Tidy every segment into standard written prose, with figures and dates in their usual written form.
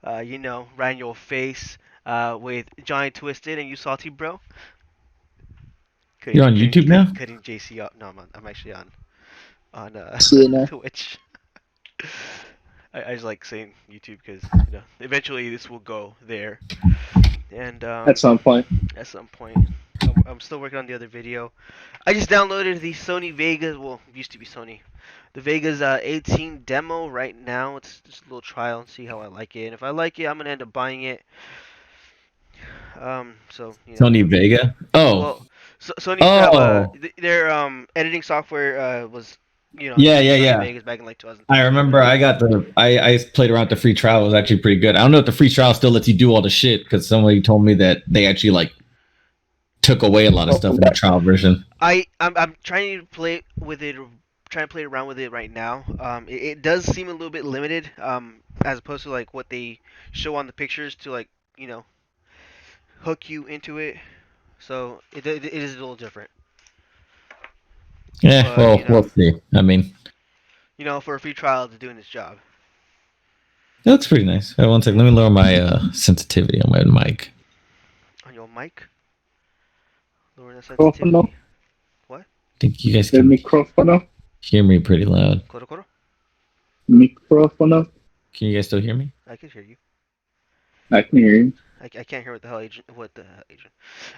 right in your face with Johnny Twisted and you salty bro. You're on YouTube now? Cutting JC up. No, I'm actually on CNN. Twitch. I just like saying YouTube because eventually this will go there, and At some point. at some point. I'm still working on the other video. I just downloaded the Sony Vegas. Well, it used to be Sony. The Vegas 18 demo right now. It's just a little trial and see how I like it. And if I like it, I'm gonna end up buying it. So Sony Vega. Oh. Well, Sony used to have Oh. their editing software was Yeah, yeah, Sony yeah. Vegas back in like 2000. I remember I played around with the free trial. It was actually pretty good. I don't know if the free trial still lets you do all the shit because somebody told me that they actually like took away a lot of stuff in the trial version. I'm trying to play with it, trying to play around with it right now. It does seem a little bit limited, as opposed to like what they show on the pictures to like hook you into it. So it is a little different. Yeah, But, well, we'll see. I mean, for a free trial, it's doing its job. it looks pretty nice. One second, let me lower my sensitivity on my mic. On your mic? Lower the Microfono. sensitivity. I think you guys El can micrófono. hear me pretty loud. Koro? Micrófono. Can you guys still hear me? I can hear you. I can hear you. I can't hear what the hell I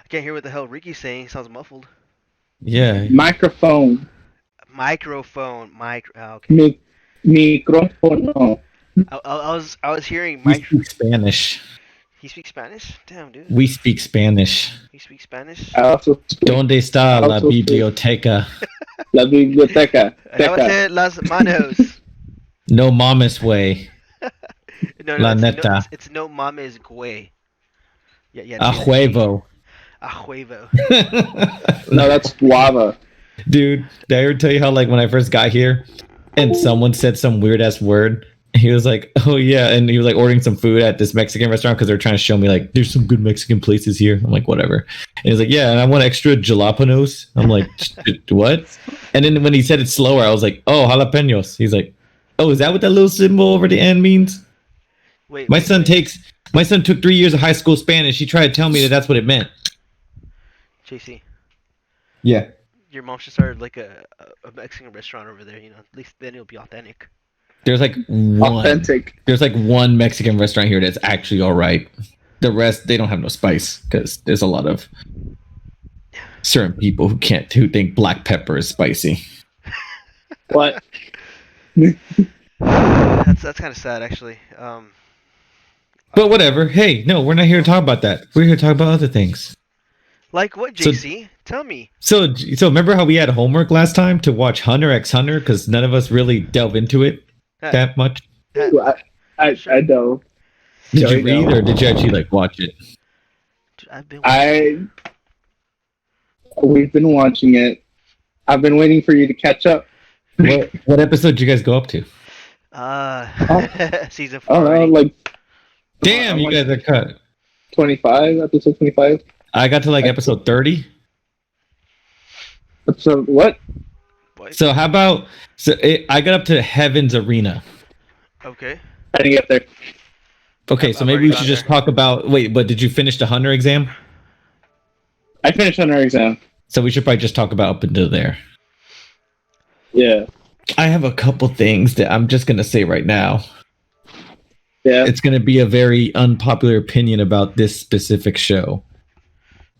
can't hear what the hell Ricky's saying. It sounds muffled. Yeah. Microphone. Microphone. Okay. Micrófono. I was hearing We speak Spanish. He speaks Spanish? Damn, dude. We speak Spanish. He speaks Spanish? I also speak ¿Dónde está la biblioteca? La biblioteca. Lávate las manos. No mames way. No, La it's neta. it's no mames güey. Yeah. A huevo. A huevo. No, that's guava. Dude, did I ever tell you how like when I first got here and someone said some weird ass word? He was like, oh yeah, and he was like ordering some food at this Mexican restaurant because they're trying to show me like there's some good Mexican places here. I'm like, whatever. And he's like, yeah, and I want extra jalapenos. I'm like, what? And then when he said it slower, I was like, oh, jalapenos. He's like, oh, is that what that little symbol over the end means? Wait. My son took 3 years of high school Spanish. He tried to tell me that that's what it meant. JC. Yeah. Your mom should start like a Mexican restaurant over there. At least then it'll be authentic. There's like one Mexican restaurant here that's actually all right. The rest, they don't have no spice because there's a lot of certain people who think black pepper is spicy. What? That's kind of sad, actually. But whatever. Hey, no, we're not here to talk about that. We're here to talk about other things. Like what, JC? Tell me. So remember how we had homework last time to watch Hunter x Hunter because none of us really delve into it that much? I know. Did you read or did you actually like watch it? Dude, we've been watching it. I've been waiting for you to catch up. What episode did you guys go up to? Season 4. I don't know, like Damn, you guys are cut. 25, episode 25. I got to like episode 30. Episode what? So how about I got up to Heaven's Arena. Okay. I didn't get there. Okay, so maybe we should just talk about. Wait, but did you finish the Hunter exam? I finished on our exam. So we should probably just talk about up until there. Yeah. I have a couple things that I'm just gonna say right now. Yeah. It's gonna be a very unpopular opinion about this specific show.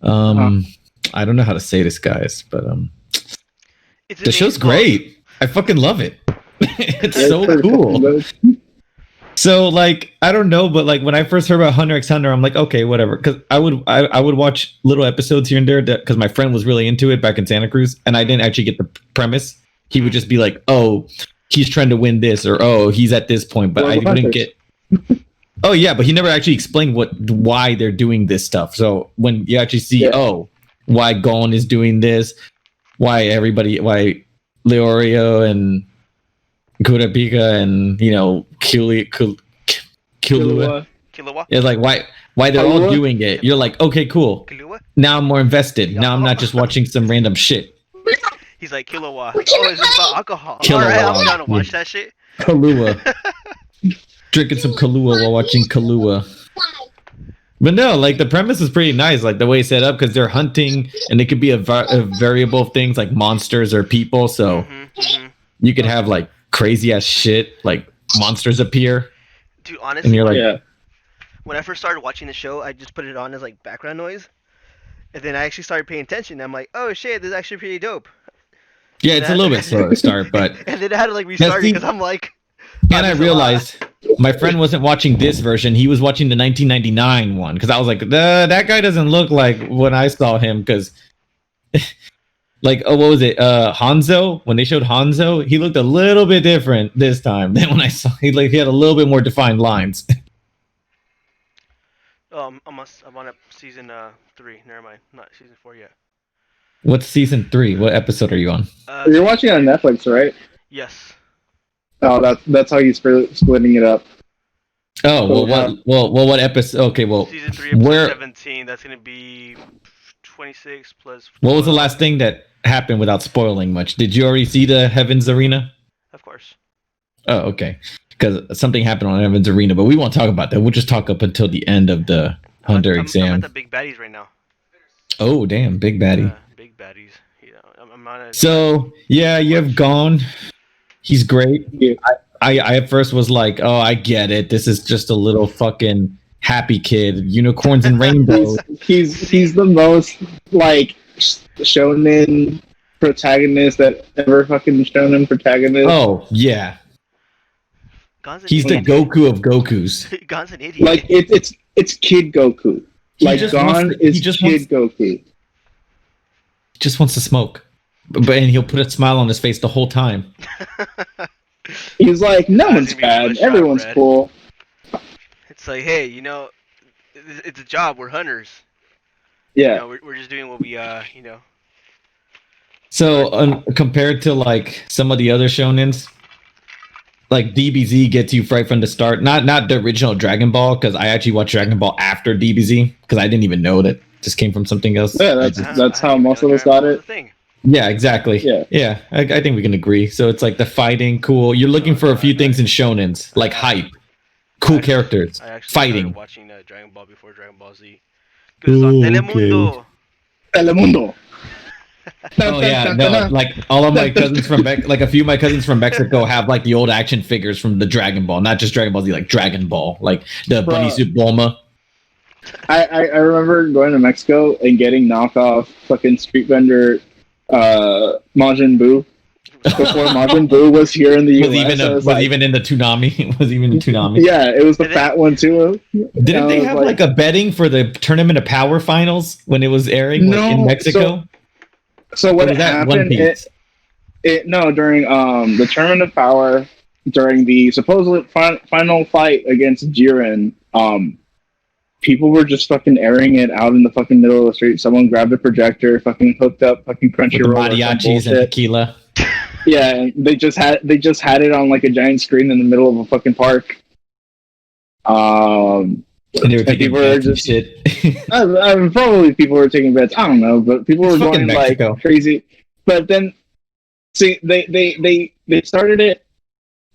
I don't know how to say this, guys, but the show's great. I fucking love it. It's so cool. So like I don't know, but like when I first heard about Hunter x Hunter, I'm like, okay, whatever. Because I would watch little episodes here and there because my friend was really into it back in Santa Cruz, and I didn't actually get the premise. He would just be like, oh, he's trying to win this, or oh, he's at this point, but I wouldn't get. Oh yeah, but he never actually explained why they're doing this stuff. So when you actually see, why Gon is doing this, why Leorio and Kurapika and Killua is like why they're all doing it. You're like, okay, cool. Now I'm more invested. Now I'm not just watching some random shit. He's like Killua. Oh, it's about alcohol. Alright, I'm down to watch that shit. Kahlua. drinking some Kahlua while watching Kahlua. But no, like the premise is pretty nice, like the way it's set up, because they're hunting, and it could be a variable of things like monsters or people. So you could have like crazy ass shit, like monsters appear. Dude, honestly, and you're like, when I first started watching the show, I just put it on as like background noise, and then I actually started paying attention. I'm like, oh shit, this is actually pretty dope. Yeah, it's a little bit slow to start, but and then I had to like restart it because I'm like. And I realized my friend wasn't watching this version; he was watching the 1999 one, because I was like, that guy doesn't look like when I saw him, because. Like, oh, what was it? Hanzo. When they showed Hanzo, he looked a little bit different this time than when I saw. He had a little bit more defined lines. I'm on season 3. Never mind, not season 4 yet. What's season 3? What episode are you on? You're watching it on Netflix, right? Yes. Oh, that's how you're splitting it up. Oh, what episode? Okay, well, season 3, episode 17. That's gonna be 26 plus. 12. What was the last thing that happened without spoiling much? Did you already see the Heaven's Arena? Of course. Oh, okay. Because something happened on Heaven's Arena, but we won't talk about that. We'll just talk up until the end of the Hunter exam. I'm at the big baddies right now. Oh, damn, big baddie. Big baddies. You know, I'm on a. So yeah, you have gone. He's great. Yeah. I at first was like, oh, I get it. This is just a little fucking happy kid, unicorns and rainbows. he's the most like shonen protagonist that ever fucking shonen protagonist. Oh yeah, he's the Goku of Gokus. Gon's an idiot. Like it's Kid Goku. Like Gon is Kid Goku. He just wants to smoke, and he'll put a smile on his face the whole time. He's like, no one's bad, everyone's cool. It's like, hey, you know, it's a job. We're hunters. Yeah, you know, we're just doing what we, you know. So compared to like some of the other shonens, like DBZ gets you right from the start. Not the original Dragon Ball, because I actually watched Dragon Ball after DBZ, because I didn't even know that this came from something else. Yeah, that's how most of us got it. Yeah, exactly. Yeah. I think we can agree. So it's like the fighting, cool. You're looking for a few things in shonens, like hype, cool characters, fighting. Watching Dragon Ball before Dragon Ball Z. Telemundo. Telemundo. Oh yeah, no. Like all of my cousins from like a few of my cousins from Mexico have like the old action figures from the Dragon Ball, not just Dragon Ball Z, like Dragon Ball, like the bunny suit Bulma. I remember going to Mexico and getting knockoff fucking street vendor Majin Buu before Majin Buu was here in the US. Was even in the Toonami. Was even in Toonami. Yeah, it was the fat one too. Didn't they have like a betting for the Tournament of Power finals when it was airing in Mexico? So what happened? During the Tournament of Power, during the supposedly final fight against Jiren, people were just fucking airing it out in the fucking middle of the street. Someone grabbed a projector, fucking hooked up fucking Crunchyroll, mariachis and tequila. Yeah, and they just had it on like a giant screen in the middle of a fucking park. And they were taking bets and shit. Probably people were taking bets. I don't know, but people were going like crazy. But then, see, they started it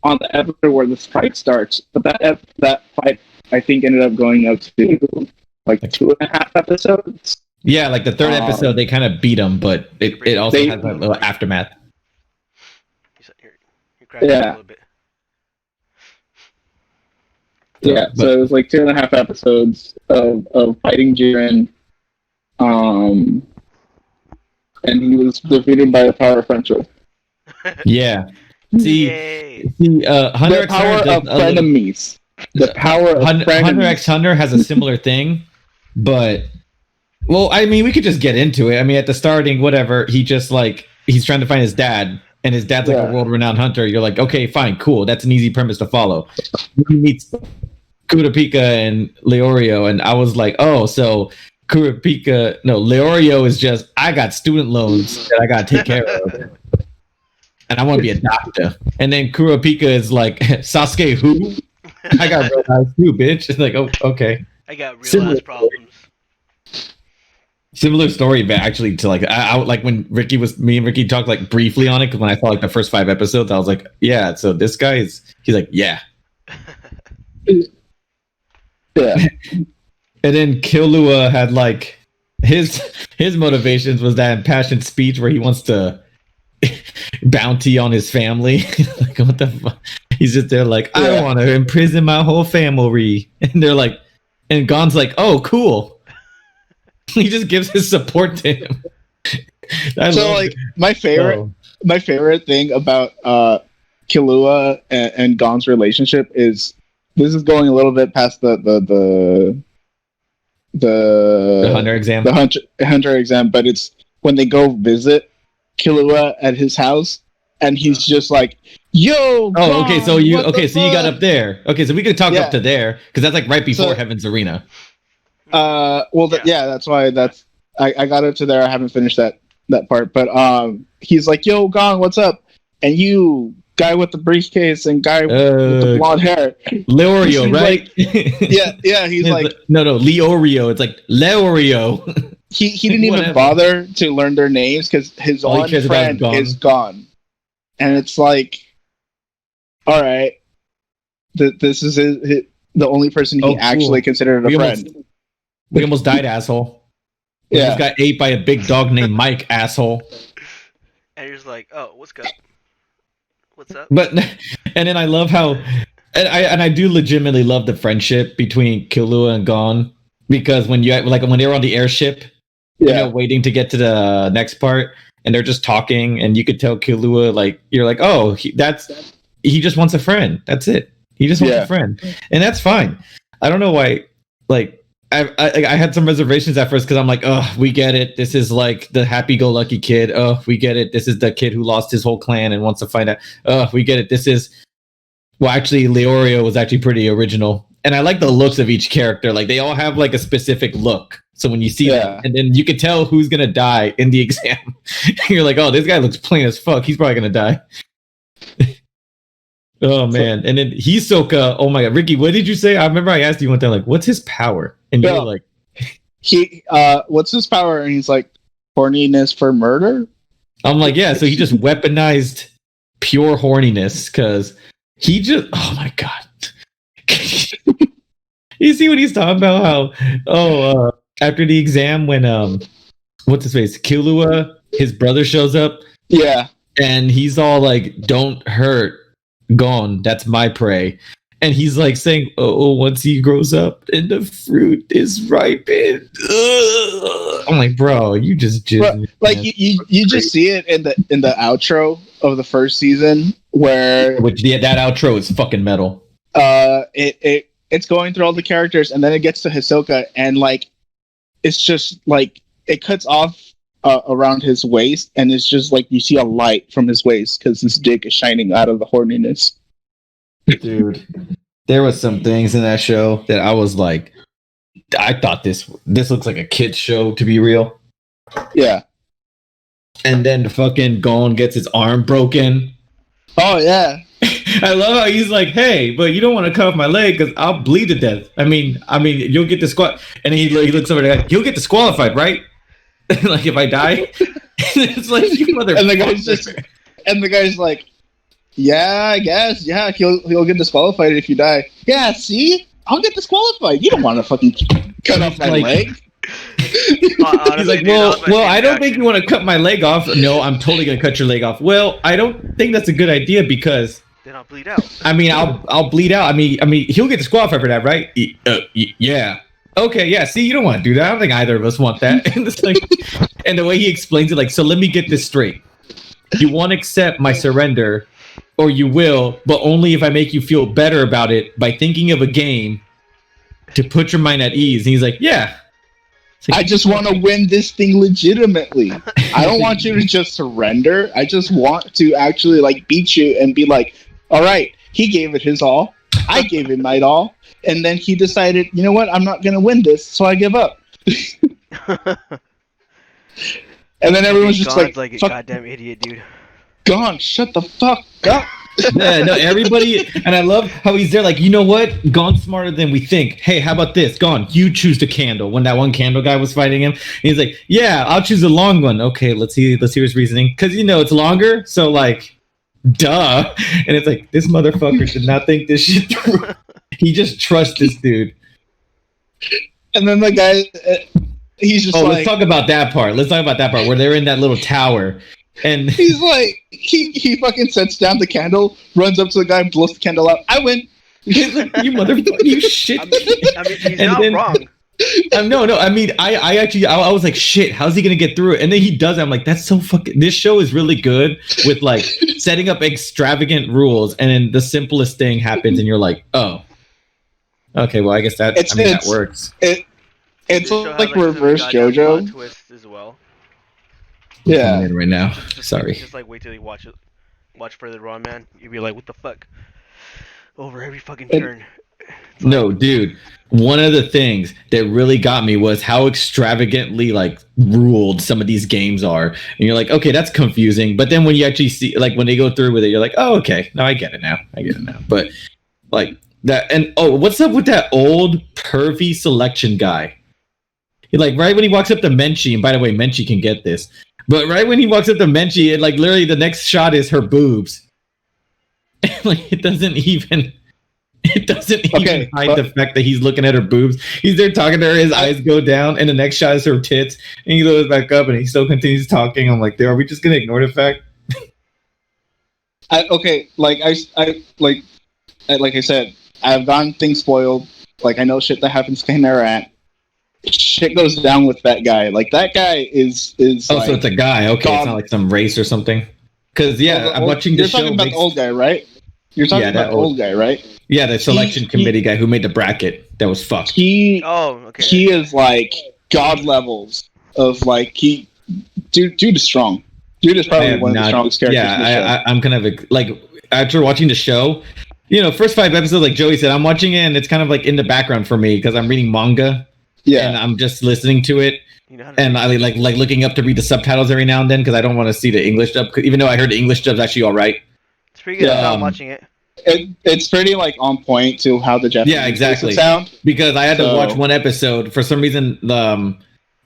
on the episode where the fight starts. But that fight, I think, ended up going up to like 2.5 episodes. Yeah, like the third episode, they kind of beat them, but it also has a little aftermath. You're cracking a little bit. Yeah, so it was like 2.5 episodes of fighting Jiren, and he was defeated by the power of friendship. Yeah. See, Hunter the power of frenemies. The power of frenemies. Hunter x Hunter has a similar thing, but well, I mean, we could just get into it. I mean, at the starting, whatever, he's trying to find his dad. And his dad's like a world-renowned hunter. You're like, okay, fine, cool. That's an easy premise to follow. He meets Kurapika and Leorio, and I was like, oh, so Leorio is just, I got student loans that I got to take care of. And I want to be a doctor. And then Kurapika is like, Sasuke who? I got real life too, bitch. It's like, oh, okay. I got real life problems. Similar story, but actually to like I like when me and Ricky talked like briefly on it, because when I saw like the first 5 episodes, I was like, yeah. So this guy he's like, yeah. Yeah. And then Killua had like his motivations was that impassioned speech where he wants to bounty on his family. Like what the fuck? He's just there like, I want to imprison my whole family. And they're like, and Gon's like, oh, cool. He just gives his support to him. So like my favorite thing about Killua and Gon's relationship is, this is going a little bit past the hunter exam. The hunter exam, but it's when they go visit Killua at his house, and he's just like, "Yo, oh, okay, so you got up there. Okay, so we could talk up to there because that's like right before Heaven's Arena. That's why I got up to there. I haven't finished that part, but he's like, "Yo, Gon, what's up?" And you, guy with the briefcase and guy with the blonde hair, Leorio, right? Like, yeah. He's like, no, Leorio. It's like Leorio. He didn't even bother to learn their names because his one friend is gone, and it's like, all right, this is the only person he actually considered a friend. We almost died, asshole. We just got ate by a big dog named Mike, asshole. And you're just like, oh, what's up? What's up? But and then I love how, and I do legitimately love the friendship between Killua and Gon, because when they were on the airship. Yeah, waiting to get to the next part, and they're just talking, and you could tell Killua, like, you're like, oh, he just wants a friend. That's it. He just wants a friend, and that's fine. I don't know why. Like, I had some reservations at first because I'm like, oh, we get it. This is like the happy-go-lucky kid. Oh, we get it. This is the kid who lost his whole clan and wants to find out. Oh, we get it. This is. Well, actually, Leorio was actually pretty original, and I like the looks of each character. Like, they all have like a specific look. So when you see them, and then you can tell who's gonna die in the exam. You're like, oh, this guy looks plain as fuck. He's probably gonna die. Oh man! And then Hisoka. Oh my god, Ricky, what did you say? I remember I asked you one time, like, what's his power? And you were like, what's his power? And he's like, horniness for murder. I'm like, yeah. So he just weaponized pure horniness because he just. Oh my god. You see what he's talking about? How after the exam, when what's his face, Killua, his brother shows up, and he's all like, "Don't hurt Gon, that's my prey," and he's like saying, "Oh, once he grows up and the fruit is ripened." I'm like, bro, you just like you just see it in the outro of the first season where that outro is fucking metal. It's going through all the characters, and then it gets to Hisoka, and like, it's just like it cuts off around his waist, and it's just like you see a light from his waist because his dick is shining out of the horniness. Dude, there was some things in that show that I was like, I thought this looks like a kid's show, to be real. Yeah. And then the fucking Gon gets his arm broken. Oh yeah. I love how he's like, hey, but you don't want to cut off my leg because I'll bleed to death. I mean, you'll get and then he looks over there, he'll get disqualified, right? Like if I die, it's like you motherfucker. And the guy's like, yeah, I guess, yeah, he'll get disqualified if you die. Yeah, see, I'll get disqualified. You don't want to fucking cut off my leg. He's like, well, I don't think you want to cut my leg off. No, I'm totally gonna cut your leg off. Well, I don't think that's a good idea because then I'll bleed out. I mean, I'll bleed out. I mean, he'll get disqualified for that, right? Yeah. Okay, yeah. See, you don't want to do that. I don't think either of us want that. And it's like, and the way he explains it, like, so let me get this straight. You won't accept my surrender, or you will, but only if I make you feel better about it by thinking of a game to put your mind at ease. And he's like, yeah. Like, I just want to win this thing legitimately. I don't want you to just surrender. I just want to actually like beat you and be like, all right, he gave it his all. I gave it my all. And then he decided, you know what? I'm not going to win this, so I give up. And then everyone's just like a goddamn idiot, dude. Gon, shut the fuck up. Yeah, no, everybody, and I love how he's there like, you know what? Gon's smarter than we think. Hey, how about this? Gon, you choose the candle. When that one candle guy was fighting him, and he's like, yeah, I'll choose the long one. Okay, let's hear his reasoning. Because, it's longer, so like, duh. And it's like, this motherfucker did not think this shit through. He just trusts this dude. And then the guy, he's just let's talk about that part. Let's talk about that part where they're in that little tower. And he's like, he fucking sets down the candle, runs up to the guy, blows the candle out. I win. You motherfucker, you shit. I mean he's not wrong. No. I mean, I actually was like, shit, how's he gonna get through it? And then he does it. I'm like, that's so fucking. This show is really good with like setting up extravagant rules, and then the simplest thing happens, and you're like, oh, okay, well, I guess that that works. It's like reverse JoJo twist as well. Yeah, I'm in right now. Sorry. Just like wait till you watch further on, man. You'd be like, what the fuck? Over every fucking turn. No, dude. One of the things that really got me was how extravagantly like ruled some of these games are, and you're like, okay, that's confusing. But then when you actually see, like, when they go through with it, you're like, oh, okay, no, I get it now. But like that, and what's up with that old pervy selection guy? Like right when he walks up to Menchie, and by the way, Menchie can get this. But right when he walks up to Menchie, and like literally the next shot is her boobs. Like it doesn't even hide the fact that he's looking at her boobs. He's there talking to her, his eyes go down, and the next shot is her tits, and he goes back up, and he still continues talking. I'm like, are we just gonna ignore the fact? Like I said, I've gotten things spoiled. Like I know shit that happens to Canara. Shit goes down with that guy. Like that guy is. Oh, like, so it's a guy. Okay, it's not like some race or something. Because I'm watching the show. You're talking about the old guy, right? You're talking about the old guy, right? Yeah, the selection committee guy who made the bracket that was fucked. He is like god levels of like dude is strong. Dude is probably one of the strongest characters. Yeah, I'm kind of like after watching the show, first 5 episodes, like Joey said, I'm watching it and it's kind of like in the background for me because I'm reading manga. Yeah, and I'm just listening to it. And I like looking up to read the subtitles every now and then because I don't want to see the English dub. Even though I heard the English dub's actually all right. It's pretty good. I'm watching it. It's pretty like on point to how the Japanese sound. Because I had to watch one episode for some reason.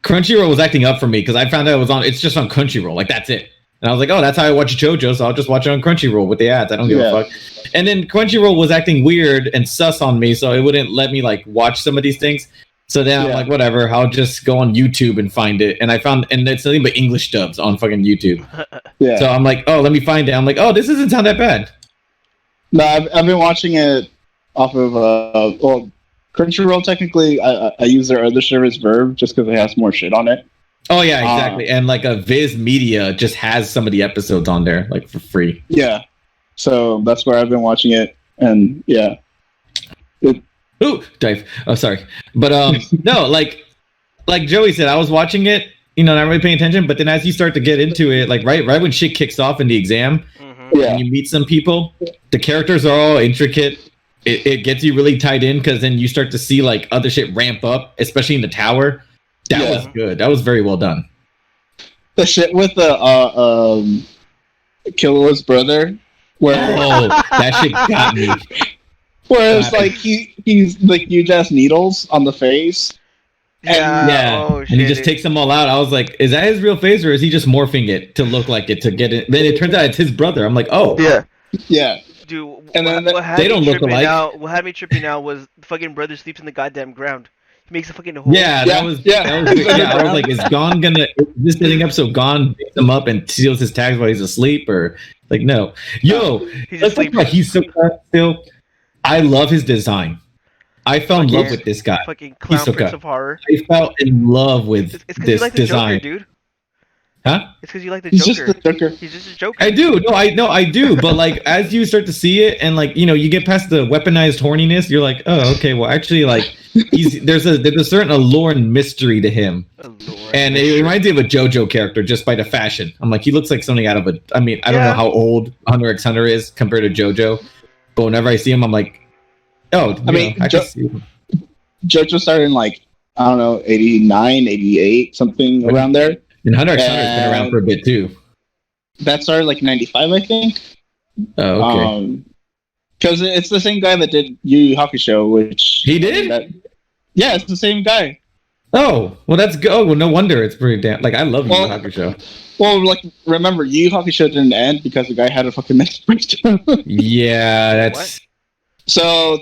Crunchyroll was acting up for me because I found out it was on. It's just on Crunchyroll. Like that's it. And I was like, oh, that's how I watch JoJo. So I'll just watch it on Crunchyroll with the ads. I don't give a fuck. And then Crunchyroll was acting weird and sus on me, so it wouldn't let me like watch some of these things. So then I'm like, whatever, I'll just go on YouTube and find it. And I found, and it's nothing but English dubs on fucking YouTube. So I'm like, oh, let me find it. I'm like, oh, this doesn't sound that bad. No, I've been watching it off of, Crunchyroll, technically. I use their other service, Verve, just because it has more shit on it. Oh, yeah, exactly. And like a Viz Media just has some of the episodes on there, like for free. Yeah. So that's where I've been watching it. And yeah. Ooh, dive. Oh, sorry. But no, like Joey said, I was watching it, not really paying attention. But then as you start to get into it, like right when shit kicks off in the exam, and you meet some people, the characters are all intricate. It gets you really tied in because then you start to see like other shit ramp up, especially in the tower. That was good. That was very well done. The shit with the Killua's brother, where that shit got me. Where it's like he's like huge ass needles on the face. And he just takes them all out. I was like, is that his real face or is he just morphing it to look like it to get it? Then it turns out it's his brother. I'm like, oh. Yeah. Dude, and then they don't look alike. What had me tripping out was the fucking brother sleeps in the goddamn ground. He makes a fucking hole. That was I was like, is this setting up so Gon picks him up and steals his tags while he's asleep? Or like, no. Let's talk about he's so still. I love his design. I fell in love with this guy. Fucking clown prince of horror. I fell in love with this like design, Joker, dude. Huh? It's because you like the Joker. Just the Joker. He's just a Joker. I do. I do. But like, as you start to see it, and like, you get past the weaponized horniness, you're like, oh, okay. Well, actually, like, there's a certain allure and mystery to him, and it reminds me of a JoJo character just by the fashion. I'm like, he looks like something out of a. I mean, I don't know how old Hunter x Hunter is compared to JoJo, but whenever I see him, I'm like, oh, I can see him. JoJo started in like, I don't know, 89, 88, something around there. And Hunter x Hunter's been around for a bit too. That started like 95, I think. Oh, okay. Because it's the same guy that did Yu Yu Hakusho, which... He did? Yeah, it's the same guy. Oh, well, that's good. Oh, well, no wonder it's pretty damn... Like, I love Yu Yu Hakusho. Well, like, remember, Yu Yu Hakusho didn't end because the guy had a fucking mental breakdown. Yeah, that's... So,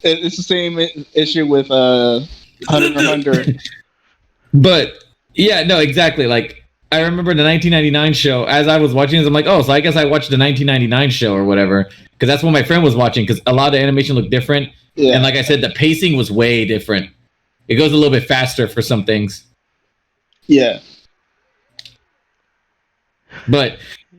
It's the same issue with Hunter x Hunter. But yeah, no, exactly. Like I remember the 1999 show. As I was watching this, I'm like, oh, so I guess I watched the 1999 show or whatever, because that's what my friend was watching. Because a lot of animation looked different, and like I said, the pacing was way different. It goes a little bit faster for some things. Yeah. But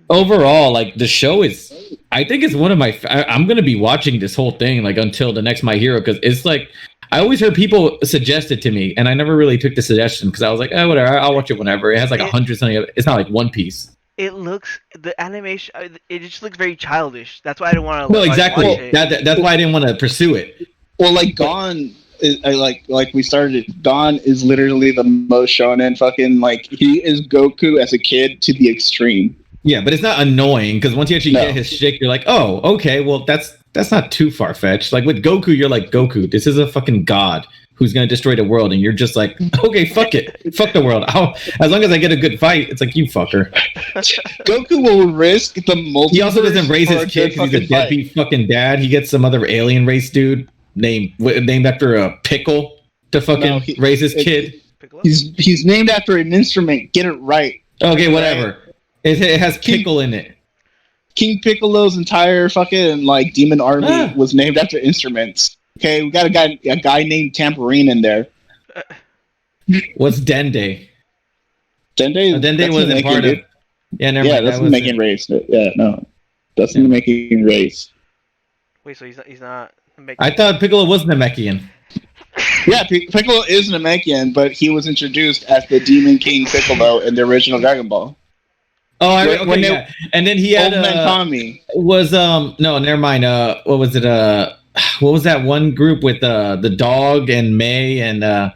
overall, like the show is, I think it's one of my. I'm gonna be watching this whole thing like until the next My Hero, because it's like I always heard people suggest it to me, and I never really took the suggestion because I was like, oh, whatever, I'll watch it whenever. It has like 100 something. It's not like One Piece. It looks the animation. It just looks very childish. That's why I didn't want to. No, exactly. That's why I didn't want to pursue it. Well, like Gon. Like we started. Gon is literally the most shonen fucking like he is Goku as a kid to the extreme. Yeah, but it's not annoying because once you actually get his shtick, you're like, oh, okay, well that's not too far fetched. Like with Goku, you're like, Goku, this is a fucking god who's gonna destroy the world, and you're just like, okay, fuck it, fuck the world. As long as I get a good fight, it's like you fucker. Goku will risk the multiverse. He also doesn't raise his kid because he's a deadbeat fucking dad. He gets some other alien race dude named after a pickle to fucking raise his kid. He's named after an instrument. Get it right. Okay, whatever. It has pickle in it. King Piccolo's entire fucking like demon army was named after instruments. Okay, we got a guy named Tambourine in there. What's Dende? Dende wasn't part of. Yeah, never mind. That's the making race. Yeah, no, that's the making race. Wait, so he's not. I thought Piccolo was Namekian. Yeah, Piccolo is Namekian, but he was introduced as the Demon King Piccolo in the original Dragon Ball. Oh, yeah. And then he had Tommy was no, never mind. What was it? What was that one group with the dog and May and the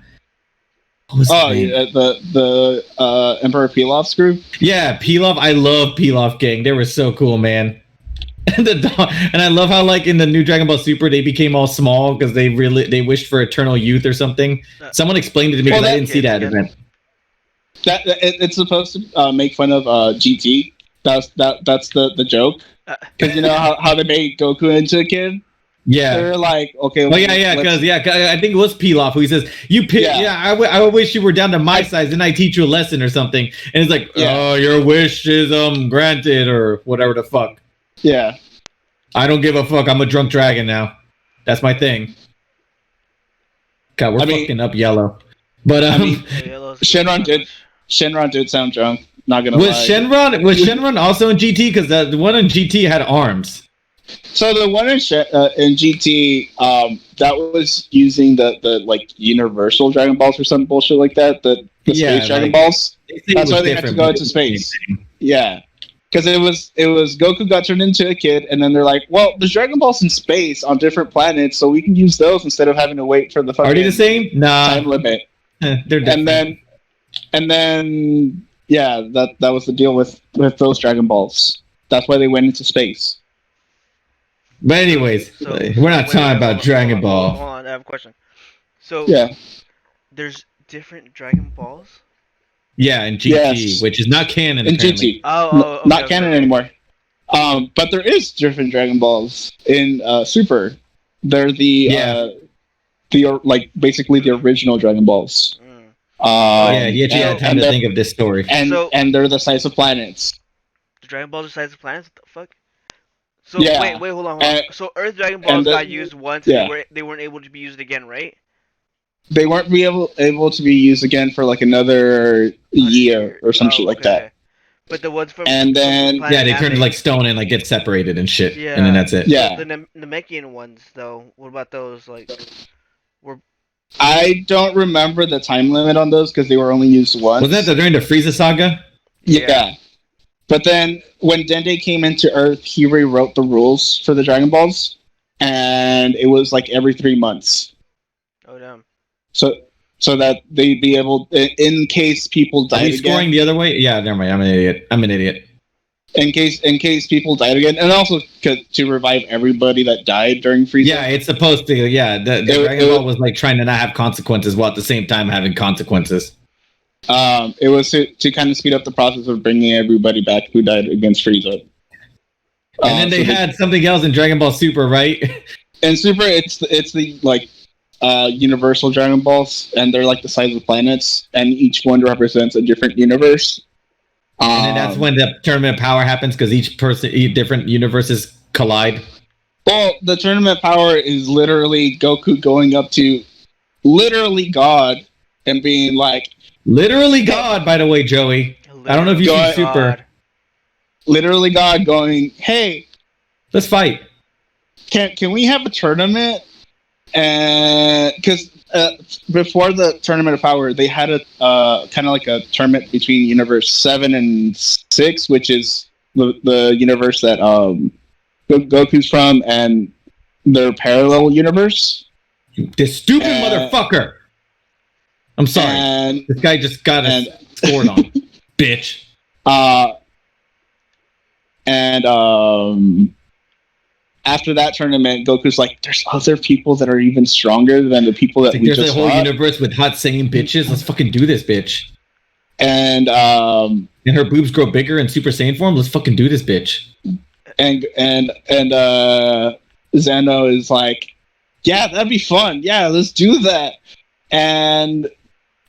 Emperor Pilaf's group? Yeah, Pilaf. I love Pilaf Gang. They were so cool, man. And the dog, and I love how like in the new Dragon Ball Super they became all small because they wished for eternal youth or something. Someone explained it to me because I didn't see that event. It's supposed to make fun of GT. That's the joke, because you know how they made Goku into a kid. Yeah, they're like, okay. Well, because I think it was Pilaf who he says you pick. Yeah, I wish you were down to my size, then I teach you a lesson or something. And it's like, oh, your wish is granted or whatever the fuck. Yeah. I don't give a fuck. I'm a drunk dragon now. That's my thing. God, we're fucking up yellow. But Shenron did sound drunk. Not gonna lie. Was Shenron also in GT? Because the one in GT had arms. So the one in GT, that was using the like Universal Dragon Balls or some bullshit like that. The Space Dragon Balls. That's why they had to go into space. Yeah. Because it was Goku got turned into a kid, and then they're like, well, there's Dragon Balls in space on different planets, so we can use those instead of having to wait for the fucking Are they the same? Nah. Time limit. They're different. And then yeah, that was the deal with those Dragon Balls. That's why they went into space. But anyways, we're not talking about Dragon Ball. Hold on, I have a question. So there's different Dragon Balls? Yeah, in GT, which is not canon. In GT, not canon anymore. But there is different Dragon Balls in Super. They're the basically the original Dragon Balls. You actually had time to think of this story. And they're the size of planets. The Dragon Balls are the size of planets? What the fuck? So wait, hold on. So Earth Dragon Balls got used once, and they weren't able to be used again, right? They weren't able to be used again for like another year or some shit like that. But the ones from then they turned like stone and like get separated and shit. Yeah. And then that's it. Yeah. So the Namekian ones though, what about those? I don't remember the time limit on those because they were only used once. Was that during the Frieza saga? Yeah. But then when Dende came into Earth, he rewrote the rules for the Dragon Balls, and it was like every 3 months. Oh damn. So that they'd be able, in case people died again. Scoring the other way? Yeah, never mind. I'm an idiot. In case people died again, and also to revive everybody that died during Frieza. Yeah, it's supposed to. Yeah, the Dragon Ball was like trying to not have consequences while at the same time having consequences. It was to kind of speed up the process of bringing everybody back who died against Frieza. And then they had something else in Dragon Ball Super, right? And Super, it's the like universal Dragon Balls, and they're like the size of planets, and each one represents a different universe. And then that's when the tournament of power happens because each different universes collide. Well, the tournament of power is literally Goku going up to literally God and being like, literally God, by the way, Joey. I don't know if you've seen Super. Literally God going, hey, let's fight. Can we have a tournament? And because before the tournament of power, they had a kind of like a tournament between universe 7 and 6, which is the universe that Goku's from, and their parallel universe. This stupid motherfucker. I'm sorry. This guy just got scored on. Bitch. After that tournament, Goku's like, there's other people that are even stronger than the people that we just There's a whole universe with hot singing bitches. Let's fucking do this, bitch. And her boobs grow bigger in Super Saiyan form. Let's fucking do this, bitch. And Zeno is like, yeah, that'd be fun. Yeah, let's do that. And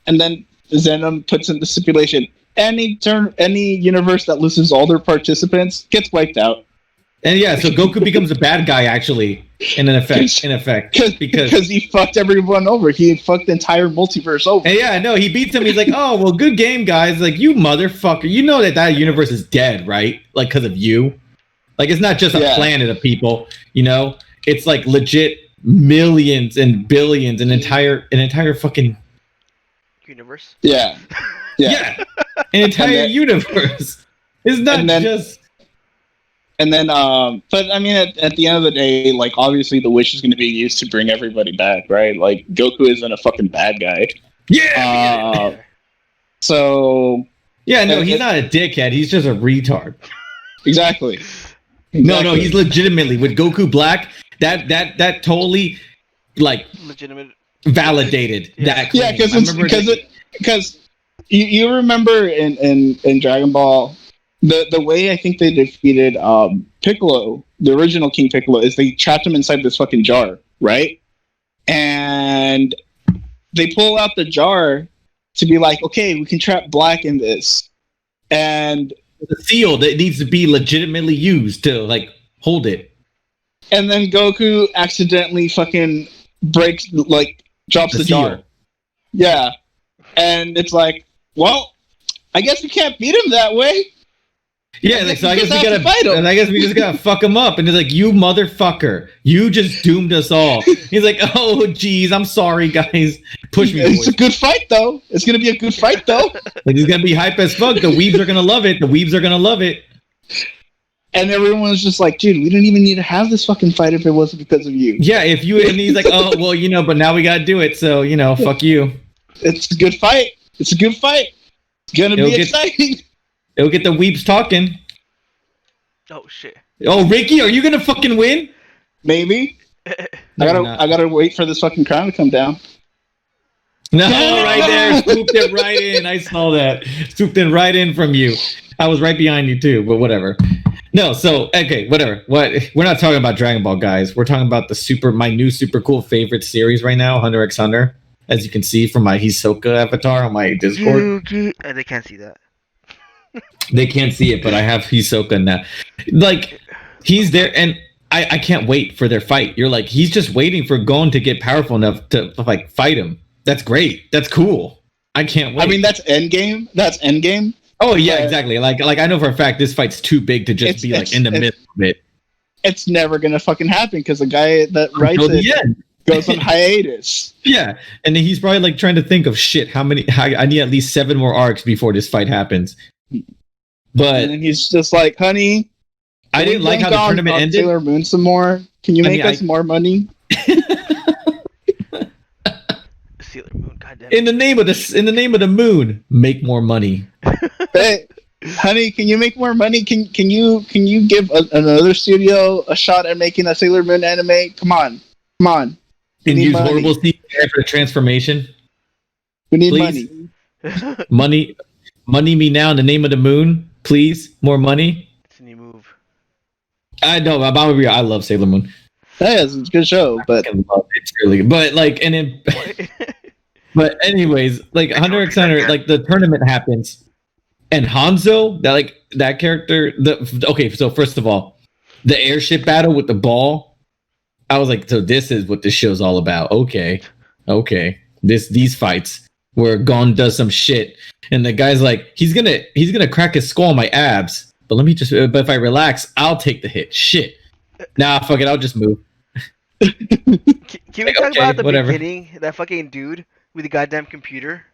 then Zeno puts in the stipulation: any universe that loses all their participants gets wiped out. And yeah, so Goku becomes a bad guy actually, in effect, because he fucked everyone over. He fucked the entire multiverse over. And yeah, no, he beats him. He's like, oh well, good game, guys. Like, you motherfucker, you know that universe is dead, right? Like, because of you. Like, it's not just a planet of people, you know. It's like legit millions and billions, an entire fucking universe. Yeah. An entire universe. It's not just. And then, but I mean, at the end of the day, like, obviously the wish is going to be used to bring everybody back, right? Like, Goku isn't a fucking bad guy. Yeah. So. Yeah, no, he's not a dickhead. He's just a retard. Exactly. No, he's legitimately with Goku Black. That totally, like, legitimate validated that claim. Yeah, because you remember in Dragon Ball. The way I think they defeated Piccolo, the original King Piccolo, is they trapped him inside this fucking jar, right? And they pull out the jar to be like, okay, we can trap Black in this. And the seal that needs to be legitimately used to, like, hold it. And then Goku accidentally fucking drops the jar. Yeah. And it's like, well, I guess we can't beat him that way. Yeah, like, so I guess we gotta fight him. And I guess we just gotta fuck him up. And he's like, you motherfucker, you just doomed us all. He's like, oh geez, I'm sorry guys. Push me. It's a good fight though. It's gonna be a good fight though. Like, he's gonna be hype as fuck. The weebs are gonna love it. And everyone's just like, dude, we didn't even need to have this fucking fight if it wasn't because of you. Yeah, and he's like, oh well, you know, but now we gotta do it, so fuck you. It's a good fight. It's gonna be exciting. It'll get the weeps talking. Oh shit. Oh, Ricky, are you gonna fucking win? Maybe. I gotta wait for this fucking crown to come down. No, right there. Swooped it right in. I saw that. Swooped it right in from you. I was right behind you too, but whatever. No, so okay, whatever. We're not talking about Dragon Ball, guys. We're talking about my new super cool favorite series right now, Hunter x Hunter. As you can see from my Hisoka avatar on my Discord. They can't see that. They can't see it, but I have Hisoka now. Like, he's there, and I can't wait for their fight. You're like, he's just waiting for Gon to get powerful enough to like fight him. That's great. That's cool. I can't wait. I mean, that's endgame. Oh yeah, exactly. Like I know for a fact this fight's too big to just be like in the middle of it. It's never gonna fucking happen because the guy that writes it goes on hiatus. Yeah, and then he's probably like trying to think of shit. I need at least 7 more arcs before this fight happens. But and he's just like, honey, I didn't like how the tournament ended. Sailor Moon some more. Can you make us more money? Sailor Moon, goddamn. In the name of the moon, make more money. Hey, honey, can you make more money? Can you give another studio a shot at making a Sailor Moon anime? Come on. Can you use horrible CGI for the transformation? We need money. Money me now in the name of the moon, please. More money. It's a new move. I know. I love Sailor Moon. Yeah, it's a good show, but I love it. It's really good. But like, and it, but anyways, like Hunter x Hunter, like the tournament happens, and Hanzo, that character, okay. So first of all, the airship battle with the ball, I was like, so this is what this show's all about. Okay. These fights where Gon does some shit, and the guy's like, he's gonna crack his skull on my abs, but but if I relax, I'll take the hit. Shit. Nah, fuck it, I'll just move. Can we talk about the whatever. beginning? That fucking dude with the goddamn computer.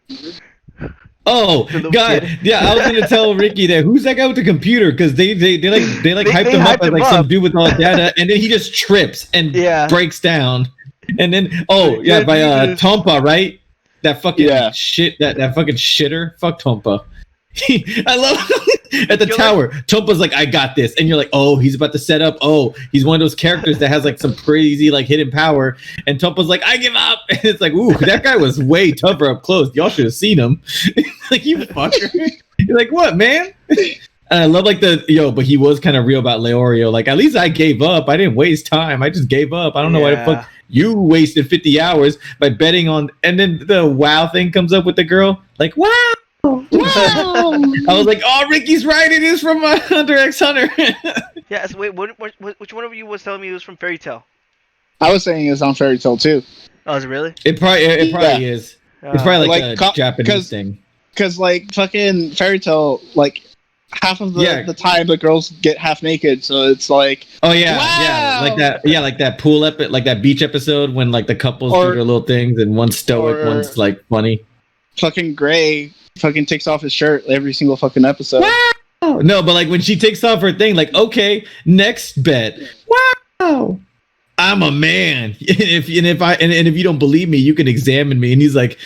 Oh God, kid. Yeah, I was gonna tell Ricky that who's that guy with the computer, because they hyped him up as like some dude with all the data, and then he just trips and breaks down, and then by Tompa, right? That fucking shit, that fucking shitter. Fuck Tompa. I love at the tower. Tompa's like, I got this, and you're like, oh, he's about to set up. Oh, he's one of those characters that has like some crazy like hidden power, and Tompa's like, I give up. And it's like, ooh, that guy was way tougher up close. Y'all should have seen him. Like, you fucker. You're like, what, man? And I love like but he was kind of real about Leorio. Like, at least I gave up. I didn't waste time. I just gave up. I don't know why the fuck you wasted 50 hours by betting on. And then the WoW thing comes up with the girl. Like, wow. Wow. I was like, oh, Ricky's right. It is from Hunter x Hunter. Yeah. So wait, which one of you was telling me it was from Fairy Tail? I was saying it's on Fairy Tail too. Oh, is it really? It probably is. It's probably like a Japanese thing. Because like fucking Fairy Tail, like half of the time the girls get half naked, so it's like, oh yeah, wow! like that pool like that beach episode when like the couples do their little things and one's stoic, one's like funny. Fucking Gray fucking takes off his shirt every single fucking episode. Wow! No, but like when she takes off her thing, like, okay, next bet. Wow! I'm a man. If you don't believe me, you can examine me. And he's like,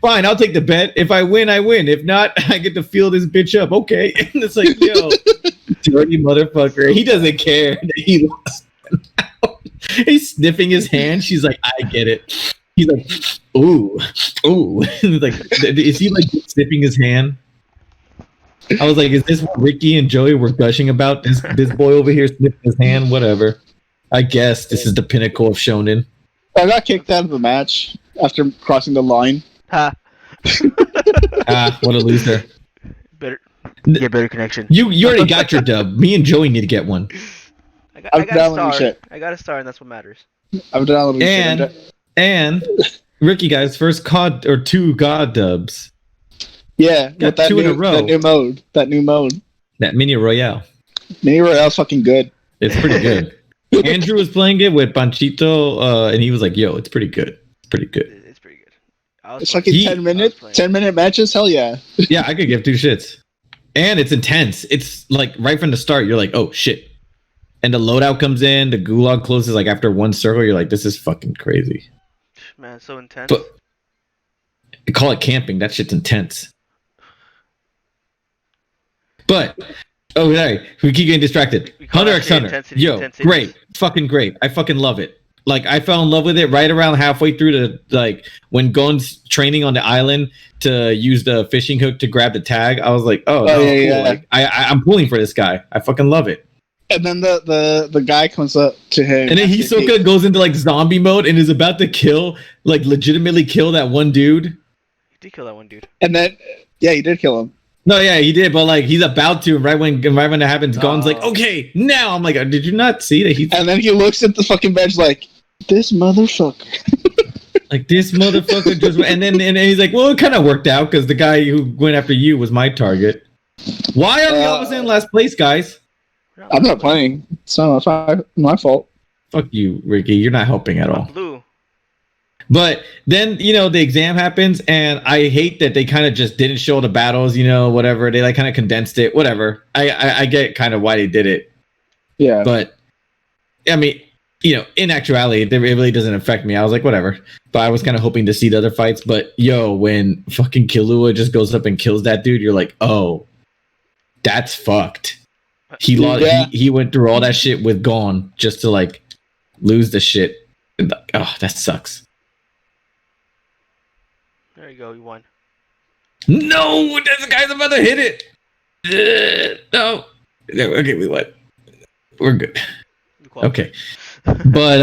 fine, I'll take the bet. If I win, I win. If not, I get to feel this bitch up. Okay. And it's like, yo, dirty motherfucker. He doesn't care that he lost. He's sniffing his hand. She's like, I get it. He's like, ooh. Like, is he like sniffing his hand? I was like, is this what Ricky and Joey were gushing about? This boy over here sniffing his hand? Whatever. I guess this is the pinnacle of shonen. I got kicked out of the match after crossing the line. Ha. What a loser. Better connection. You already got your dub. Me and Joey need to get one. I got a star. I got a star, and that's what matters. I'm downloading shit. And Ricky, guys, first COD or 2 God dubs. Yeah, with that 2 in a row. That new mode. That Mini Royale. Mini Royale's fucking good. It's pretty good. Andrew was playing it with Panchito, and he was like, yo, it's pretty good. It's pretty good. It's pretty good. It's fucking 10-minute matches? Hell yeah. Yeah, I could give 2 shits. And it's intense. It's like right from the start, you're like, oh, shit. And the loadout comes in, the gulag closes like after one circle, you're like, this is fucking crazy. Man, it's so intense. But call it camping. That shit's intense. But sorry, we keep getting distracted. Hunter x Hunter, great, fucking great. I fucking love it. Like, I fell in love with it right around halfway through the like when Gon's training on the island to use the fishing hook to grab the tag. I was like, oh cool. Yeah. Like, I'm pulling for this guy. I fucking love it. And then the guy comes up to him, and then Hisoka goes into like zombie mode and is about to legitimately kill that one dude. He did kill that one dude. And then he did kill him. No, yeah, he did, but like he's about to. Right when that happens, Gon's like, okay, now. I'm like, did you not see that he's? And then he looks at the fucking bench like, this motherfucker. Like, this motherfucker just. And then he's like, well, it kind of worked out because the guy who went after you was my target. Why are we always in last place, guys? I'm not playing. It's not my fault. Fuck you, Ricky. You're not helping at all. Blue. But then, the exam happens, and I hate that they kind of just didn't show the battles, whatever. They like kind of condensed it, whatever. I get kind of why they did it. Yeah. But, I mean, in actuality, it really doesn't affect me. I was like, whatever. But I was kind of hoping to see the other fights. But, when fucking Killua just goes up and kills that dude, you're like, oh, that's fucked. He lost. Yeah. He went through all that shit with Gon just to, like, lose the shit. Oh, that sucks. There you go, you won. No, this guy's about to hit it. No. Okay, we won. We're good. Okay. But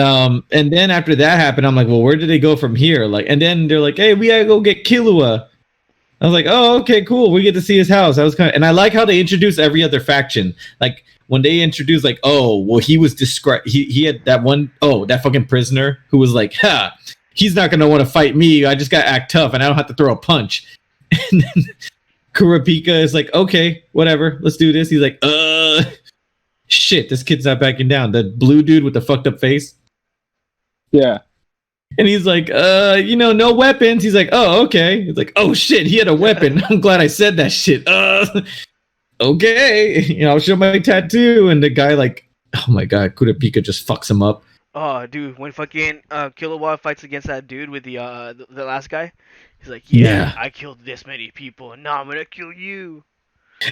and then after that happened, I'm like, well, where did they go from here? Like, and then they're like, hey, we gotta go get Killua. I was like, oh, okay, cool. We get to see his house. I was and I like how they introduce every other faction. Like when they introduced, like, oh, well, he was described. He had that one, that fucking prisoner who was like, ha, he's not gonna want to fight me. I just gotta act tough, and I don't have to throw a punch. And then Kurapika is like, okay, whatever, let's do this. He's like, shit, this kid's not backing down. The blue dude with the fucked up face. Yeah. And he's like, no weapons. He's like, oh, okay. He's like, oh shit, he had a weapon. I'm glad I said that shit. Okay. I'll show my tattoo. And the guy like, oh my god, Kurapika just fucks him up. Oh, dude, when fucking Killua fights against that dude with the last guy, he's like, yeah, I killed this many people, and now I'm gonna kill you.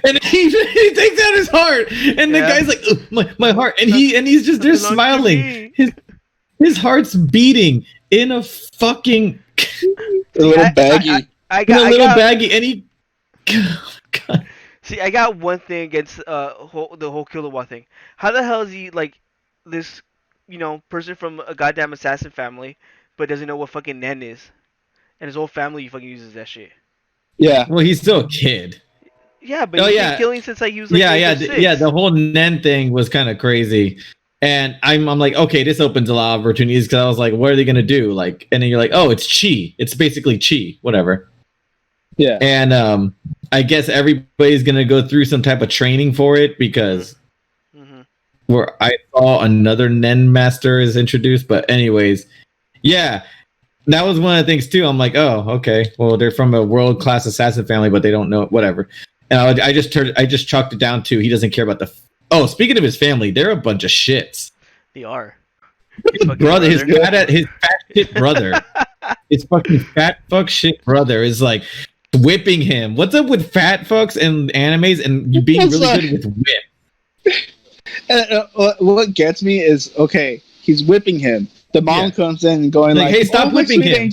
And he takes out his heart, and the guy's like, my heart, and he's just there smiling. His heart's beating in a fucking little baggie. I got a little baggie, and he. God. See, I got one thing against the whole Killua thing. How the hell is he like this? Person from a goddamn assassin family, but doesn't know what fucking Nen is, and his whole family fucking uses that shit. Yeah. Well, he's still a kid. Yeah, but he's been killing since he was like the whole Nen thing was kind of crazy, and I'm like, okay, this opens a lot of opportunities because I was like, what are they gonna do? Like, and then you're like, oh, it's chi. It's basically chi, whatever. Yeah. And I guess everybody's gonna go through some type of training for it because. Where I saw another Nen master is introduced, but anyways, yeah, that was one of the things too. I'm like, oh, okay, well, they're from a world class assassin family, but they don't know whatever. And I just chalked it down to he doesn't care about the. Oh, speaking of his family, they're a bunch of shits. They are. His fat shit brother, his fucking fat fuck shit brother is like whipping him. What's up with fat fucks and animes and you being really good with whip? What gets me is, okay, he's whipping him. The mom comes in and going like, hey, stop whipping him.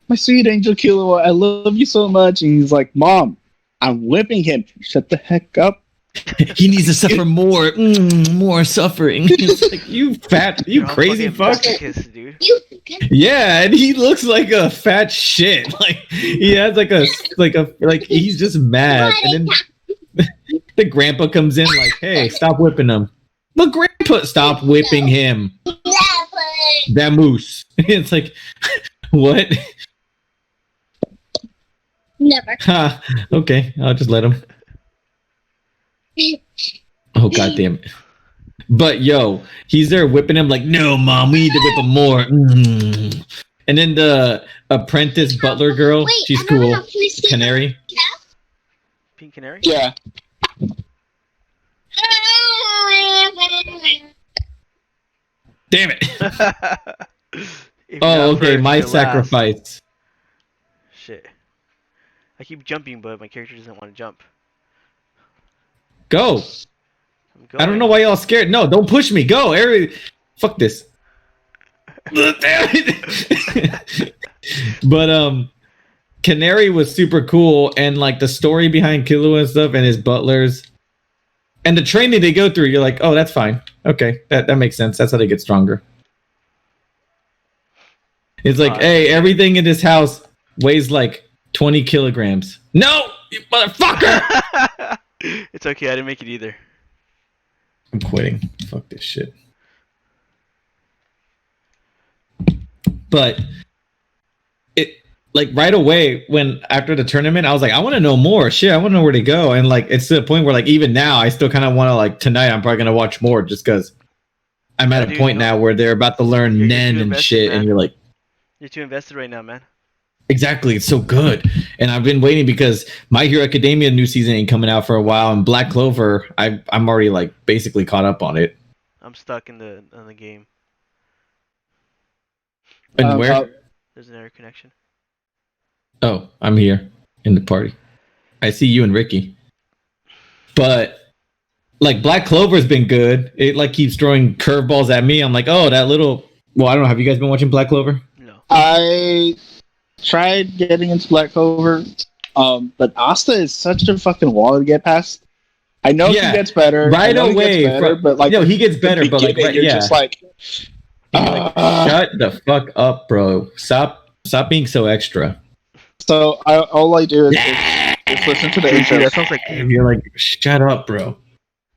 My sweet angel Killua, I love you so much. And he's like, Mom, I'm whipping him. Shut the heck up. He needs to suffer more. More suffering. It's like, you crazy fuck. Dude. Yeah, and he looks like a fat shit. Like he has like he's just mad. And then the grandpa comes in like, hey, stop whipping him. But grandpa, stop whipping him. That moose. It's like, what? Never. Okay, I'll just let him. Oh, god damn it. But yo, he's there whipping him like, no, Mom, we need to whip him more. And then the apprentice butler girl, she's cool. Canary. Pink Canary? Yeah. Damn it. Oh, okay, my sacrifice. Shit. I keep jumping, but my character doesn't want to jump. Go. I don't know why y'all scared. No, don't push me. Go. Fuck this. Damn it. But Canary was super cool, and like the story behind Killua and stuff, and his butlers, and the training they go through. You're like, oh, that's fine. Okay, that makes sense. That's how they get stronger. It's like, hey, everything in this house weighs like 20 kilograms. No, you motherfucker. It's okay. I didn't make it either. I'm quitting. Fuck this shit. But it like right away when after the tournament, I was like, I want to know more. Shit, I want to know where to go. And like it's to the point where like even now, I still kind of want to like tonight. I'm probably gonna watch more just because I'm at a point now where they're about to learn Nen and shit, man. And you're like, you're too invested right now, man. Exactly, it's so good, and I've been waiting because My Hero Academia new season ain't coming out for a while, and Black Clover, I'm already like basically caught up on it. I'm stuck in the game. And where? There's an error connection. Oh, I'm here in the party. I see you and Ricky, but like Black Clover's been good. It like keeps throwing curveballs at me. I'm like, oh, that little. Well, I don't know. Have you guys been watching Black Clover? No. I tried getting into Black Clover, but Asta is such a fucking wall to get past. I know he gets better. Right away, he gets better, but like he gets better, but like you're just like, shut the fuck up, bro. Stop being so extra. So all I do is listen to the intro. That sounds like you. You're like, shut up, bro.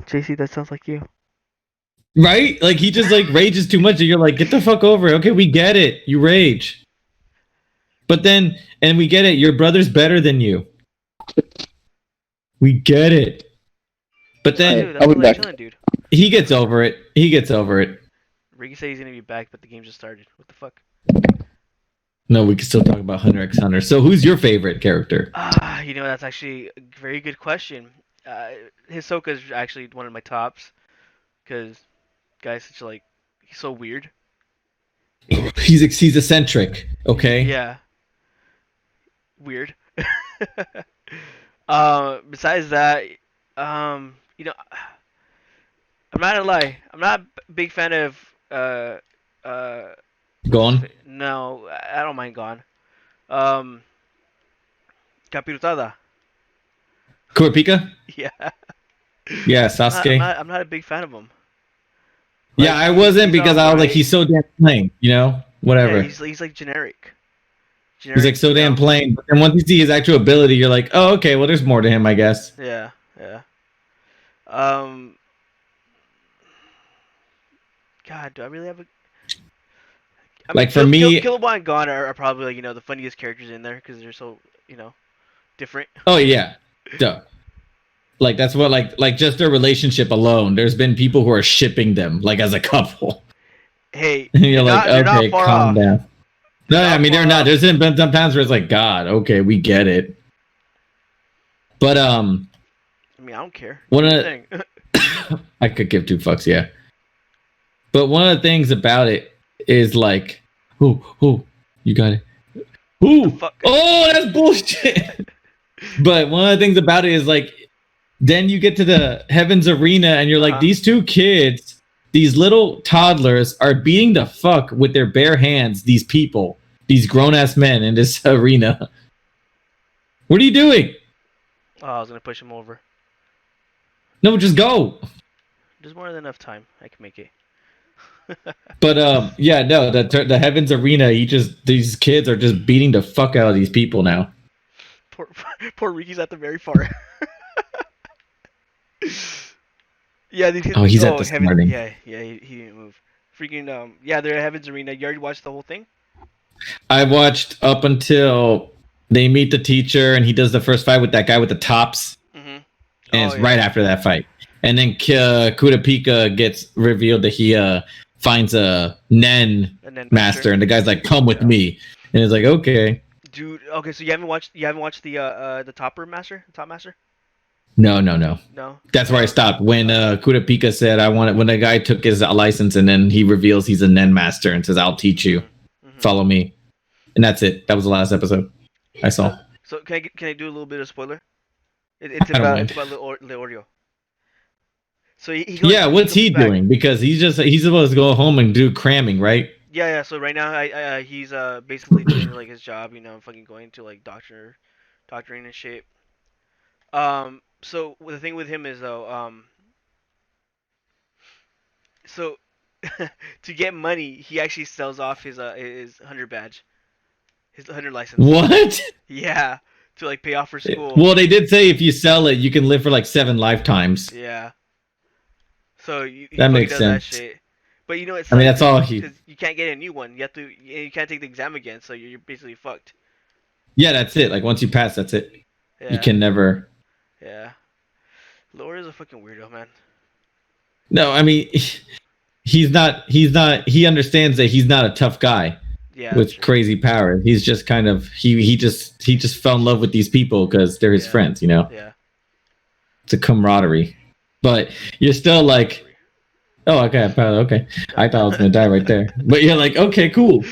JC, that sounds like you. Right? Like he just like rages too much, and you're like, get the fuck over it. Okay, we get it. You rage. But then, and we get it. Your brother's better than you. We get it. But then I'll be back. Chilling, dude. He gets over it. Ricky said he's gonna be back, but the game just started. What the fuck? No, we can still talk about Hunter x Hunter. So, who's your favorite character? That's actually a very good question. Hisoka is actually one of my tops because guy's such like he's so weird. He's eccentric. Okay. Yeah. Weird. Besides that, I'm not gonna lie. I'm not a big fan of Gone? No, I don't mind Gone. Capirutada. Kurapika? Yeah. Yeah, Sasuke. I'm not a big fan of him. Like, yeah, I wasn't because I was like, he's so damn plain, whatever. Yeah, he's like generic. He's like so damn plain. But then once you see his actual ability, you're like, oh, okay, well, there's more to him, I guess. Yeah. God, do I really have a? For me, Killabot and Gon are probably like the funniest characters in there because they're so different. Oh yeah, duh. Like that's what like just their relationship alone. There's been people who are shipping them like as a couple. Hey, and you're like, okay, calm down. No, I mean they're not. There's been some times where it's like, God, okay, we get it. But I mean, I don't care. I could give two fucks, yeah. But one of the things about it is like, you got it. Oh, that's bullshit. But one of the things about it is like, then you get to the Heaven's Arena and you're like, these two kids, these little toddlers are beating the fuck with their bare hands, these people, these grown-ass men in this arena. What are you doing? Oh, I was going to push him over. No, just go. There's more than enough time. I can make it. But yeah, no, the Heaven's Arena, these kids are just beating the fuck out of these people now. Poor Ricky's at the very far. Yeah, he's at the starting. Yeah, he didn't move. Freaking they're at Heaven's Arena. You already watched the whole thing? I watched up until they meet the teacher and he does the first fight with that guy with the tops. Mm-hmm. And it's right after that fight. And then Kurapika gets revealed that he finds a Nen master, and the guy's like, "Come with me," and it's like, "Okay." Dude, okay, so you haven't watched the top master? No. No. That's where I stopped when Kurapika said, "I want it." When the guy took his license, and then he reveals he's a Nen master and says, "I'll teach you. Follow me," and that's it. That was the last episode I saw. So can I do a little bit of spoiler? It's about Leorio. So what's he doing? Because he's supposed to go home and do cramming, right? Yeah. So right now, he's basically doing like his job, fucking going to like doctoring and shit. So the thing with him is though, so to get money, he actually sells off his hunter badge, his hunter license. What? Yeah, to like pay off for school. Well, they did say if you sell it, you can live for like 7 lifetimes. Yeah. So that makes sense. That shit. But it's that's all because you can't get a new one. You can't take the exam again, so you're basically fucked. Yeah, that's it. Like once you pass, that's it. Yeah. You can never. Yeah. Laura's a fucking weirdo, man. No, I mean, he's not. He understands that he's not a tough guy. Yeah, with crazy power. He's just kind of he just fell in love with these people because they're his friends. Yeah. It's a camaraderie. But you're still like, oh, okay. I thought I was gonna die right there. But you're like, okay, cool.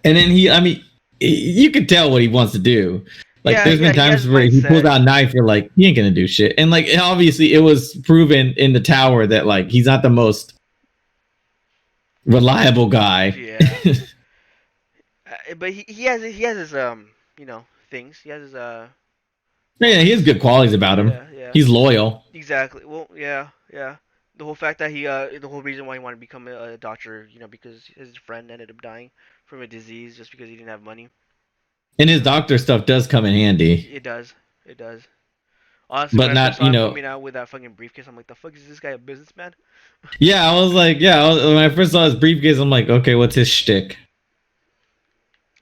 And then you can tell what he wants to do. Like, there's been times where he pulls out a knife. You're like, he ain't gonna do shit. And like, obviously, it was proven in the tower that like he's not the most reliable guy. Yeah. But he has his things. He has his Yeah, he has good qualities about him. Yeah. He's loyal. Exactly. Well, yeah. The whole fact that the whole reason why he wanted to become a doctor, because his friend ended up dying from a disease just because he didn't have money. And his doctor stuff does come in handy. It does. Honestly, but when I not, first saw him coming out with that fucking briefcase, I'm like, the fuck is this guy, a businessman? Yeah, I was like, when I first saw his briefcase, I'm like, okay, what's his shtick?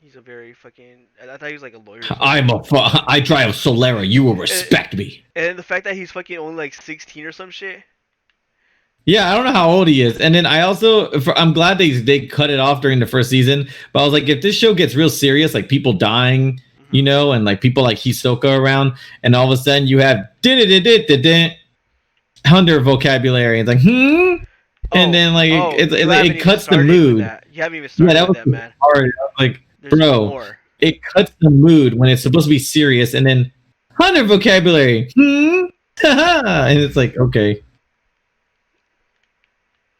He's a very fucking. I thought he was like a lawyer. I drive a Solera. You will respect me. And the fact that he's fucking only like 16 or some shit. Yeah, I don't know how old he is. And then I'm glad they cut it off during the first season. But I was like, if this show gets real serious, like people dying, and like people like Hisoka around, and all of a sudden you have Hunter vocabulary. It's like, and then like it cuts the mood. You haven't even started with that, man. Hard. I was like, bro, it cuts the mood when it's supposed to be serious, and then Hunter vocabulary. And it's like, okay.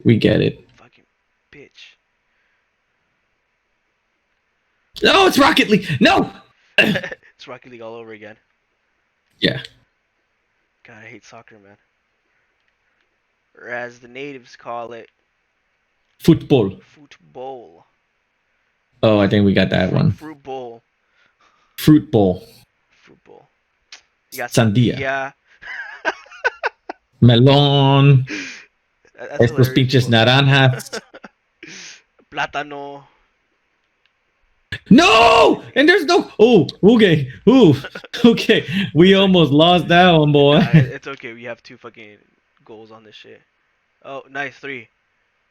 We get it. Fucking bitch. No, it's Rocket League. No! It's Rocket League all over again. Yeah. God, I hate soccer, man. Or as the natives call it, football. Oh, I think we got that one. Fruit bowl. Fruit bowl. You got Sandia. Melon. Estos pinches naranjas. Plátano. No! And there's no. Oh, okay. Ooh, okay. We almost lost that one, boy. It's okay. We have 2 fucking goals on this shit. Oh, nice 3.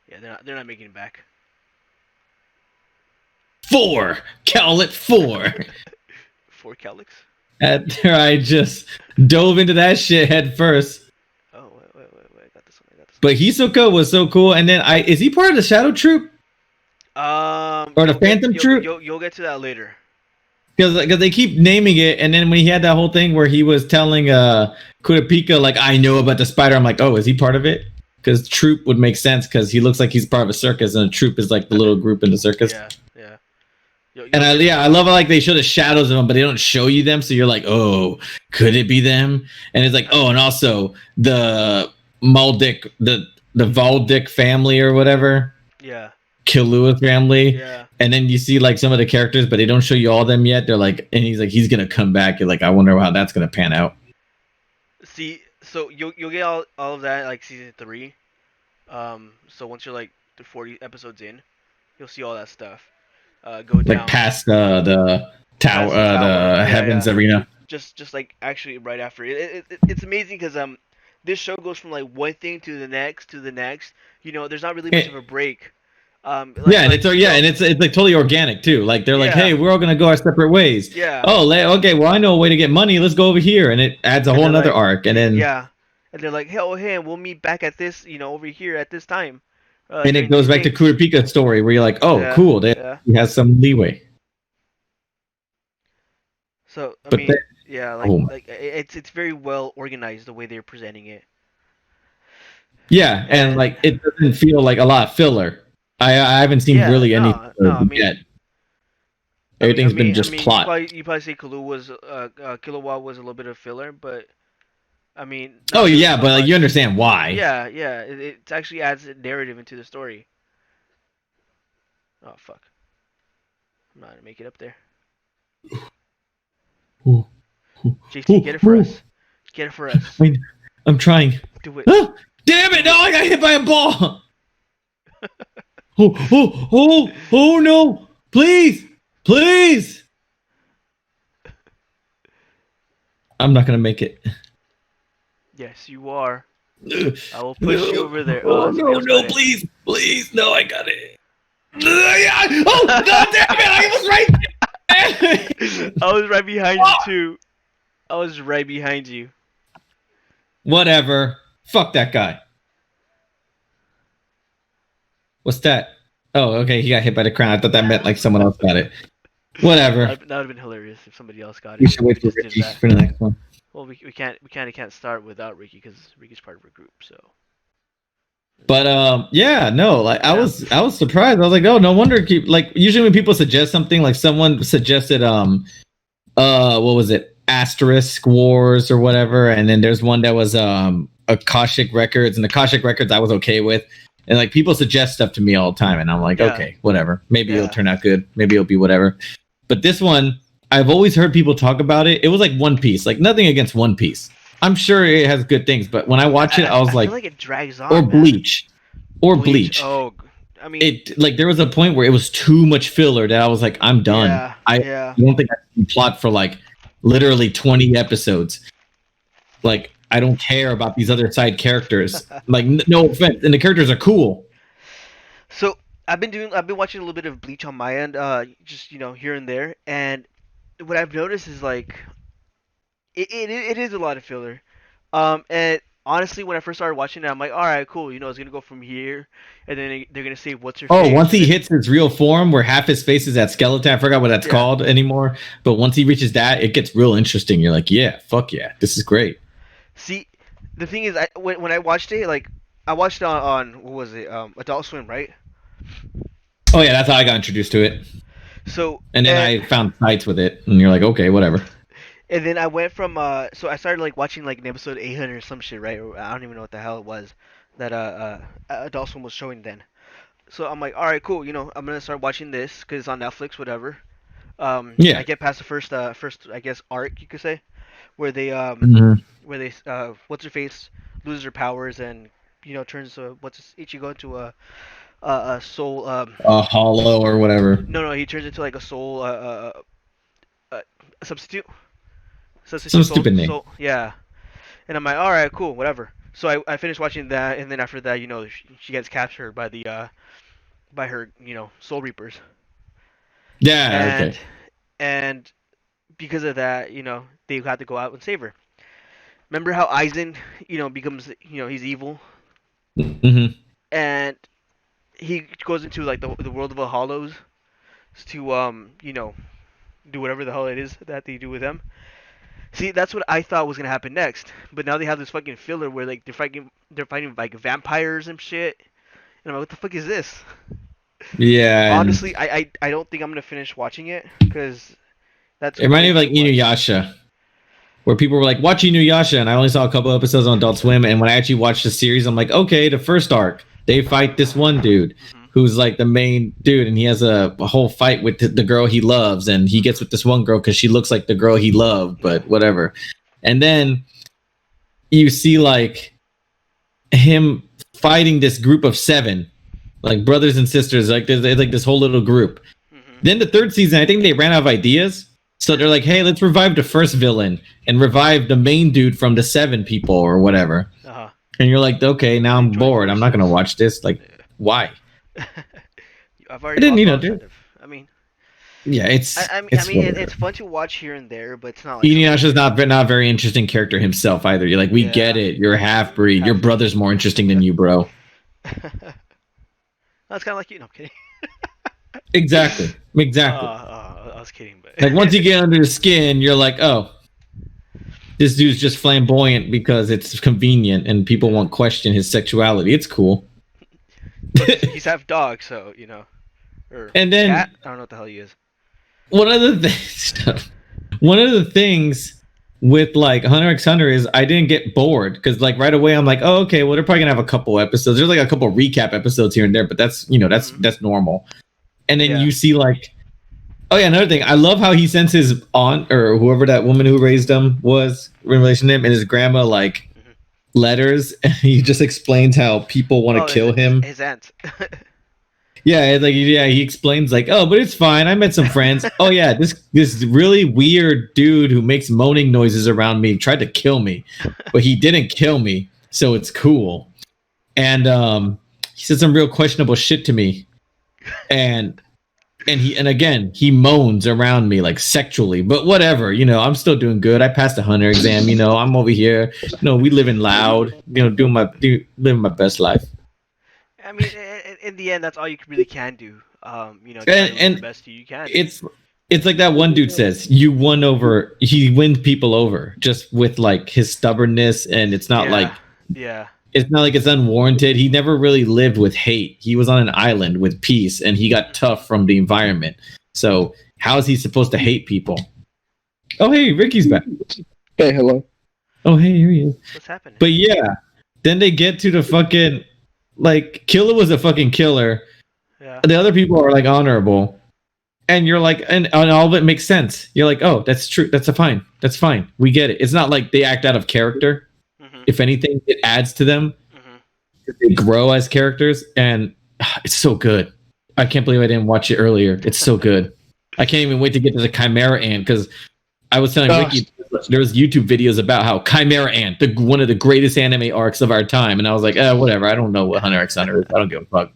Yeah, they're not making it back. 4. Cowlet 4. 4 Cowlicks? After I just dove into that shit head first. Oh, wait. I got this one. But Hisoka was so cool. And then is he part of the Shadow Troop? Or the Phantom Troop? You'll get to that later. Because they keep naming it, and then when he had that whole thing where he was telling Kurapika, like, I know about the spider, I'm like, oh, is he part of it? Because troop would make sense, because he looks like he's part of a circus, and a troop is like the little group in the circus. Yeah. I love how like they show the shadows of them, but they don't show you them, so you're like, oh, could it be them? And it's like, oh, and also the Maldic, the Valdic family or whatever. Yeah. Killua family. Yeah. And then you see like some of the characters, but they don't show you all of them yet. They're like, and he's like, he's gonna come back. You're like, I wonder how that's gonna pan out. See, so you'll get all of that like season 3. So once you're like the 40 episodes in, you'll see all that stuff. Go down like past the tower, the heavens arena. Just like actually right after it's amazing because this show goes from like one thing to the next. There's not really much of a break. And it's like totally organic too. Like they're like, hey, we're all gonna go our separate ways. Yeah. Oh, okay. Well, I know a way to get money. Let's go over here, and it adds a whole nother arc. And then and they're like, hey, we'll meet back at this, over here at this time. And it goes back to Kurapika's story where you're like, oh, cool. He has some leeway. So it's very well organized the way they're presenting it. Yeah, and like it doesn't feel like a lot of filler. I haven't seen really any yet. Everything's been just plot. You probably say Killua was a little bit of filler, but I mean. Oh yeah, but like, you understand why. Yeah, it actually adds a narrative into the story. Oh fuck! I'm not gonna make it up there. JT, get it for us. Get it for us. I mean, I'm trying. Do it. Ah, damn it! No, I got hit by a ball. Oh no! Please! I'm not gonna make it. Yes, you are. I will push you over there. No, please, no, I got it. Oh, god damn it! I was right. I was right behind you too. I was right behind you. Whatever. Fuck that guy. What's that? Oh, okay. He got hit by the crown. I thought that meant like someone else got it. Whatever. That would have been hilarious if somebody else got it. We should wait for Ricky for the next one. Well, we can't start without Ricky because Ricky's part of our group. So. But I was surprised. I was like, oh, no wonder. Usually when people suggest something, like someone suggested what was it? Asterisk Wars or whatever, and then there's one that was Akashic Records, and Akashic Records I was okay with, and like people suggest stuff to me all the time, and I'm like, okay, whatever, maybe it'll turn out good, maybe it'll be whatever. But this one, I've always heard people talk about it. It was like One Piece, like nothing against One Piece. I'm sure it has good things, but when I watch it, I was like, feel like it drags on. Or Bleach. Oh, I mean, it like there was a point where it was too much filler that I was like, I'm done. I don't think I can plot for like literally 20 episodes. Like, I don't care about these other side characters. Like, no offense, and the characters are cool. So I've been watching a little bit of Bleach on my end, just here and there, and what I've noticed is like it is a lot of filler. And honestly, when I first started watching it, I'm like, all right, cool. It's gonna go from here, and then they're gonna say, "What's her?" Oh, once he hits his real form, where half his face is that skeleton, I forgot what that's called anymore. But once he reaches that, it gets real interesting. You're like, yeah, fuck yeah, this is great. See, the thing is, when I watched it, like I watched it on what was it, Adult Swim, right? Oh yeah, that's how I got introduced to it. So and then I found sites with it, and you're like, okay, whatever. And then I went from so I started like watching like an episode 800 or some shit, right? Or I don't even know what the hell it was that Adult Swim was showing then. So I'm like, all right, cool. I'm gonna start watching this because it's on Netflix, whatever. I get past the first I guess arc you could say, where they what's her face loses her powers and turns Ichigo into a soul a hollow or whatever. No, he turns into like a soul a substitute. Some stupid name. Yeah. And I'm like, all right, cool, whatever. So I finished watching that, and then after that, she gets captured by by her, Soul Reapers. Yeah. Okay. And because of that, they had to go out and save her. Remember how Aizen, becomes, he's evil. Mm-hmm. And he goes into like the world of the Hollows to do whatever the hell it is that they do with them. See, that's what I thought was gonna happen next, but now they have this fucking filler where like they're fighting like vampires and shit, and I'm like, what the fuck is this? Yeah. Honestly, I don't think I'm gonna finish watching it because that's. It reminded me of like Inuyasha, where people were like, watch Inuyasha, and I only saw a couple episodes on Adult Swim, and when I actually watched the series, I'm like, okay, the first arc, they fight this one dude. Who's like the main dude, and he has a whole fight with the girl he loves, and he gets with this one girl because she looks like the girl he loved, but whatever. And then you see like him fighting this group of 7, like brothers and sisters, like there's like this whole little group. Then the third season, I think they ran out of ideas, so they're like, hey, let's revive the first villain and revive the main dude from the 7 people or whatever. And you're like, okay, now I'm bored. I'm not gonna watch this. Like, why? I've already dude. I mean, yeah, it's. I mean, it's fun to watch here and there, but it's not. Like Inuyasha's not a very interesting character himself either. You're like, we get it. You're a half breed. Your brother's more interesting than you, bro. That's kind of like you. No, I'm kidding. Exactly. I was kidding, but like once you get under the skin, you're like, oh, this dude's just flamboyant because it's convenient and people won't question his sexuality. It's cool. He's half dog, so or and then cat? I don't know what the hell he is. One of the things with like Hunter x Hunter is I didn't get bored because like right away I'm like, oh okay, well they're probably gonna have a couple episodes. There's like a couple recap episodes here and there, but that's that's normal. And then you see like, oh yeah, another thing, I love how he sends his aunt or whoever that woman who raised him was in relation to him and his grandma like letters, and he just explains how people want to kill him. His aunt. He explains like, oh, but it's fine. I met some friends. Oh yeah, this really weird dude who makes moaning noises around me tried to kill me, but he didn't kill me, so it's cool. And he said some real questionable shit to me, and again he moans around me like sexually, but whatever, I'm still doing good. I passed the Hunter exam, I'm over here, we living loud, living my best life. I mean, in the end, that's all you really can do. And the best you can. It's like that one dude says, he wins people over just with like his stubbornness, and it's not like it's not like it's unwarranted. He never really lived with hate. He was on an island with peace, and he got tough from the environment. So how is he supposed to hate people? Oh, hey, Ricky's back. Hey, hello. Oh, hey, here he is. What's happening? But yeah, then they get to the fucking like Killer was a fucking killer. Yeah. The other people are like honorable, and you're like, and all of it makes sense. You're like, oh, that's true. That's fine. That's fine. We get it. It's not like they act out of character. Mm-hmm. If anything, it adds to them. Mm-hmm. They grow as characters, and it's so good. I can't believe I didn't watch it earlier. It's so good. I can't even wait to get to the Chimera Ant because I was telling Ricky there was YouTube videos about how Chimera Ant, one of the greatest anime arcs of our time, and I was like, whatever. I don't know what Hunter x Hunter is. I don't give a fuck.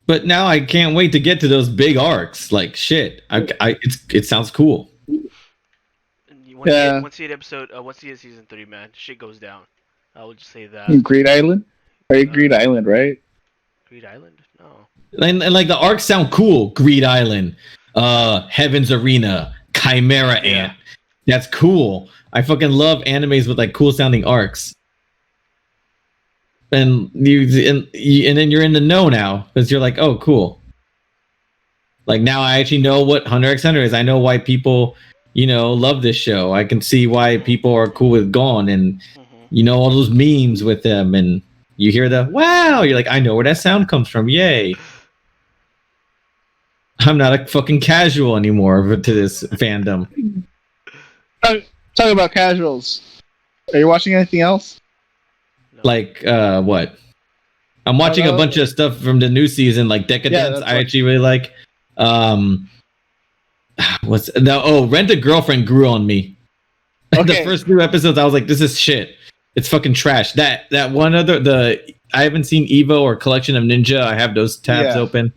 But now I can't wait to get to those big arcs. Like shit, it sounds cool. Once you hit season 3, man, shit goes down. I would just say that. Greed Island? Are you Greed Island, right? Greed Island? No. And like the arcs sound cool. Greed Island, Heaven's Arena, Chimera Ant. That's cool. I fucking love animes with like cool sounding arcs. And and then you're in the know now because you're like, oh, cool. Like now I actually know what Hunter x Hunter is. I know why people, love this show. I can see why people are cool with Gone and all those memes with them. And you hear the wow, you're like, I know where that sound comes from. Yay. I'm not a fucking casual anymore to this fandom. Talk about casuals. Are you watching anything else? Like what? I'm watching a bunch of stuff from the new season, like Decadence. I actually really like. Rent a Girlfriend grew on me. Okay. The first 2 episodes, I was like, this is shit. It's fucking trash. That one other I haven't seen Evo or Collection of Ninja. I have those tabs open.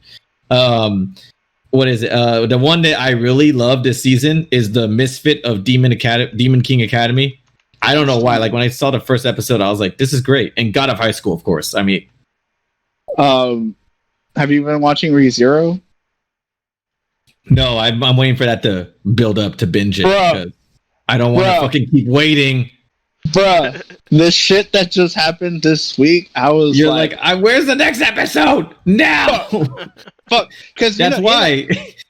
What is it? The one that I really love this season is the Misfit of Demon King Academy. I don't know why. Like when I saw the first episode, I was like, "This is great." And God of High School, of course. I mean, have you been watching ReZero? No, I'm waiting for that to build up to binge it. Because I don't want to fucking keep waiting. Bruh, the shit that just happened this week, You're like, where's the next episode now? Fuck, because that's why.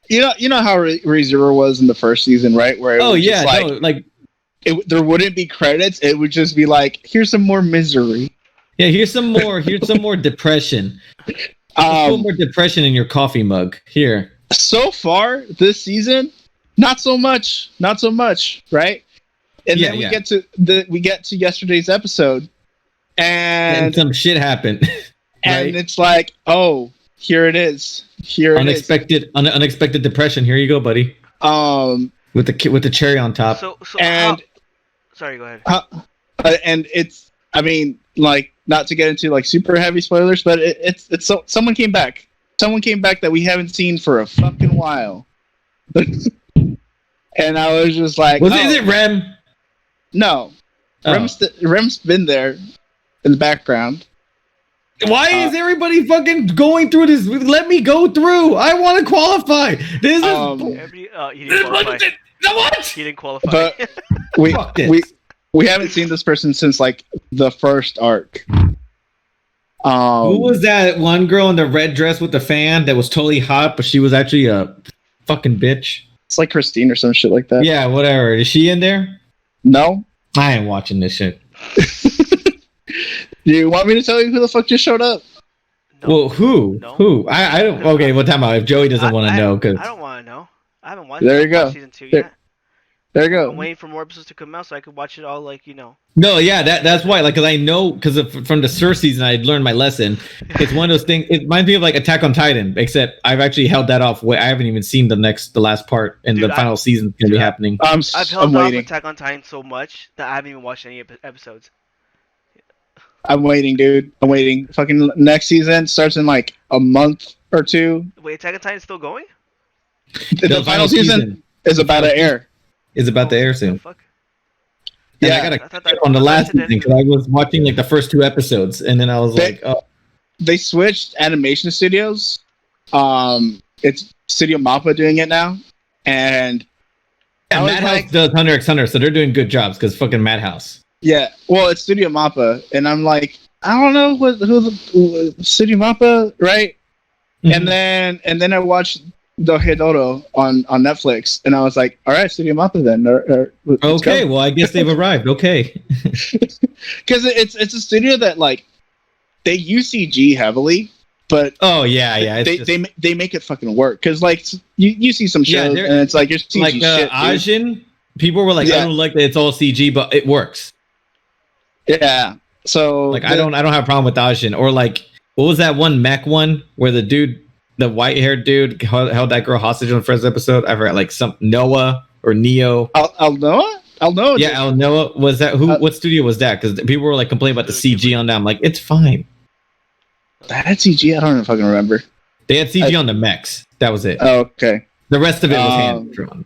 You know how ReZero was in the first season, right? Where there wouldn't be credits. It would just be like, here's some more misery. Yeah, here's some more depression. More depression in your coffee mug. Here. So far this season, not so much, right? And then we get to yesterday's episode, and some shit happened. And it's like, oh, here it is. Unexpected depression. Here you go, buddy. With the cherry on top. Sorry, go ahead. And it's, I mean, like, not to get into like super heavy spoilers, but it's someone came back. Someone came back that we haven't seen for a fucking while. And I was just like, is it Rem? No. Rem's been there in the background. Why is everybody fucking going through this? Let me go through. I want to qualify. This is he didn't qualify. What? He didn't qualify. But we haven't seen this person since like the first arc. Who was that one girl in the red dress with the fan that was totally hot, but she was actually a fucking bitch? It's like Christine or some shit like that. Yeah, whatever. Is she in there? No. I ain't watching this shit. Do you want me to tell you who the fuck just showed up? No. Well, who? No. Who? I don't. Okay, well, time out. If Joey doesn't want to know, because I don't want to know. I haven't watched. There you go. Season 2 yet. There you go. I'm waiting for more episodes to come out so I could watch it all, like, No, yeah, that's why. Like, because I know, from the first season, I learned my lesson. It's one of those things. It reminds me of like Attack on Titan, except I've actually held that off. I haven't even seen the last part, and the final season's gonna be happening. I've held off Attack on Titan so much that I haven't even watched any episodes. I'm waiting, dude. I'm waiting. Fucking next season starts in like a month or 2. Wait, Attack on Titan is still going? The final season is about to air. Is about to air soon. Fuck? Yeah, I got on the last season because I was watching like the first 2 episodes, and then I was like, oh. They switched animation studios. It's Studio Mappa doing it now, and Madhouse does Hunter x Hunter, so they're doing good jobs because fucking Madhouse. Yeah, well, it's Studio Mappa, and I'm like, I don't know who the Studio Mappa, right? Mm-hmm. And then I watched Dohedoro on Netflix, and I was like, all right, Studio Mappa then. Okay, well, I guess they've arrived. Okay, because it's a studio that like they use CG heavily, but they make it fucking work. Because like you see some shows and it's like you're CG like shit. Asian people were like, I don't like that it's all CG, but it works. Yeah. So like I don't have a problem with Asian. Or like, what was that one mech one where the white haired dude held that girl hostage on the first episode? I forgot, like some Noah or Neo. Al Noah. Yeah, Al Noah. Was that who? What studio was that? Because people were like complaining about the CG on that. I'm like, it's fine. That had CG. I don't even fucking remember. They had CG on the mechs. That was it. Oh, okay. The rest of it was hand drawn.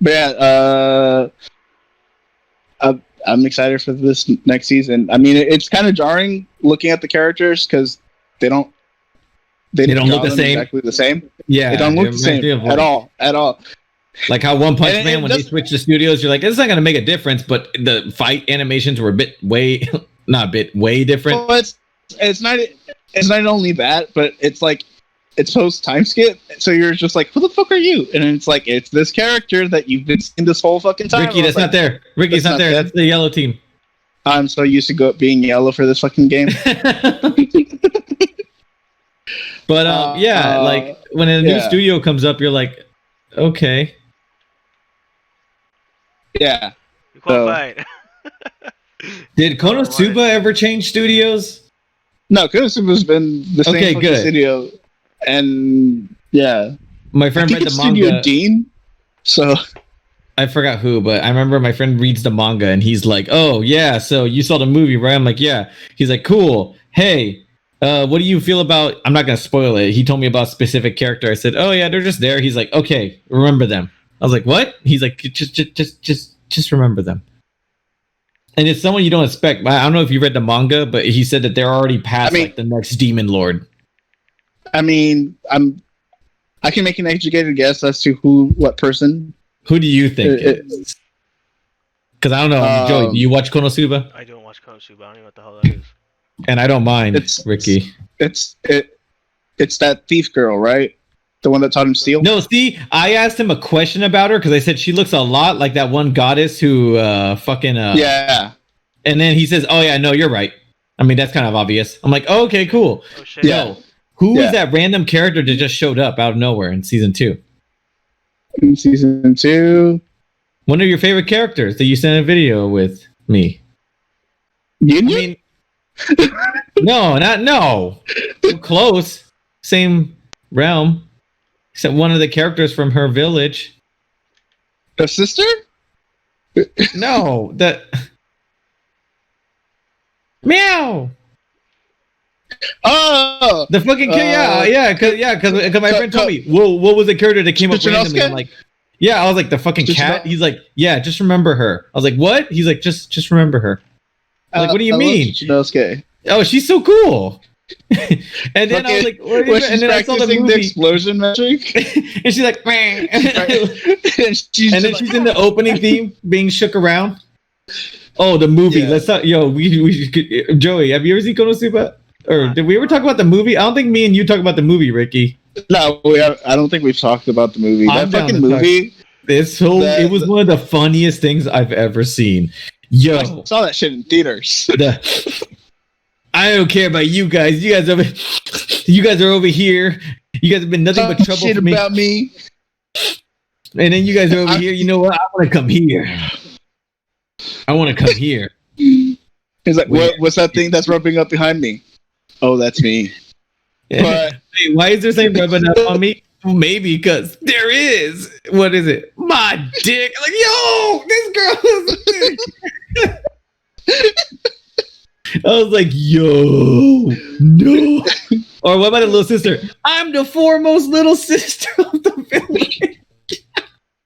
But yeah, I'm excited for this next season. I mean, it's kind of jarring looking at the characters because they don't look the same. Exactly the same. Yeah, they don't look the same at all. Like how One Punch Man, when they switched the studios, you're like, it's not going to make a difference, but the fight animations were way different. Well, it's not only that, but it's like it's post time skip, so you're just like, who the fuck are you? And it's like, it's this character that you've been seeing this whole fucking time. Ricky, that's not there. Ricky's not there. That's the yellow team. I'm so used to being yellow for this fucking game. But yeah, like when a new studio comes up, you're like, okay. Yeah. You qualified. Did Konosuba ever change studios? No, Konosuba's been the same studio. And yeah, my friend read the manga. Studio Dean. So I forgot who, but I remember my friend reads the manga and he's like, "Oh yeah, so you saw the movie, right?" I'm like, "Yeah." He's like, "Cool. Hey, what do you feel about?" I'm not gonna spoil it. He told me about a specific character. I said, "Oh yeah, they're just there." He's like, "Okay, remember them." I was like, "What?" He's like, "Just remember them." And it's someone you don't expect. I don't know if you read the manga, but he said that they're already past like the next demon lord. I mean, I can make an educated guess as to what person. Who do you think it is? Because I don't know. Joey, do you watch Konosuba? I don't watch Konosuba. I don't know what the hell that is. And I don't mind, Ricky. It's that thief girl, right? The one that taught him steal? No, see, I asked him a question about her because I said she looks a lot like that one goddess who yeah. And then he says, "Oh yeah, no, you're right." I mean, that's kind of obvious. I'm like, oh, okay, cool. Oh, shit. Yo, who is that random character that just showed up out of nowhere in season 2? In season 2, one of your favorite characters that you sent a video with me. Union? I mean, no. We're close. Same realm. Except one of the characters from her village. The sister? No, that. Meow. Oh, the fucking because my friend told me, what was the character that came up randomly? I'm like, yeah, I was like, the fucking cat. He's like, yeah, just remember her. I was like, what? He's like, just remember her. I'm like, what do you mean? Oh, she's so cool. And then I was like, and then I saw the movie, the explosion magic, and she's like, and she's in the opening theme being shook around. Oh, the movie. Yeah. Let's talk. Yo, we should, Joey, have you ever seen Konosuba? Or did we ever talk about the movie? I don't think me and you talk about the movie, Ricky. No, I don't think we've talked about the movie. That fucking movie. It was one of the funniest things I've ever seen. Yo, I saw that shit in theaters. I don't care about you guys. You guys are over here. You guys have been nothing but trouble shit for me. About me. And then you guys are over here. You know what? I want to come here. I want to come here. He's like, what's that thing that's rubbing up behind me? Oh, that's me. But hey, why is there something rubbing up on me? Well, maybe because there is. What is it? My dick. Like, yo, this girl is a dick. I was like, yo, no. Or what about a little sister? I'm the foremost little sister of the village.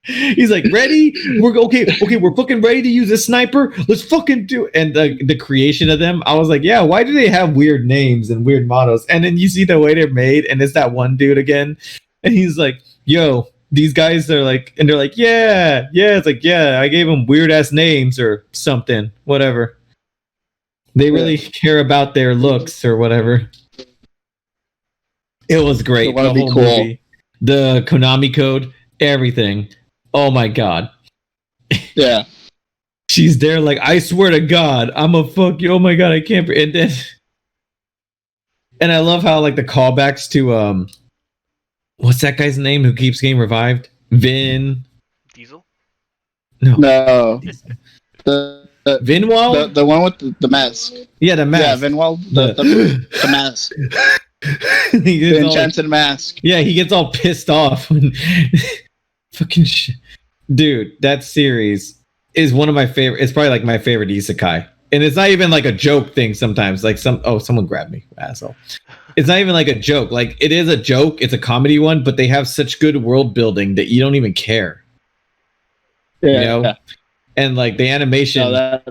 He's like, ready? We're okay. We're fucking ready to use a sniper. Let's fucking do it. And the creation of them, I was like, yeah, why do they have weird names and weird mottos? And then you see the way they're made, and it's that one dude again. And he's like, yo, these guys are like, and they're like, yeah. It's like, yeah, I gave them weird ass names or something, whatever. They really care about their looks or whatever. It was great. The whole movie, the Konami code, everything. Oh my god. Yeah. She's there like, I swear to God, I'm a fuck you. Oh my god, I can't. And then, and I love how like the callbacks to what's that guy's name who keeps getting revived? Vin Diesel. No. The Vinwald? The one with the mask. Yeah, the mask. Yeah, Vinwald. The mask. The enchanted mask. Yeah, he gets all pissed off when fucking shit. Dude, that series is one of my favorite. It's probably like my favorite isekai. And it's not even like a joke thing sometimes. Like someone grabbed me, asshole. It's not even like a joke. Like it is a joke. It's a comedy one, but they have such good world building that you don't even care. Yeah. You know? Yeah. And like the animation. No,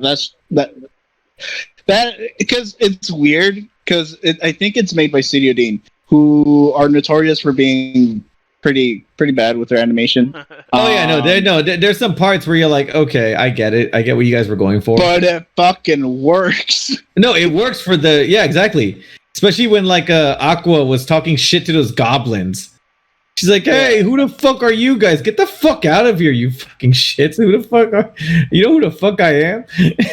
that because it's weird because I think it's made by Studio Dean, who are notorious for being pretty bad with their animation. Oh yeah, no, there's some parts where you're like, okay, I get it. I get what you guys were going for. But it fucking works. No, it works for yeah, exactly. Especially when like Aqua was talking shit to those goblins. She's like, hey, who the fuck are you guys? Get the fuck out of here, you fucking shits. Who the fuck are you? Know who the fuck I am?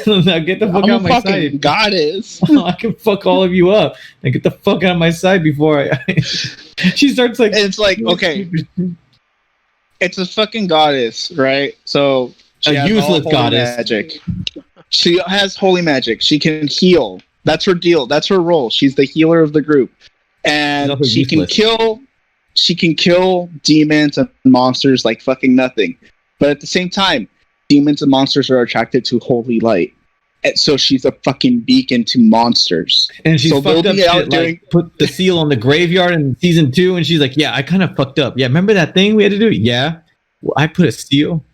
Now get the fuck out of my side. Goddess. I can fuck all of you up. And get the fuck out of my side before I she starts like, it's like, okay, it's a fucking goddess, right? So she a useless goddess. Magic. She has holy magic. She can heal. That's her deal. That's her role. She's the healer of the group, and she can kill. She can kill demons and monsters like fucking nothing. But at the same time, demons and monsters are attracted to holy light. And so she's a fucking beacon to monsters. And she's fucked up shit, like, put the seal on the graveyard in season 2, and she's like, yeah, I kind of fucked up. Yeah, remember that thing we had to do? Yeah. Well, I put a seal.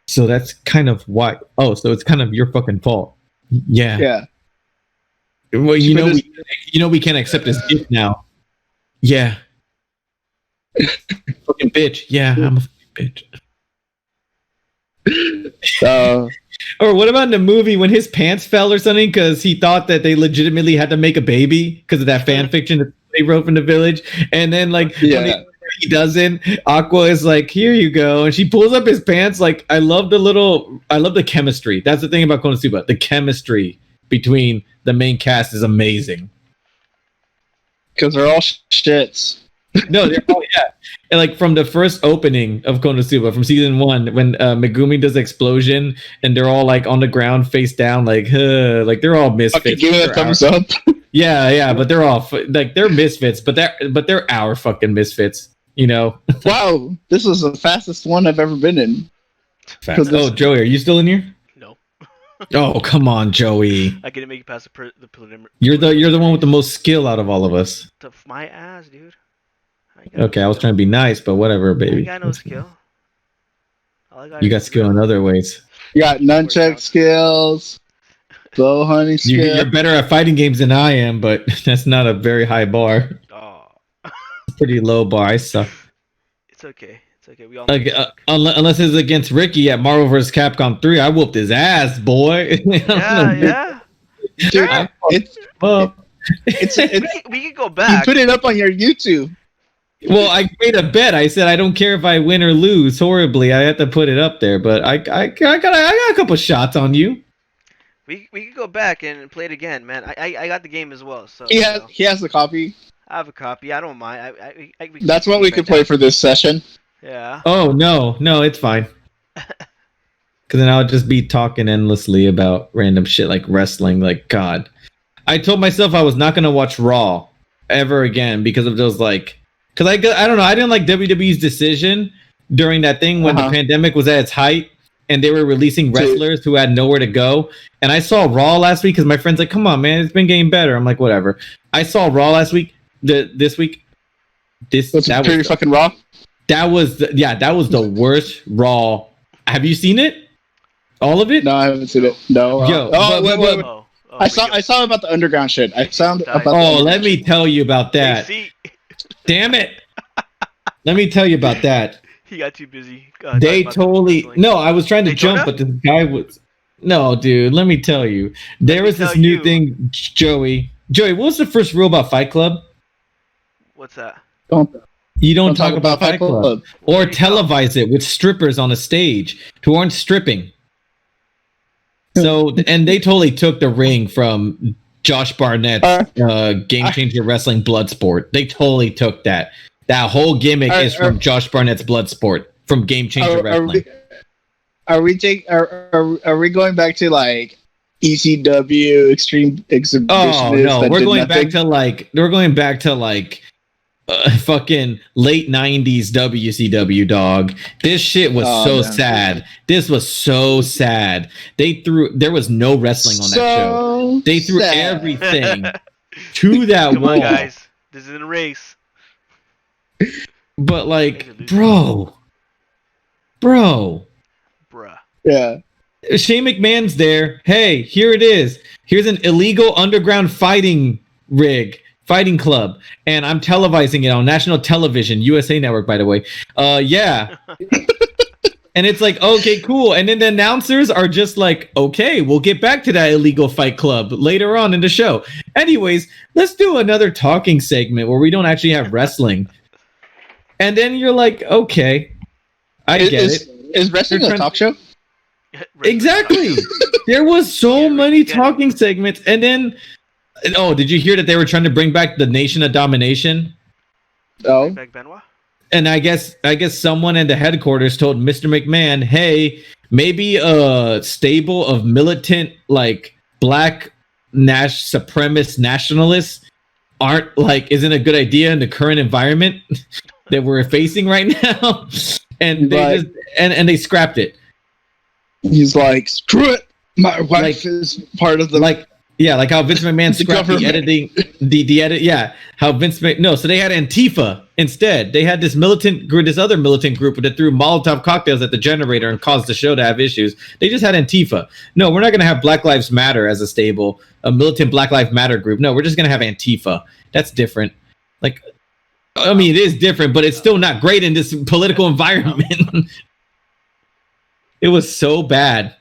So that's kind of why. Oh, so it's kind of your fucking fault. Yeah. Yeah. Well, you know we can't accept this gift now. Yeah. Fucking bitch. Yeah, I'm a fucking bitch. Or what about in the movie when his pants fell or something because he thought that they legitimately had to make a baby because of that fan fiction that they wrote from the village, and then like when he doesn't, Aqua is like, here you go, and she pulls up his pants. Like I love the chemistry. That's the thing about Konosuba. The chemistry between the main cast is amazing because they're all shits. No, they're all and like from the first opening of Konosuba from season 1, when Megumi does the explosion and they're all like on the ground face down, like they're all misfits. Give it a thumbs up. Yeah, but they're all like they're misfits, but they're our fucking misfits, you know. Wow, this is the fastest one I've ever been in. Oh, Joey, are you still in here? No. Oh, come on, Joey. I couldn't make it past the preliminary. You're the one with the most skill out of all of us. My ass, dude. Okay, I was trying to be nice, but whatever, baby. I got no skill. You got skill in other ways. You got nunchuck skills, blow honey skills. You're better at fighting games than I am, but that's not a very high bar. Oh. Pretty low bar. I suck. It's okay. It's okay. We all unless it's against Ricky at Marvel vs. Capcom 3, I whooped his ass, boy. Yeah. Dude, we can go back. You put it up on your YouTube. Well, I made a bet. I said I don't care if I win or lose horribly. I have to put it up there, but I got a couple shots on you. We can go back and play it again, man. I got the game as well. So he has the copy. I have a copy. I don't mind. That's what we could play for this session. Yeah. Oh no, it's fine. Because then I'll just be talking endlessly about random shit like wrestling. Like God, I told myself I was not gonna watch Raw ever again because of those like. Because I don't know, I didn't like WWE's decision during that thing when the pandemic was at its height and they were releasing wrestlers who had nowhere to go. And I saw Raw last week because my friend's like, come on, man, it's been getting better. I'm like, whatever. I saw Raw last week. This week. That was fucking Raw? That was the worst Raw. Have you seen it? All of it? No, I haven't seen it. No. Wait. I saw about the underground shit. Let me tell you about that. Damn it! Let me tell you about that. He got too busy. They totally... No, I was trying to jump, but this guy was... No, dude, let me tell you. There was this new thing, Joey. Joey, what was the first rule about Fight Club? What's that? Don't You don't talk about Fight Club. Or televise it with strippers on a stage who aren't stripping. So, and they totally took the ring from Josh Barnett's Game Changer Wrestling Bloodsport. They totally took that. That whole gimmick is from Josh Barnett's Bloodsport from Game Changer Wrestling. Are we going back to like ECW Extreme Exhibition? Oh no, we're going back to like fucking late 90s WCW, dog. This shit was sad. This was so sad. There was no wrestling on that show. They threw everything to that Come wall. on, guys. This isn't a race. But like, bro. Bruh. Yeah. Shane McMahon's there. Hey, here it is. Here's an illegal underground fighting club, and I'm televising it on national television, USA Network, by the way. Yeah. And it's like, okay, cool. And then the announcers are just like, okay, we'll get back to that illegal fight club later on in the show. Anyways, let's do another talking segment where we don't actually have wrestling. And then you're like, okay, I get it. Is wrestling a talk show? Exactly. There was so many talking segments, and then did you hear that they were trying to bring back the Nation of Domination? Oh. Back Benoit? And I guess someone in the headquarters told Mr. McMahon, hey, maybe a stable of militant like black supremacist nationalists isn't a good idea in the current environment that we're facing right now. And they scrapped it. He's like, screw it. My wife is part of the like how Vince McMahon scrapped the editing, the edit. Yeah, how Vince so they had Antifa instead. They had this other militant group that threw Molotov cocktails at the generator and caused the show to have issues. They just had Antifa. No, we're not going to have Black Lives Matter as a stable, a militant Black Lives Matter group. No, we're just going to have Antifa. That's different. Like, I mean, it is different, but it's still not great in this political environment. It was so bad.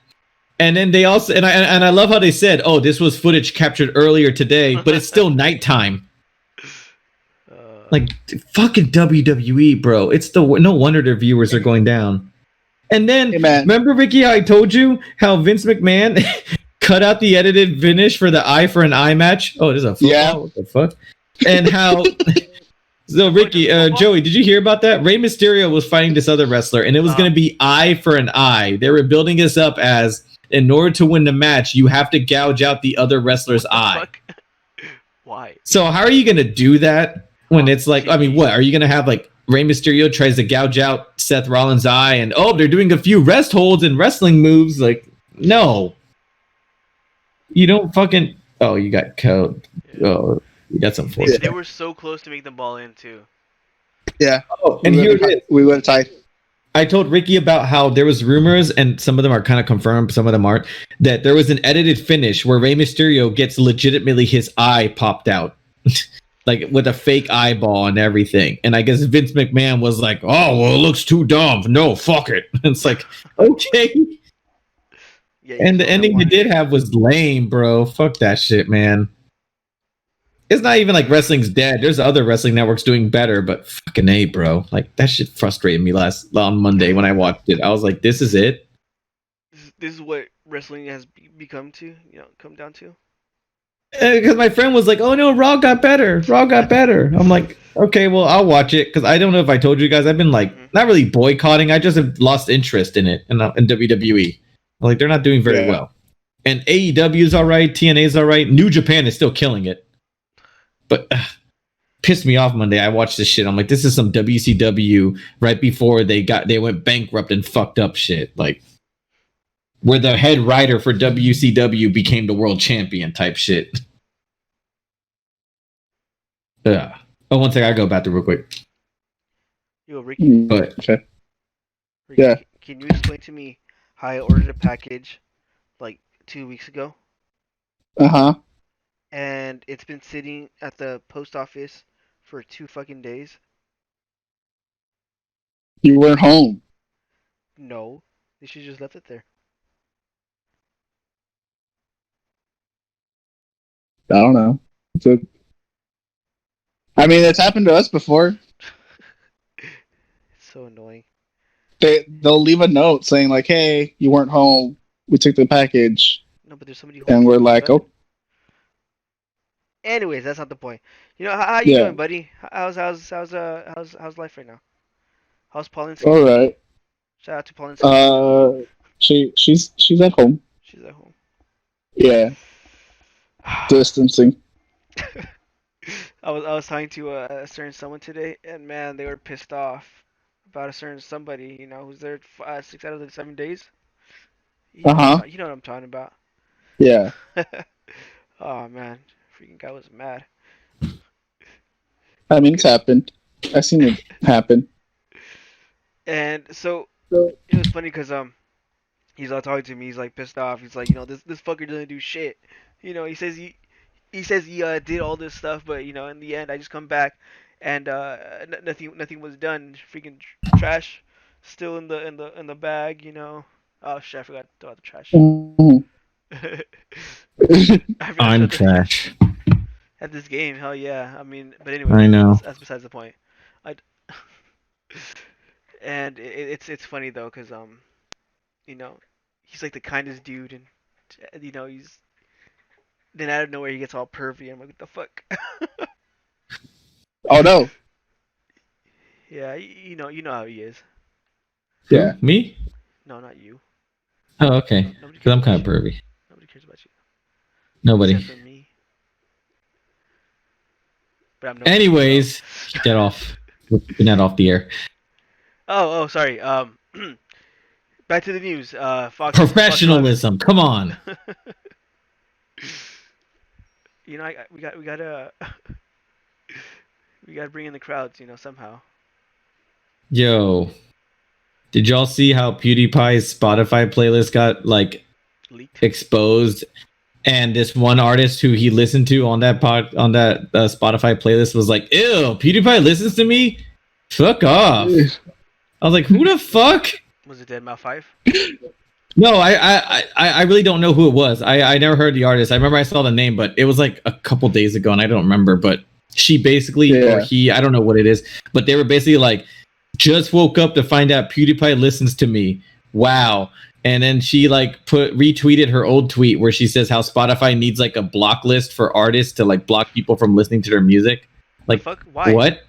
And then they also, and I love how they said, oh, this was footage captured earlier today, but it's still nighttime. Like, fucking WWE, bro. No wonder their viewers are going down. And then, remember, Ricky, how I told you how Vince McMahon cut out the edited finish for the eye for an eye match? Oh, there's a football? Yeah. What the fuck? And how... So, Ricky, Joey, did you hear about that? Rey Mysterio was fighting this other wrestler, and it was going to be eye for an eye. They were building this up as, in order to win the match, you have to gouge out the other wrestler's eye. Why? So how are you going to do that when it's like, I mean, what? Are you going to have, like, Rey Mysterio tries to gouge out Seth Rollins' eye, and, they're doing a few rest holds and wrestling moves? Like, no. You don't fucking... Oh, you got code. Oh, that's unfortunate. They were so close to make the ball in too. Yeah. Oh, and here it is. We went tight. I told Ricky about how there was rumors, and some of them are kind of confirmed, some of them aren't, that there was an edited finish where Rey Mysterio gets legitimately his eye popped out. Like with a fake eyeball and everything. And I guess Vince McMahon was like, oh, well, it looks too dumb. No, fuck it. It's like, okay. Yeah, and the ending you did have was lame, bro. Fuck that shit, man. It's not even like wrestling's dead. There's other wrestling networks doing better, but fucking A, bro. Like, that shit frustrated me on Monday when I watched it. I was like, this is it? This is what wrestling has become come down to? Because my friend was like, oh no, Raw got better. I'm like, okay, well, I'll watch it. Because I don't know if I told you guys, I've been like, not really boycotting. I just have lost interest in it, in WWE. Like, they're not doing very well. And AEW is all right. TNA is all right. New Japan is still killing it. But pissed me off Monday. I watched this shit. I'm like, this is some WCW right before they went bankrupt and fucked up shit. Like, where the head writer for WCW became the world champion type shit. Oh, one second. I go back to real quick. Yo, Ricky. But okay. Ricky, can you explain to me how I ordered a package like 2 weeks ago? Uh-huh. And it's been sitting at the post office for 2 fucking days. You weren't home. No, they should just left it there. I don't know. I mean, it's happened to us before. It's so annoying. They'll leave a note saying like, "Hey, you weren't home. We took the package." No, but there's somebody home. And we're like, "Oh." Anyways, that's not the point. How you Yeah. doing, buddy? How's life right now? How's Paulinski? All right. Shout out to Paulinski. She's at home. She's at home. Yeah. Distancing. I was talking to a certain someone today, and man, they were pissed off about a certain somebody. Who's there 6 out of the 7 days. Uh huh. You know what I'm talking about. Yeah. Oh man, freaking guy was mad. I mean, it's happened. I've seen it happen. And so it was funny because he's all talking to me. He's like pissed off. He's like, this fucker doesn't do shit. He says he did all this stuff, but in the end, I just come back and nothing was done. Freaking trash still in the bag. Oh shit, I forgot about the trash. Mm-hmm. I'm trash. At this game, hell yeah. I mean, but anyway, I know. That's besides the point. And it's funny though, cause he's like the kindest dude, and he's then out of nowhere he gets all pervy. I'm like, what the fuck? Oh no. Yeah, you know how he is. Yeah. Who? Me? No, not you. Oh, okay. Because I'm kind of pervy. Nobody cares about you. Nobody. Except for me. But I'm Anyways, keep that off. We're not off the air. Oh, sorry. Back to the news. Professionalism. Come on. We gotta we gotta bring in the crowds. Somehow. Yo, did y'all see how PewDiePie's Spotify playlist got leaked, exposed? And this one artist who he listened to on that Spotify playlist was like, "Ew, PewDiePie listens to me? Fuck off." I was like, "Who the fuck?" Was it deadmau5? No, I really don't know who it was. I never heard the artist. I remember I saw the name, but it was like a couple days ago, and I don't remember. But she basically, or he, I don't know what it is, but they were basically like, just woke up to find out PewDiePie listens to me. Wow. And then she retweeted her old tweet where she says how Spotify needs a block list for artists to block people from listening to their music. Fuck? Why? What?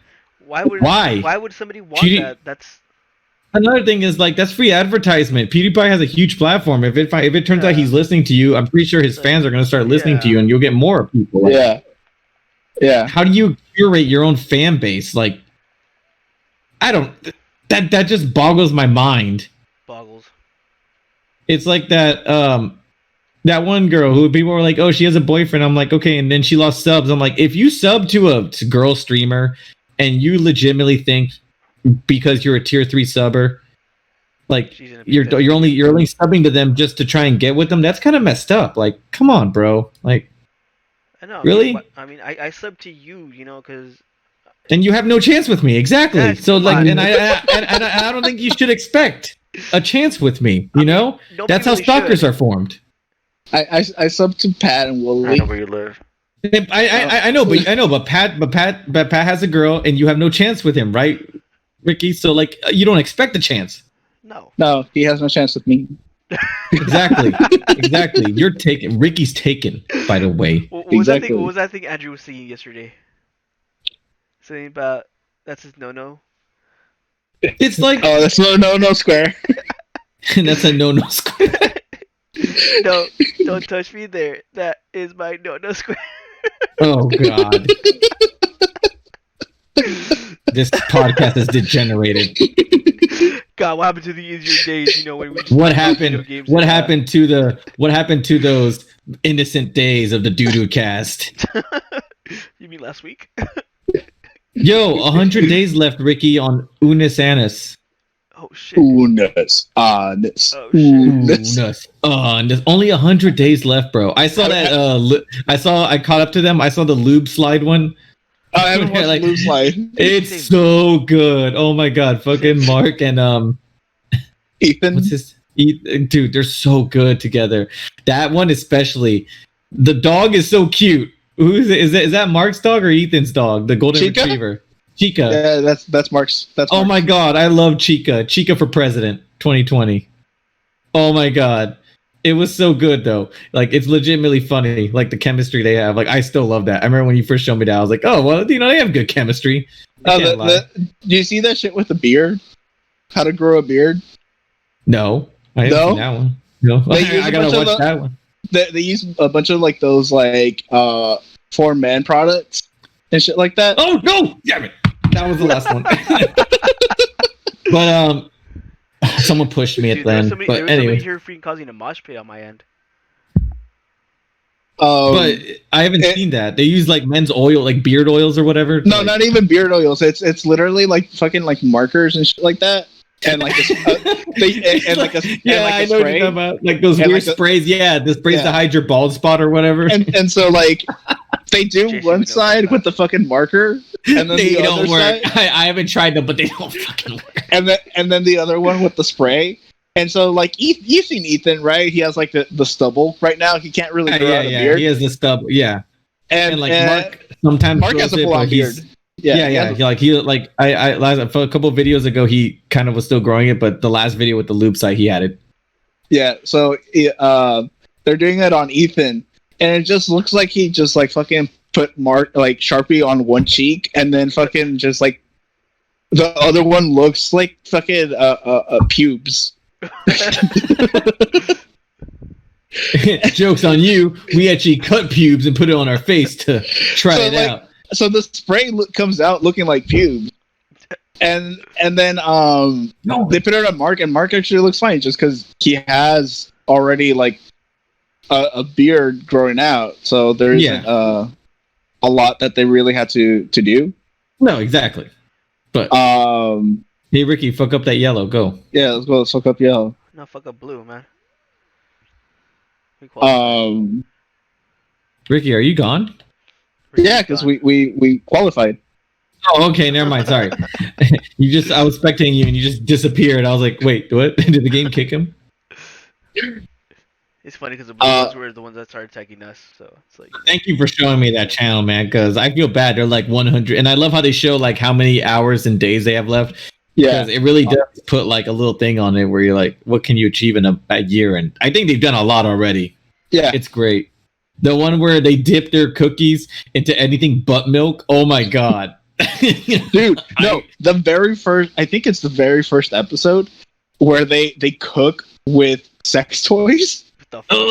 Why would somebody want that? That's another thing is that's free advertisement. PewDiePie has a huge platform. If it turns out he's listening to you, I'm pretty sure his fans are going to start listening to you, and you'll get more people. Yeah. How do you curate your own fan base? I don't. That just boggles my mind. Boggles. It's like that one girl who people were like, oh, she has a boyfriend. I'm like, okay, and then she lost subs. I'm like, if you sub to a girl streamer and you legitimately think because you're a tier 3 subber, you're only subbing to them just to try and get with them, that's kind of messed up. Come on, bro. I know. Really? I sub to you, because. And you have no chance with me, exactly. Yes, so and I don't think you should expect a chance with me. That's how stalkers are formed. I sub to Pat and Willie. I know where you live. I know, but Pat has a girl, and you have no chance with him, right, Ricky? So you don't expect a chance. No, he has no chance with me. Exactly. You're taken. Ricky's taken. By the way. What was that thing Andrew was saying yesterday? Something about that's his no. It's like that's no square. That's a no square. No, don't touch me there. That is my no square. Oh God. This podcast is degenerated. God, what happened to the easier days? When we. What happened? What happened to those innocent days of the Doo-Doo Cast? You mean last week? Yo, 100 days left, Ricky, on Unis Annus. Oh shit. Unis Annus. Oh shit. There's only 100 days left, bro. I saw that. I caught up to them. I saw the lube slide one. I haven't watched the lube slide. It's so good. Oh my god, fucking Mark and Ethan. What's his? Dude, they're so good together. That one especially. The dog is so cute. Who is it? Is that Mark's dog or Ethan's dog? The golden retriever. Chica. Yeah, that's Mark's. Oh my god, I love Chica. Chica for president 2020. Oh my god. It was so good though. Like it's legitimately funny. Like the chemistry they have. Like I still love that. I remember when you first showed me that, I was like, oh well, they have good chemistry. Do you see that shit with the beard? How to grow a beard? No, I haven't seen that one. No, I gotta watch that one. They use a bunch of like those like for men products and shit like that. Oh no! Damn it! That was the last one. But someone pushed me at the end. But anyway, somebody here freaking causing a mosh pit on my end. But I haven't seen that. They use like men's oil, like beard oils or whatever. No, not even beard oils. It's literally like fucking like markers and shit like that. And like I know what you're talking about. Like those weird sprays. Yeah, the sprays to hide your bald spot or whatever. And so like they do one side with the fucking marker, and then they the don't other work. side, I haven't tried them, but they don't fucking work. And then the other one with the spray. And so like you've seen Ethan, right? He has like the stubble right now. He can't really grow out a beard. He has the stubble. Yeah. And like Mark sometimes Mark has a full beard. Yeah. Like I a couple of videos ago, he kind of was still growing it, but the last video with the loop side, he had it. Yeah, so they're doing it on Ethan, and it just looks like he just like fucking put Mark like Sharpie on one cheek, and then fucking just like the other one looks like fucking pubes. Joke's on you. We actually cut pubes and put it on our face to try it out. So the spray comes out looking like pubes, and then they put it on Mark, and Mark actually looks fine just because he has already like a beard growing out. So there isn't a lot that they really had to do. No, exactly. But hey Ricky, fuck up that yellow. Go. Yeah, let's go. Let's fuck up yellow. No, fuck up blue, man. Ricky, are you gone? Yeah, because we qualified. Oh, okay, never mind. Sorry. I was spectating you and you just disappeared. I was like, wait, what? Did the game kick him? It's funny because the blue ones were the ones that started attacking us. So it's like. Thank you for showing me that channel, man. Because I feel bad. They're like 100, and I love how they show like how many hours and days they have left. Yeah, because it really does put like a little thing on it where you're like, what can you achieve in a year? And I think they've done a lot already. Yeah, it's great. The one where they dip their cookies into anything but milk. Oh my god, dude! No, the very first. I think it's the very first episode where they cook with sex toys. Joey,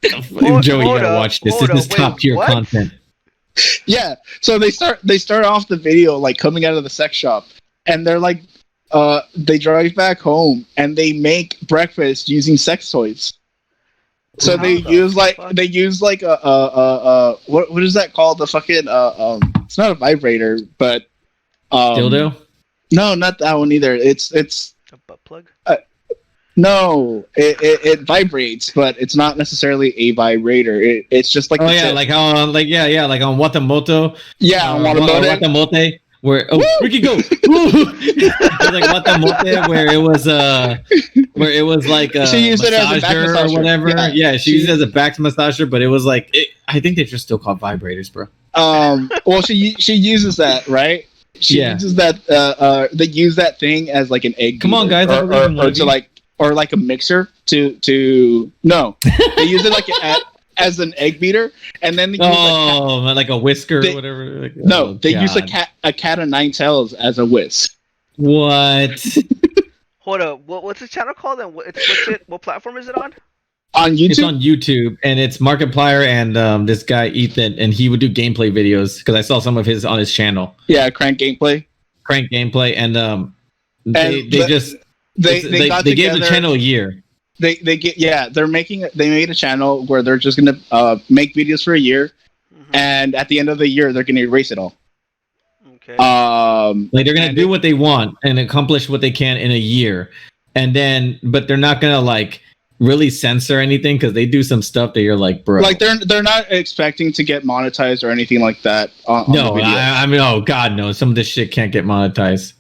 you gotta watch this. This is top tier content. Yeah, so they start off the video like coming out of the sex shop, and they're like, they drive back home and they make breakfast using sex toys. So they use like a what is that called? The fucking it's not a vibrator, but dildo. No, not that one either. It's a butt plug. No, it vibrates, but it's not necessarily a vibrator. It's just like like on like on Watamoto. Yeah, on Watamote. Where Ricky go like Watamote, where it was like a she used it as a back massager or whatever. Yeah, she used it as a back massager, but it was like I think they're just still called vibrators, bro. Well, she uses that, right? She uses that. They use that thing as like an egg. Come on, guys, or like a mixer to no, they use it like as an egg beater, and then they use like a whisker or whatever. Like, they use a cat of nine tails as a whisk. What? Hold up, what's the channel called? And what platform is it on? On YouTube. It's on YouTube, and it's Markiplier and this guy Ethan, and he would do gameplay videos because I saw some of his on his channel. Yeah, Crank Gameplay, and they gave the channel a year. They made a channel where they're just gonna make videos for a year, and at the end of the year they're gonna erase it all. Okay. Like they're gonna do what they want and accomplish what they can in a year, and then but they're not gonna like really censor anything because they do some stuff that you're like, bro. Like they're not expecting to get monetized or anything like that. No, I mean, oh god, no! Some of this shit can't get monetized.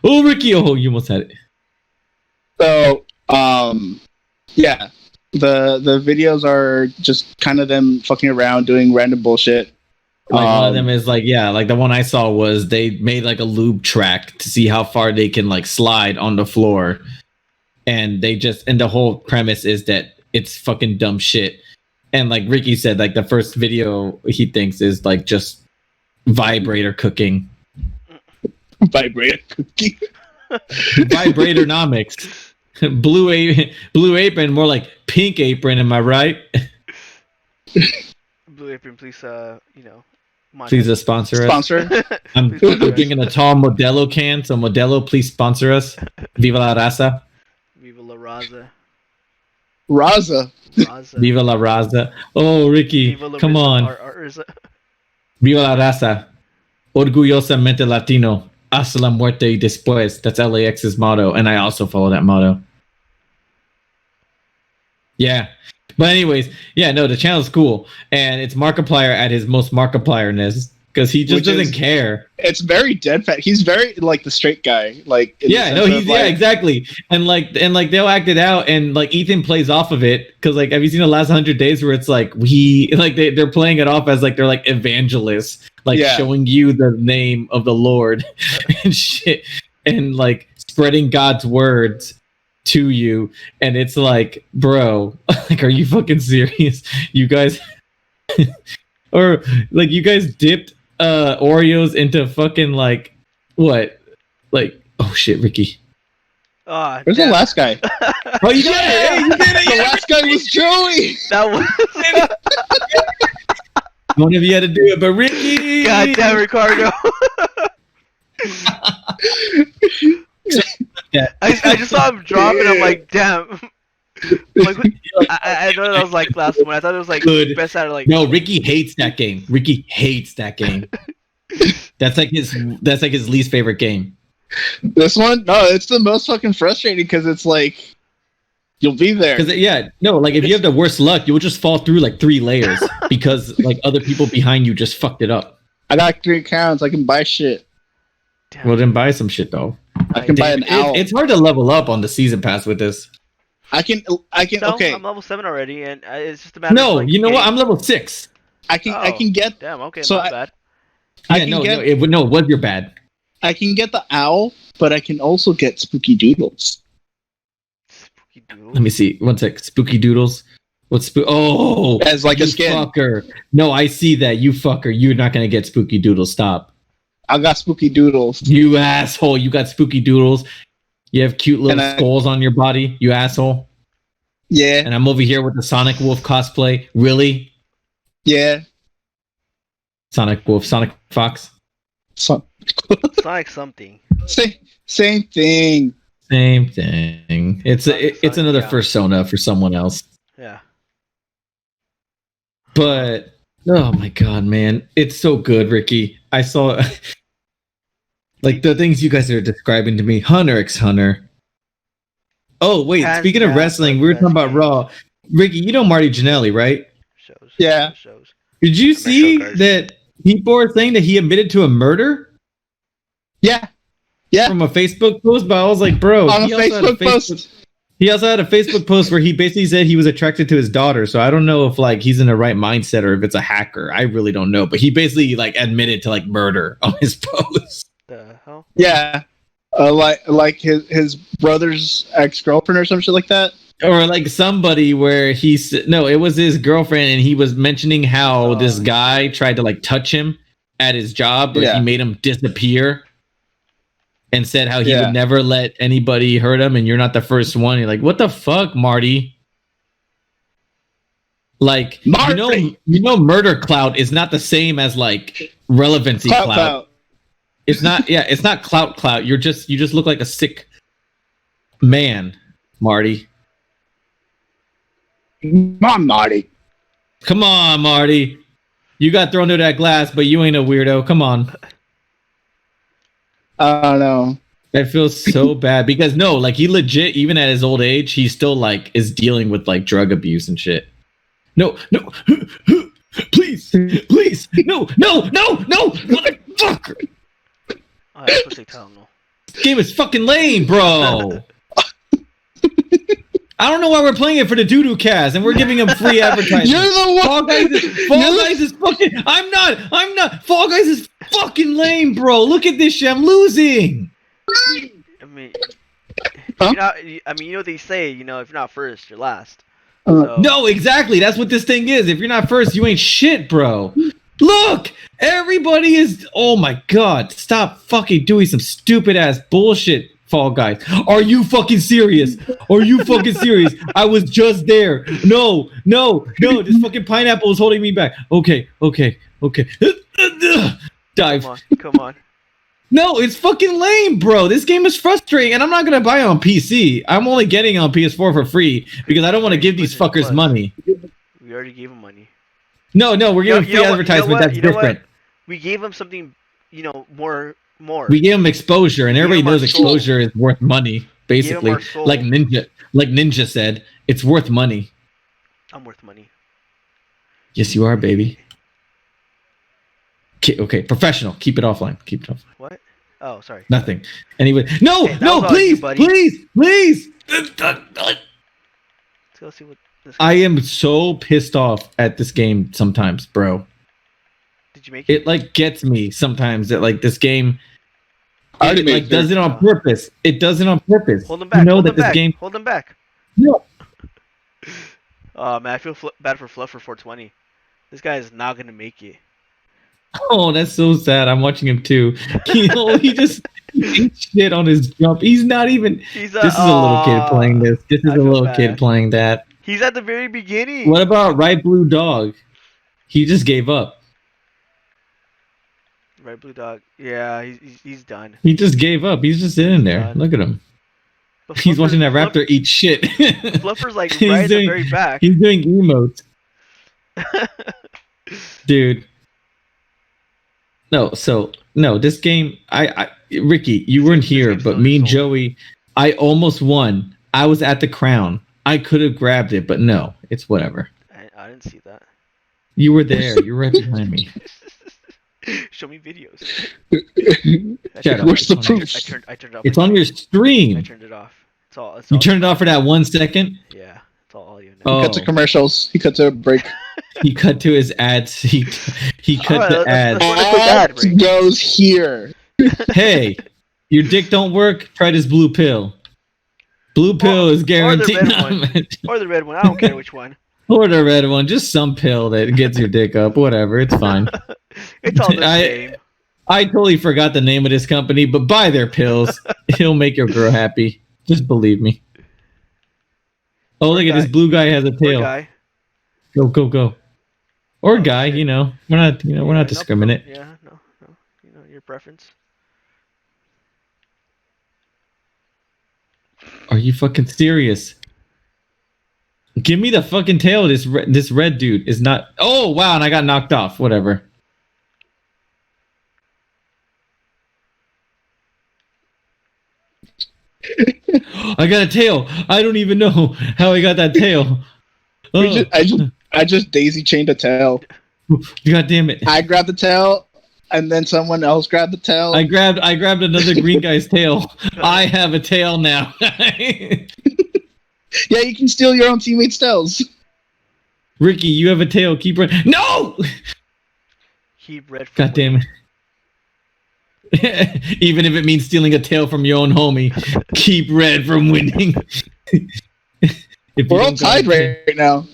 Oh, Ricky, you almost had it. So, yeah. The videos are just kind of them fucking around doing random bullshit. Like one of them is like the one I saw was they made like a loop track to see how far they can like slide on the floor, and the whole premise is that it's fucking dumb shit. And like Ricky said, like the first video he thinks is like just vibrator cooking. Vibrator cooking. Vibratornomics. Blue apron, more like pink apron. Am I right? Blue Apron, please, Please sponsor us. Sponsor. I'm drinking a tall Modelo can, so Modelo, please sponsor us. Viva la raza. Viva la raza. Raza. Viva la raza. Oh, Ricky, come on. Viva la raza. Orgullosamente Latino. Hasta la muerte y después. That's LAX's motto, and I also follow that motto. Yeah. But anyways, yeah, no, the channel's cool, and it's Markiplier at his most Markiplierness because he just doesn't care. It's very deadpan. He's very like the straight guy. Like exactly, and like they'll act it out, and like Ethan plays off of it because like have you seen the last 100 days where it's like they're playing it off as like they're like evangelists, like showing you the name of the Lord and shit, and like spreading God's words to you, and it's like, bro, like, are you fucking serious? You guys, or like you guys dipped Oreos into fucking like what? Like, oh shit, Ricky. Where's the last guy? Oh, you did it! Hey, you did it! The last guy was Joey. That was. One of you had to do it, but Ricky. God damn, Ricardo. I just saw him drop, and I'm like, damn. Like, I know that was like last one. I thought it was like good. Best out of like. No, Ricky hates that game. Ricky hates that game. That's like his least favorite game. This one? No, it's the most fucking frustrating because it's like you'll be there. Because if you have the worst luck, you'll just fall through like 3 layers because like other people behind you just fucked it up. I got 3 accounts. I can buy shit. Damn. Well, then buy some shit though. I can buy an owl. It's hard to level up on the season pass with this. I can. No, okay. I'm level 7 already, and it's just a matter. No, of, like, you know what? I'm level 6. I can get. Damn. Okay. So Not bad. It was your bad. I can get the owl, but I can also get spooky doodles. Spooky doodles. Let me see. One sec. Spooky doodles. What's Oh, as like a skin. Fucker. No, I see that. You fucker. You're not gonna get spooky doodles. Stop. I got spooky doodles. You asshole. You got spooky doodles. You have cute little skulls on your body. You asshole. Yeah. And I'm over here with the Sonic Wolf cosplay. Really? Yeah. Sonic Wolf. Sonic Fox. Sonic something. Same thing. Same thing. It's another persona for someone else. Yeah. But oh my god, man, it's so good, Ricky. I saw like the things you guys are describing to me. Hunter x Hunter. Oh wait, speaking of wrestling, we were talking about Raw. Ricky, you know Marty Jannetty, right? Shows. Yeah. Shows. Did you see that people are saying that he admitted to a murder? Yeah. From a Facebook post, but I was like, bro, on a Facebook post. He also had a Facebook post where he basically said he was attracted to his daughter. So I don't know if like he's in the right mindset or if it's a hacker. I really don't know. But he basically like admitted to like murder on his post. The hell? Yeah. Like his brother's ex-girlfriend or some shit like that. Or like somebody where it was his girlfriend, and he was mentioning how this guy tried to like touch him at his job, but he made him disappear. And said how he would never let anybody hurt him, and you're not the first one. You're like, what the fuck, Marty? Like, Marty! you know, murder clout is not the same as like relevancy clout. It's not. Yeah, it's not clout. You just look like a sick man, Marty. Come on, Marty. Come on, Marty. You got thrown to that glass, but you ain't a weirdo. Come on. I don't know. I feel so bad because like he legit, even at his old age, he still like is dealing with like drug abuse and shit. No, please, no, motherfucker. Oh, that's what they tell him. This game is fucking lame, bro. I don't know why we're playing it for the doo-doo cast and we're giving them free advertising. You're the one. Fall Guys is fucking. I'm not. Fall Guys is fucking lame, bro. Look at this shit. I'm losing. I mean, Huh? you know what they say. You know, if you're not first, you're last. So. No, exactly. That's what this thing is. If you're not first, you ain't shit, bro. Look, everybody is. Oh my god! Stop fucking doing some stupid ass bullshit. Fall Guys. Are you fucking serious? Are you fucking serious? I was just there. No. This fucking pineapple is holding me back. Okay. Dive. Come on. No, it's fucking lame, bro. This game is frustrating, and I'm not gonna buy it on PC. I'm only getting it on PS4 for free because I don't want to give these fuckers money. We already gave them money. No, we're giving free advertisement. That's different. We gave them something, more. We gave them exposure, and everybody knows exposure is worth money. Basically, like Ninja said, it's worth money. I'm worth money. Yes, you are, baby. Okay, professional. Keep it offline. What? Oh, sorry. Nothing. Anyway, no, please. Let's go see what. I am so pissed off at this game sometimes, bro. Did you make it? It like gets me sometimes that like this game. It like does it on purpose. It does it on purpose. Hold them back. Hold them back. No. Oh man, I feel bad for Fluff for 420. This guy is not gonna make it. Oh, that's so sad. I'm watching him too. He just ate shit on his jump. He's not even. This is a little kid playing this. This is a little kid playing that. He's at the very beginning. What about Right Blue Dog? He just gave up. Right Blue Dog. Yeah, he's done. He just gave up. He's just sitting there. Look at him. He's watching that raptor eat shit. Fluffer's like right at the very back. He's doing emotes. Dude. No, this game, Ricky, you weren't here, but me and Joey, I almost won. I was at the crown. I could have grabbed it, but no, it's whatever. I didn't see that. You were there. You were right behind me. Show me videos. Where's the proof? I turned it off. It's on your stream. I turned it off. It's all you turned it off for that 1 second? Yeah, it's all you know. Oh. He cut to commercials. He cut to a break. He cut to his ads. He cut the ads. Ad goes here. Hey, your dick don't work? Try this blue pill. Blue pill is guaranteed. Or the red one. I don't care which one. Or the red one. Just some pill that gets your dick up. Whatever. It's fine. It's all the same. I totally forgot the name of this company, but buy their pills. It'll make your girl happy. Just believe me. Oh, look at this blue guy has a tail. Go. Or guy, okay. We're not discriminate. Yeah, no. Your preference. Are you fucking serious? Give me the fucking tail. This red dude is not. Oh wow, and I got knocked off. Whatever. I got a tail. I don't even know how I got that tail. Oh. I just daisy chained a tail. God damn it! I grabbed the tail, and then someone else grabbed the tail. I grabbed another green guy's tail. I have a tail now. Yeah, you can steal your own teammates' tails. Ricky, you have a tail. Keep red. No. Keep red. God damn it. Even if it means stealing a tail from your own homie, keep red from winning. We're all tied right now.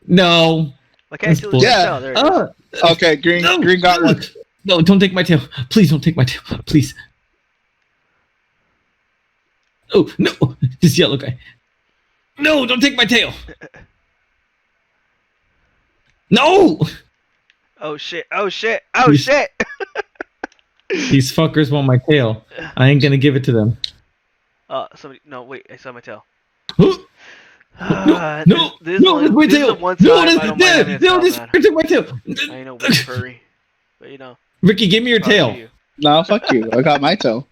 No. Okay, yeah. There okay, green got one. No, don't take my tail. Please don't take my tail. Please. Oh, no. This yellow guy. No, don't take my tail. No. Oh, shit. These fuckers want my tail. I ain't gonna give it to them. No, wait. I saw my tail. No, this is my tail. This took my tail. I know, we're furry, but Ricky, give me your tail. No, fuck you. I got my tail.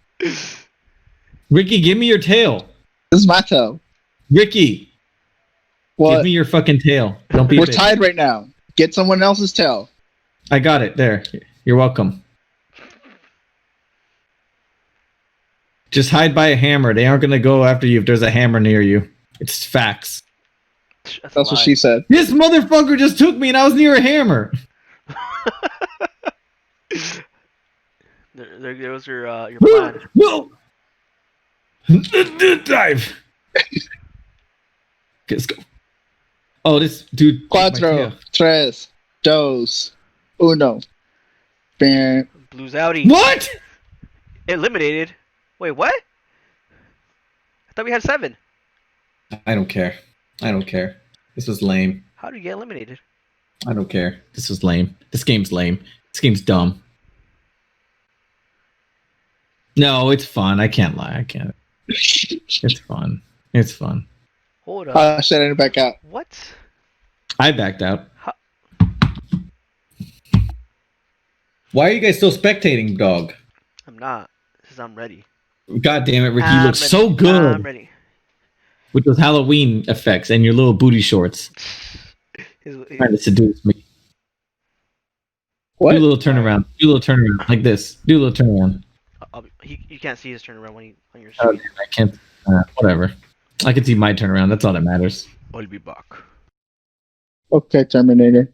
Ricky, give me your tail. This is my tail. Ricky, what? Give me your fucking tail. Don't be. We're tied right now. Get someone else's tail. I got it. There. You're welcome. Just hide by a hammer. They aren't gonna go after you if there's a hammer near you. It's facts. That's what she said. This motherfucker just took me and I was near a hammer. there goes your plan. Whoa! Dive. Let's go. Oh, this dude. Cuatro, tres, dos, uno. Bam. Blues outie. What? Eliminated. Wait, what? I thought we had 7. I don't care. This was lame. How did you get eliminated? I don't care. This was lame. This game's lame. This game's dumb. No, it's fun. I can't lie. I can't. It's fun. Hold up. Should I back out? What? I backed out. Why are you guys still spectating, dog? I'm not. Because I'm ready. God damn it, Ricky. You look so good. I'm ready. With those Halloween effects and your little booty shorts. Trying to seduce me. What? Do a little turnaround. Like this. Do a little turnaround. You can't see his turnaround on your Oh, screen. I can't. Whatever. I can see my turnaround. That's all that matters. I'll be back. Okay, Terminator.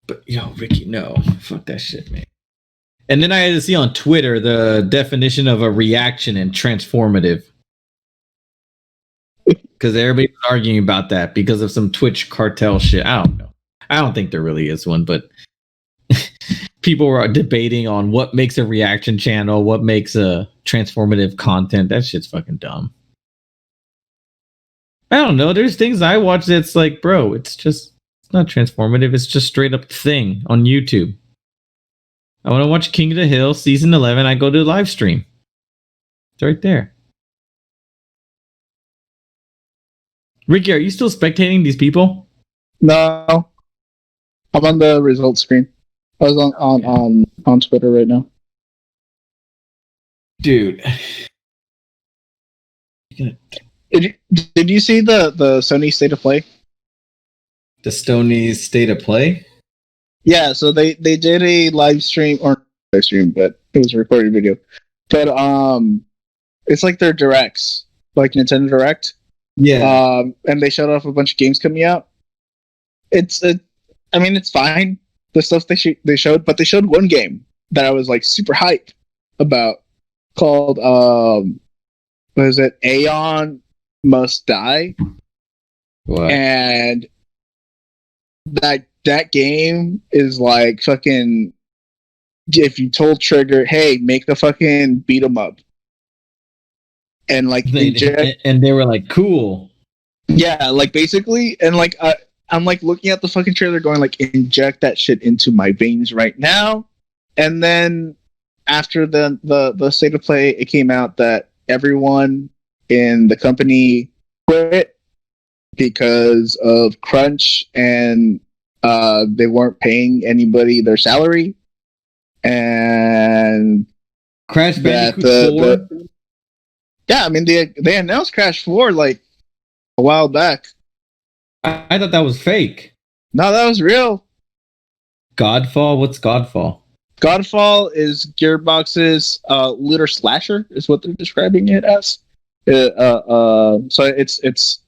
But yo, Ricky, no. Fuck that shit, man. And then I had to see on Twitter the definition of a reaction and transformative. Because everybody was arguing about that because of some Twitch cartel shit. I don't know. I don't think there really is one, but people were debating on what makes a reaction channel, what makes a transformative content. That shit's fucking dumb. I don't know. There's things I watch that's like, bro, it's not transformative. It's just straight up thing on YouTube. I want to watch King of the Hill season 11. I go to the live stream. It's right there. Ricky, are you still spectating these people? No, I'm on the results screen. I was on Twitter right now. Dude. Did you see the Sony State of Play? The Sony's State of Play? Yeah, so they did a live stream, but it was a recorded video. But it's like their directs, like Nintendo Direct. Yeah. And they showed off a bunch of games coming out. It's fine. The stuff they showed, but they showed one game that I was like super hyped about called what is it? Aeon Must Die. What? And that game is like fucking, if you told Trigger, hey, make the fucking beat 'em up, and like and they were like, cool. Yeah, like basically, and like I'm like looking at the fucking trailer going like, inject that shit into my veins right now. And then after the State of Play, it came out that everyone in the company quit because of crunch, and they weren't paying anybody their salary. And Crash Bandicoot 4? Yeah, I mean they announced Crash 4 like a while back. I thought that was fake. No, that was real. Godfall? What's Godfall? Godfall is Gearbox's looter slasher, is what they're describing it as. So it's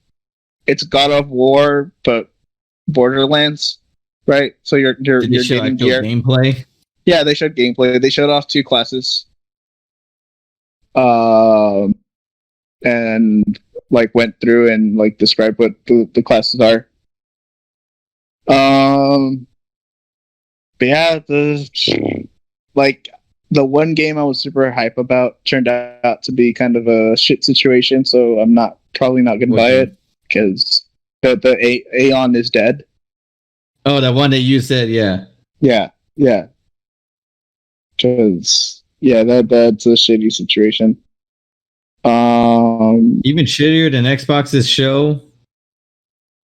God of War, but Borderlands, right? So you're getting gear. Gameplay. Yeah, they showed gameplay. They showed off 2 classes, and like went through and like described what the classes are. But yeah, the one game I was super hype about turned out to be kind of a shit situation, so I'm probably not gonna buy it because the Aeon is dead. Oh, that one that you said, yeah. Yeah. Because that's a shitty situation. Even shittier than Xbox's show,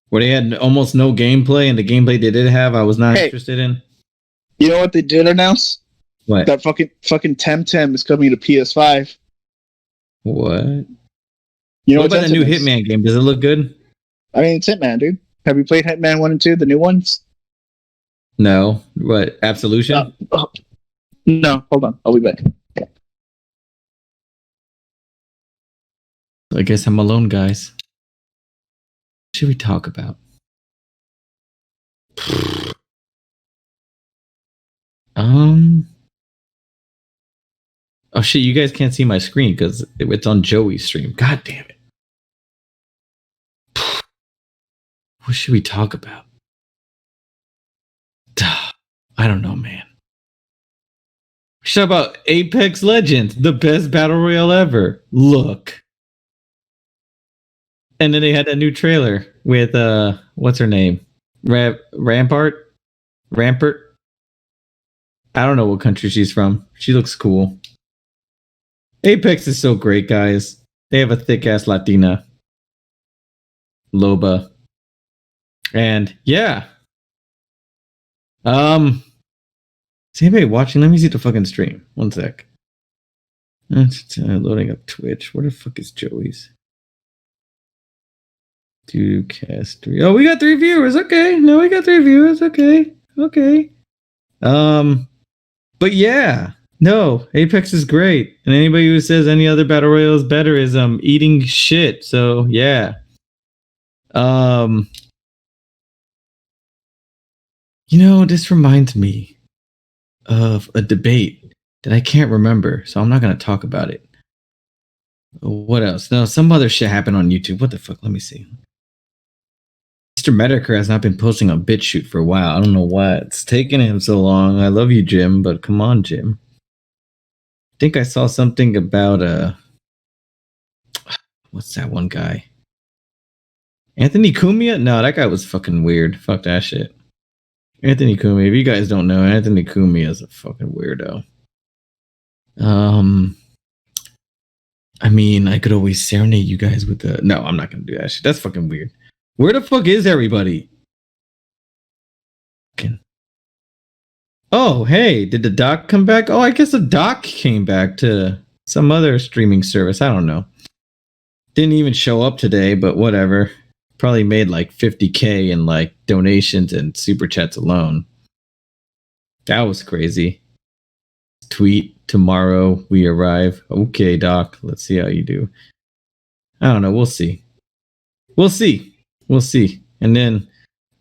where they had almost no gameplay, and the gameplay they did have, I was not interested in. You know what they did announce? What? That fucking Temtem is coming to PS5. What? You know what about the new Hitman game? Does it look good? I mean, it's Hitman, dude. Have you played Hitman 1 and 2, the new ones? No. What? Absolution? No, hold on. I'll be back. I guess I'm alone, guys. What should we talk about? Oh shit, you guys can't see my screen because it's on Joey's stream. God damn it. What should we talk about? I don't know, man. We should talk about Apex Legends, the best battle royale ever. Look. And then they had that new trailer with what's her name? Rampart? Rampart? I don't know what country she's from. She looks cool. Apex is so great, guys. They have a thick ass Latina. Loba. And yeah. Is anybody watching? Let me see the fucking stream. One sec. It's loading up Twitch. Where the fuck is Joey's? Do cast 3. Oh, we got 3 viewers. Okay. No, we got 3 viewers. Okay. Okay. But yeah. No, Apex is great. And anybody who says any other battle royale is better is eating shit. So yeah. You know, this reminds me of a debate that I can't remember, so I'm not going to talk about it. What else? No, some other shit happened on YouTube. What the fuck? Let me see. Mr. Medicare has not been posting on BitChute for a while. I don't know why it's taking him so long. I love you, Jim, but come on, Jim. I think I saw something about what's that one guy? Anthony Cumia? No, that guy was fucking weird. Fuck that shit. Anthony Cumia. If you guys don't know, Anthony Cumia is a fucking weirdo. I mean, I could always serenade you guys with the... No, I'm not going to do that shit. That's fucking weird. Where the fuck is everybody? Oh, hey, did the doc come back? Oh, I guess the doc came back to some other streaming service. I don't know. Didn't even show up today, but whatever. Probably made like 50K in like donations and super chats alone. That was crazy. Tweet, tomorrow we arrive. Okay, doc, let's see how you do. I don't know. We'll see. We'll see. We'll see. And then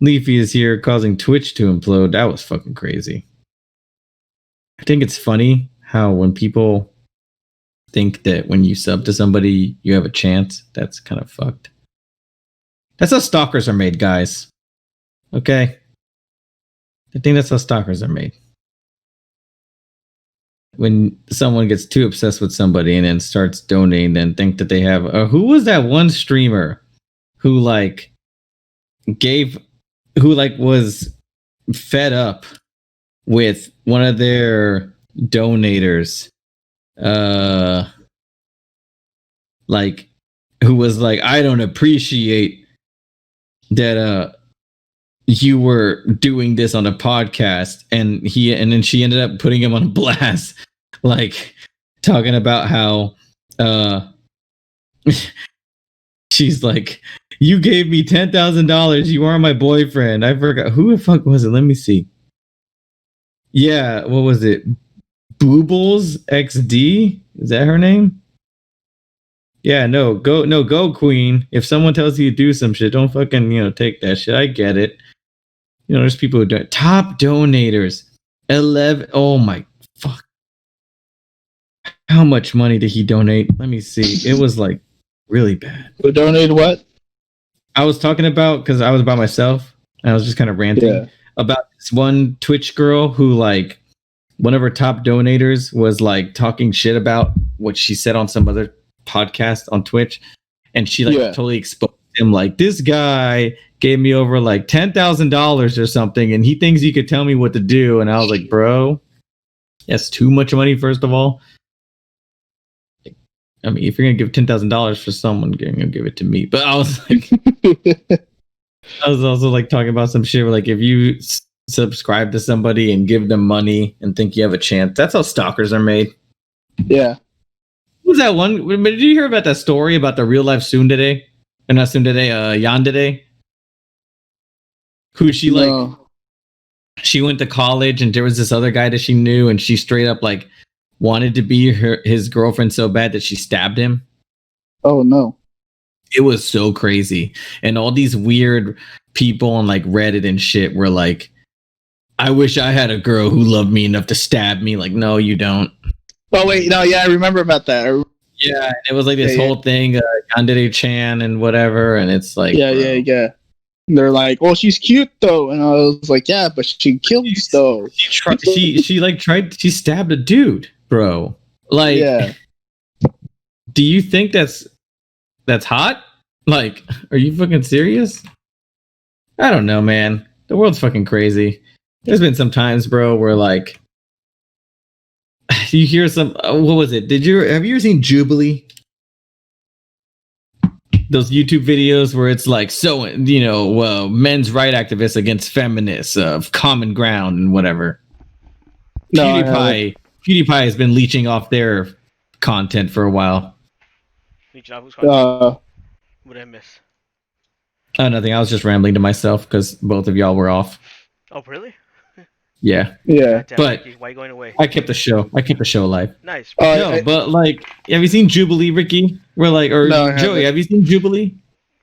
Leafy is here causing Twitch to implode. That was fucking crazy. I think it's funny how when people think that when you sub to somebody, you have a chance, that's kind of fucked. That's how stalkers are made, guys. Okay? I think that's how stalkers are made. When someone gets too obsessed with somebody and then starts donating and think that they have... who was that one streamer who like was fed up with one of their donators, like who was like, I don't appreciate that you were doing this on a podcast, and then she ended up putting him on blast, like talking about how she's like, you gave me $10,000, you are my boyfriend. I forgot who the fuck was it. Let me see. Yeah, what was it? Boobles XD? Is that her name? Yeah, go queen. If someone tells you to do some shit, don't fucking, take that shit. I get it. There's people who do it. Top donators. 11. Oh my fuck. How much money did he donate? Let me see. It was like really bad. Who donated what? I was talking about, because I was by myself and I was just kind of ranting about this one Twitch girl who, like, one of her top donators was like talking shit about what she said on some other podcast on Twitch, and she totally exposed him, like, this guy gave me over like $10,000 or something, and he thinks he could tell me what to do. And I was like, bro, that's too much money. First of all, I mean, if you're gonna give $10,000 for someone, you're gonna give it to me. But I was like, I was also like talking about some shit where, like, if you subscribe to somebody and give them money and think you have a chance, that's how stalkers are made. Yeah. What was that one? Did you hear about that story about the real life Yandere? Who she she went to college, and there was this other guy that she knew, and she straight up like wanted to be his girlfriend so bad that she stabbed him. Oh no. It was so crazy. And all these weird people on like Reddit and shit were like, I wish I had a girl who loved me enough to stab me. Like, no, you don't. Oh wait, no, yeah, I remember about that. Yeah, it was like this whole thing, Yandere Chan and whatever, and it's like, yeah. They're like, well, she's cute though, and I was like, yeah, but she kills though. She stabbed a dude, bro. Like, yeah. Do you think that's hot? Like, are you fucking serious? I don't know, man. The world's fucking crazy. There's been some times, bro, where like you hear some. What was it? Have you ever seen Jubilee? Those YouTube videos where it's like, men's right activists against feminists of common ground and whatever. No, PewDiePie has been leeching off their content for a while. Leeching off whose content? What did I miss? Oh, nothing. I was just rambling to myself because both of y'all were off. Oh, really? Yeah. But Ricky, why are you going away? I kept the show alive. Nice. But like, have you seen Jubilee, Ricky? Joey, have you seen Jubilee?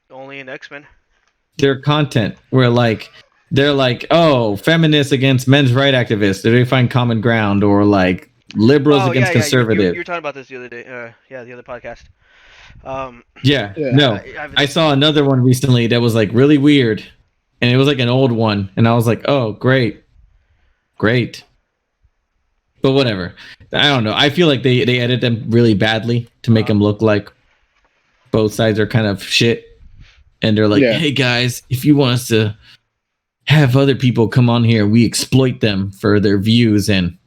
Only in X-Men. Their content where like they're like, oh, feminists against men's right activists. Do they find common ground? Or like liberals against conservatives? You were talking about this the other day. The other podcast. I saw another one recently that was like really weird, and it was like an old one, and I was like, oh, great. But whatever. I don't know. I feel like they edit them really badly to make them look like both sides are kind of shit. And they're like, hey guys, if you want us to have other people come on here, we exploit them for their views and,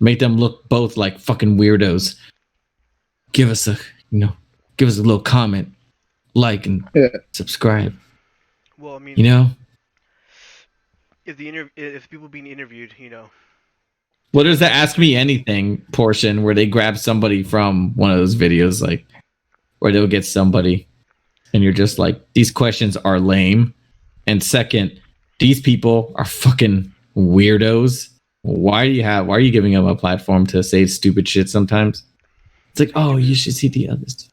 make them look both like fucking weirdos. Give us a little comment, like, and subscribe. Well, I mean, if people being interviewed, Well, there's the Ask Me Anything portion where they grab somebody from one of those videos, like, where they'll get somebody, and you're just like, these questions are lame. And second, these people are fucking weirdos. Why are you giving them a platform to say stupid shit sometimes? It's like, oh, you should see the others.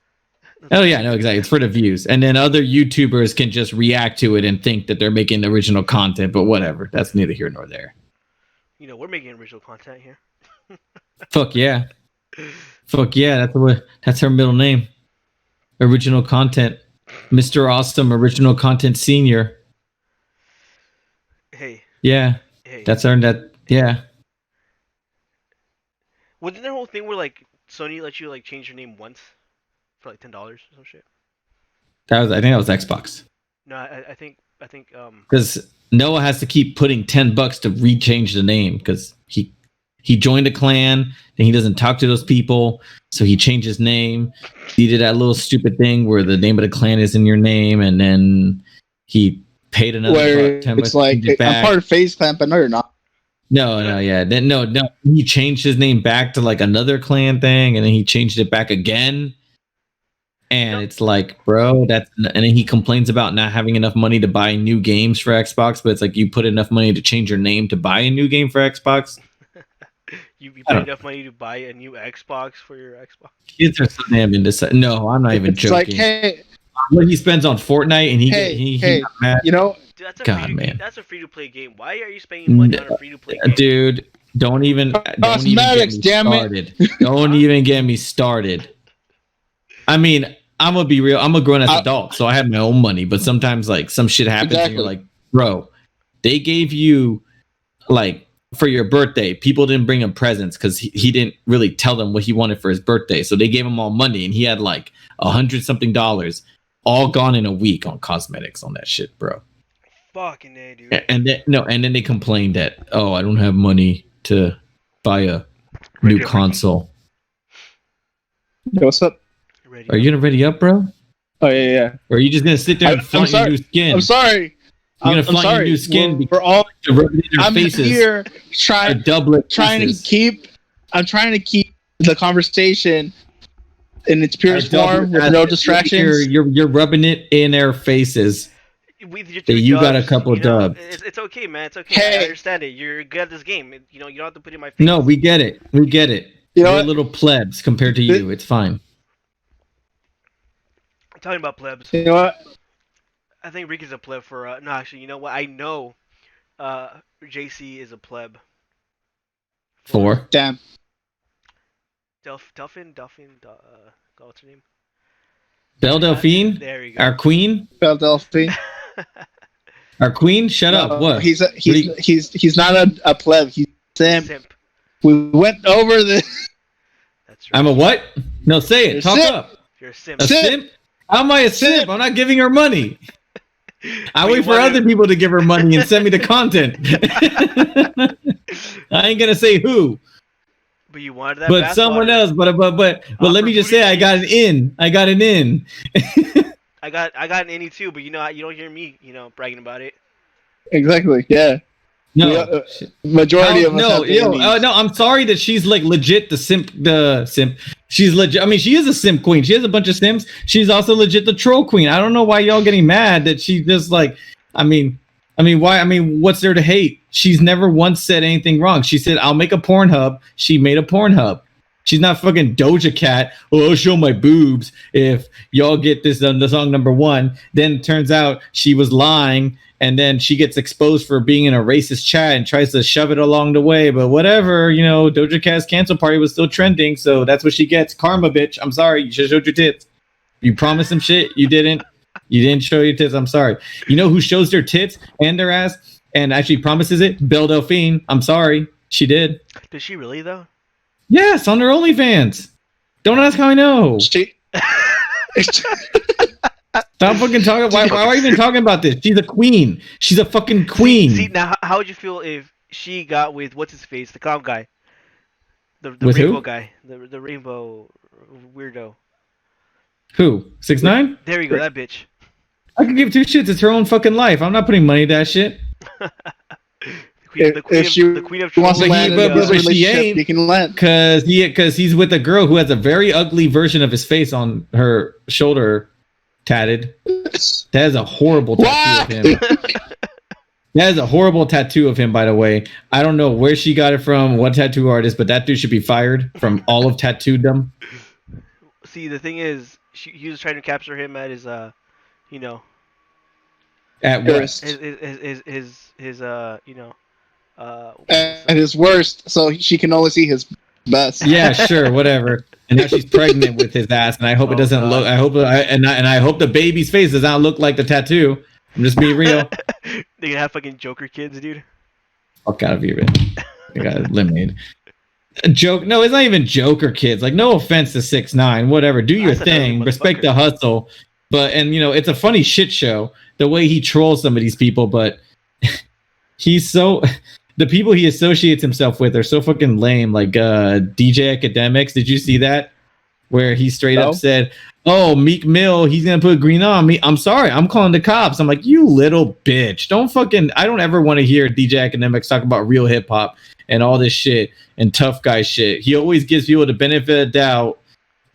Oh yeah, no, exactly. It's for the views. And then other YouTubers can just react to it and think that they're making original content, but whatever. That's neither here nor there. We're making original content here. Fuck yeah. That's her middle name. Original content. Mr. Awesome Original Content Senior. Hey. Yeah. Hey. That's yeah. Wasn't there a whole thing where like Sony let you like change your name once for like $10 or some shit? I think that was Xbox. No, I think because Noah has to keep putting $10 to rechange the name because he joined a clan and he doesn't talk to those people, so he changed his name. He did that little stupid thing where the name of the clan is in your name, and then he paid another $10. It's like, I'm part of FaZe Clan, but no, you're not. No. He changed his name back to like another clan thing, and then he changed it back again. And it's like, bro, and then he complains about not having enough money to buy new games for Xbox, but it's like you put enough money to change your name to buy a new game for Xbox. You put enough money to buy a new Xbox for your Xbox. Kids are so damn indecisive. No, I'm not even joking. Like, hey, what he spends on Fortnite, and he got mad. Dude, that's a free to play game. Why are you spending money on a free to play game? Dude, don't even get me started. Don't even get me started. I mean, I'm gonna be real. I'm a grown ass adult, so I have my own money. But sometimes, like, some shit happens, and you're like, bro, they gave you like for your birthday. People didn't bring him presents because he didn't really tell them what he wanted for his birthday. So they gave him all money, and he had like $100-something, all gone in a week on cosmetics on that shit, bro. Fucking A, dude. And then they complained that, oh, I don't have money to buy a new console. Yo, what's up? Are you gonna ready up, bro? Oh yeah. Or are you just gonna sit there and flaunt your new skin? I'm sorry. You're gonna flaunt your new skin for all to rub it in your I'm faces. Here trying to keep the conversation in its purest form with no distractions. You're rubbing it in their faces. You got a couple dubs. It's okay, man. It's okay. Hey. I understand it. You're good at this game. You don't have to put it in my face. No, we get it. We're little plebs compared to you. It's fine. Talking about plebs. You know what? I think Rick is a pleb for. No, actually, you know what? I know. JC is a pleb. For damn. Delphin. What's her name? Belle Delphine, there you go. our queen. Belle Delphine. Our queen. Shut up. What? He's not a pleb. He's a simp. We went over this. That's right. I'm a what? No, say it. You're Talk simp. up. You're a simp. A simp? How am I a simp? I'm not giving her money. I wait for other people to give her money and send me the content. I ain't gonna say who. But you wanted that. But someone else. But let me just say, I got an in. I got an in. I got an innie too. But you know, you don't hear me, bragging about it. Exactly. Yeah. No. Majority of us. No. I'm sorry that she's like legit the simp. She's legit. I mean, she is a simp queen. She has a bunch of simps. She's also legit the troll queen. I don't know why y'all getting mad that she just like. I mean, why? I mean, what's there to hate? She's never once said anything wrong. She said, "I'll make a Pornhub." She made a Pornhub. She's not fucking Doja Cat. Oh, I'll show my boobs if y'all get this on the song number 1. Then it turns out she was lying. And then she gets exposed for being in a racist chat and tries to shove it along the way. But whatever, Doja Cat's cancel party was still trending. So that's what she gets. Karma, bitch. I'm sorry. You should have showed your tits. You promised some shit. You didn't. You didn't show your tits. I'm sorry. You know who shows their tits and their ass and actually promises it? Belle Delphine. I'm sorry. She did. Did she really, though? Yes, on her OnlyFans. Don't ask how I know. Stop fucking talking. Why are you even talking about this? She's a queen. She's a fucking queen. See now, how would you feel if she got with what's his face, the clown guy, the with rainbow who? guy, the rainbow weirdo? Who? 6ix9ine? There you go, that bitch. I can give two shits. It's her own fucking life. I'm not putting money to that shit. the queen of wants to land but she ain't. You can land because he's with a girl who has a very ugly version of his face on her shoulder. Tatted. That is a horrible tattoo of him. That is a horrible tattoo of him, by the way. I don't know where she got it from, what tattoo artist, but that dude should be fired from all of tattooedom. See, the thing is, he was trying to capture him at his, at what? At his worst, so she can only see his best. Yeah, sure, whatever. And now she's pregnant with his ass, and I hope it doesn't look. I hope I hope the baby's face does not look like the tattoo. I'm just being real. They gonna have fucking Joker kids, dude. Fuck out of here, man. They got eliminated. Joke? No, it's not even Joker kids. Like, no offense to 6ix9ine, whatever. Do your thing. Respect the hustle. But it's a funny shit show the way he trolls some of these people. But he's so. The people he associates himself with are so fucking lame. Like DJ Academics. Did you see that? Where he straight up said, "Oh, Meek Mill, he's gonna put green on me. I'm sorry, I'm calling the cops." I'm like, you little bitch. I don't ever want to hear DJ Academics talk about real hip hop and all this shit and tough guy shit. He always gives people the benefit of the doubt,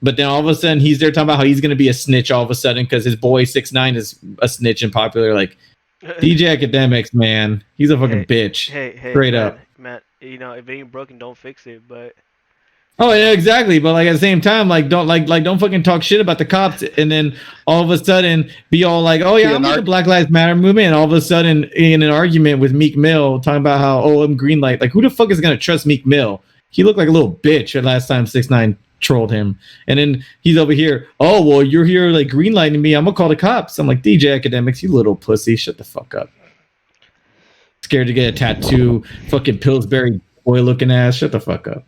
but then all of a sudden he's there talking about how he's gonna be a snitch all of a sudden because his boy 6ix9ine is a snitch and popular. Like, DJ Academics, man, he's a fucking bitch. Hey, straight up, Matt. If it ain't broken, don't fix it. But oh yeah, exactly. But like at the same time, don't fucking talk shit about the cops, and then all of a sudden be all like, oh yeah, I'm with the Black Lives Matter movement, and all of a sudden in an argument with Meek Mill talking about how I'm green light. Like, who the fuck is gonna trust Meek Mill? He looked like a little bitch the last time 6ix9ine trolled him, and then he's over here. Oh well, you're here like green lighting me. I'm gonna call the cops. I'm like, DJ Academics, you little pussy, shut the fuck up. Scared to get a tattoo, fucking Pillsbury boy looking ass. Shut the fuck up.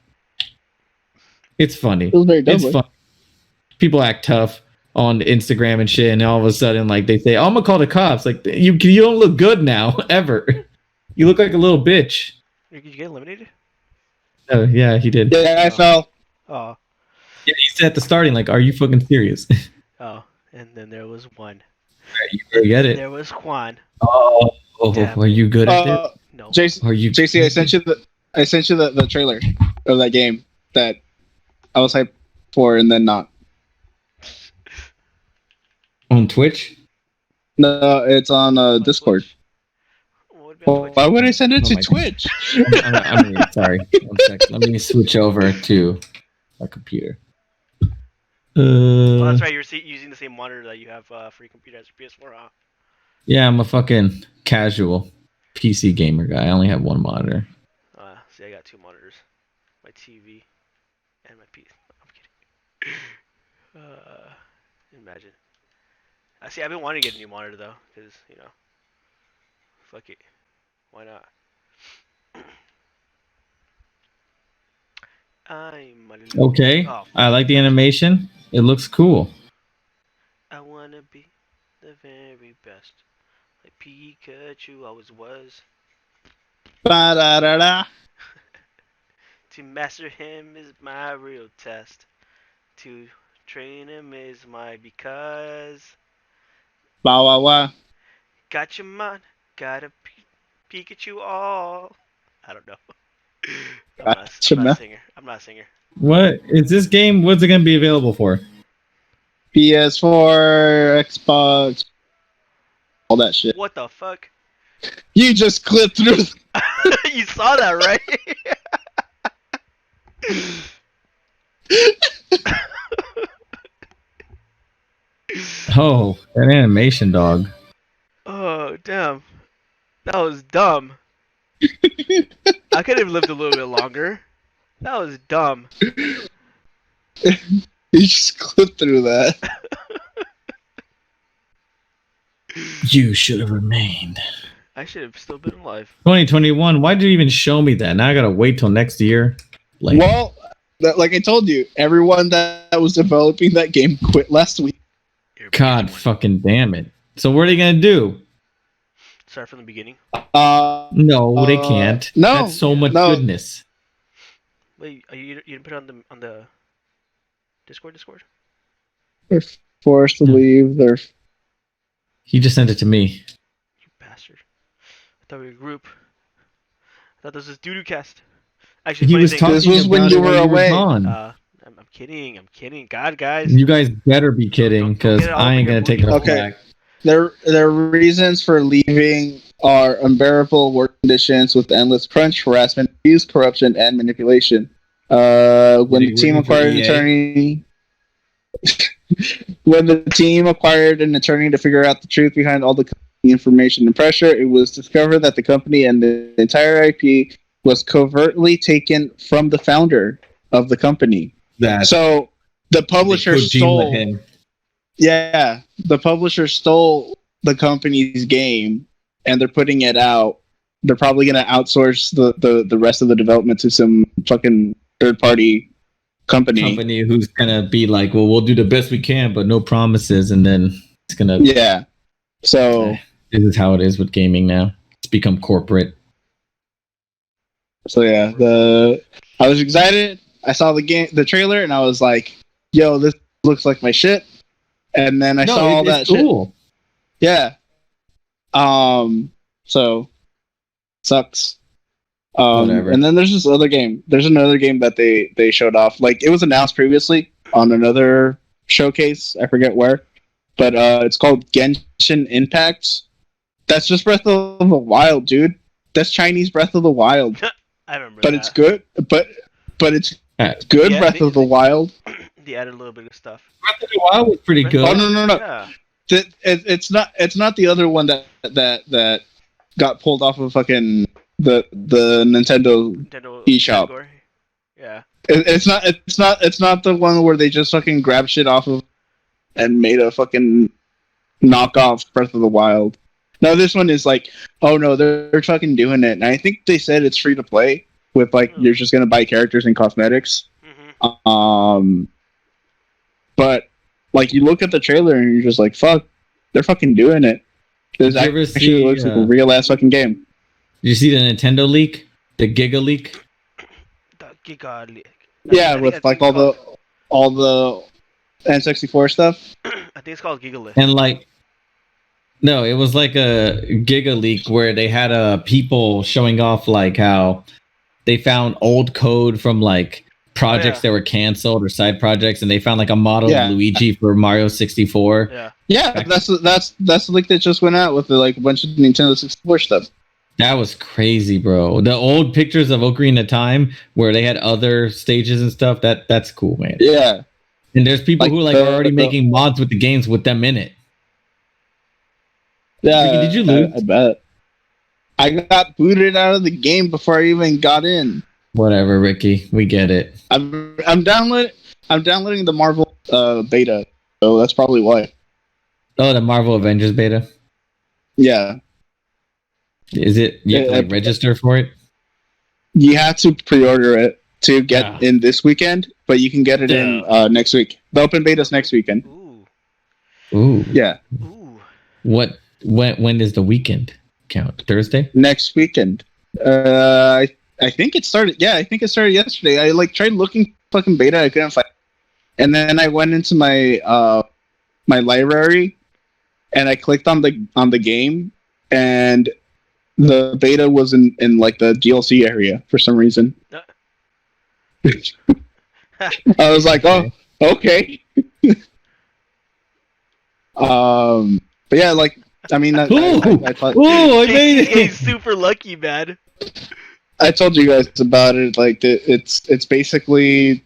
It's funny. It's fun. People act tough on Instagram and shit, and all of a sudden, like they say, "Oh, I'm gonna call the cops." Like you don't look good now, ever. You look like a little bitch. Did you get eliminated? Oh yeah, he did. Yeah, I fell. Oh. Yeah, he said at the starting, like, "Are you fucking serious?" Oh, and then there was one. You get it. There was Juan. Oh, are you good at it? No. JC, I sent you the trailer of that game that I was hyped for and then not. On Twitch? No, it's on Discord. Why would I send it to Twitch? Sorry. 1 second. Let me switch over to my computer. Oh, that's right. You're using the same monitor that you have for your computer as your PS4, huh? Yeah, I'm a fucking casual PC gamer guy. I only have one monitor. See, I got 2 monitors. My TV and my PC. I'm kidding. Imagine. See, I've been wanting to get a new monitor though, because fuck it, why not? I'm a little... Okay, Oh, I like the animation. It looks cool. I wanna be the very best, like Pikachu always was. Ba-da-da-da. To master him is my real test. To train him is my because. Ba wa wa. Got your mind, got a Pikachu all. I don't know. I'm not a singer. I'm not a singer. What is this game? What's it gonna be available for? PS4, Xbox, all that shit. What the fuck? You just clipped through. You saw that, right? Oh, that animation, dog. Oh, damn. That was dumb. I could have lived a little bit longer. That was dumb. You just clipped through that. You should have remained. I should have still been alive. 2021. Why did you even show me that? Now I gotta wait till next year. Well, like I told you, everyone that was developing that game quit last week. God fucking damn it. So what are they gonna do? Start from the beginning. No, they can't. No, that's so much goodness. Wait, you didn't put it on the Discord? They're forced to leave. He just sent it to me. You bastard! I thought we were a group. I thought this was doo-doo cast. Actually, he was talking. This was when you were away. I'm kidding. I'm kidding. God, guys. You guys better be kidding, because I ain't gonna take it back. Their reasons for leaving are unbearable work conditions with endless crunch, harassment, abuse, corruption, and manipulation. When the team acquired an attorney, to figure out the truth behind all the information and pressure, it was discovered that the company and the entire IP was covertly taken from the founder of the company. So the publisher stole him. Yeah, the publisher stole the company's game, and they're putting it out. They're probably going to outsource the rest of the development to some fucking third-party company who's going to be like, well, we'll do the best we can, but no promises, and then it's going to... Yeah. So... This is how it is with gaming now. It's become corporate. So yeah, I was excited. I saw the trailer, and I was like, yo, this looks like my shit. And then I saw all that cool. shit. Yeah. So sucks. And then there's this other game. There's another game that they showed off. Like, it was announced previously on another showcase. I forget where, but it's called Genshin Impact. That's just Breath of the Wild, dude. That's Chinese Breath of the Wild. I remember. But it's good. But it's good. Yeah, Breath of the Wild. They added a little bit of stuff. Breath of the Wild was pretty good. Oh no! Yeah. It's not the other one that got pulled off of fucking the Nintendo eShop. Yeah. It's not the one where they just fucking grab shit off of and made a fucking knockoff Breath of the Wild. No, this one is like, oh no, they're fucking doing it, and I think they said it's free to play with like you're just gonna buy characters and cosmetics. Mm-hmm. But like you look at the trailer and you're just like, fuck, they're fucking doing it. This actually looks like a real ass fucking game. Did you see the Nintendo leak? The Giga leak? The Giga leak. Yeah, with like all the N64 stuff. I think it's called Giga leak. And like, no, it was like a Giga leak where they had people showing off like how they found old code from like projects that were canceled or side projects, and they found like a model of Luigi for Mario 64. Yeah, that's the leak that just went out with like a bunch of Nintendo 64 stuff. That was crazy, bro. The old pictures of Ocarina of Time where they had other stages and stuff. That's cool, man. Yeah, And there's people who like are already making mods with the games with them in it. Yeah, Ricky, did you lose? I bet. I got booted out of the game before I even got in. Whatever, Ricky. We get it. I'm downloading the Marvel beta, so that's probably why. Oh, the Marvel Avengers beta. Yeah. Is it? You have to like register for it. You have to pre-order it to get in this weekend, but you can get it in next week. The open beta's next weekend. Ooh. Yeah. Ooh. What? When does the weekend count? Thursday? Next weekend. I think it started. Yeah, I think it started yesterday. I like tried looking fucking beta. I couldn't find it. And then I went into my my library, and I clicked on the game, and the beta was in like the DLC area for some reason. I was like, oh, okay. But yeah, like, I mean, I thought. Ooh, I made it. He's super lucky, man. I told you guys about it. Like, it's basically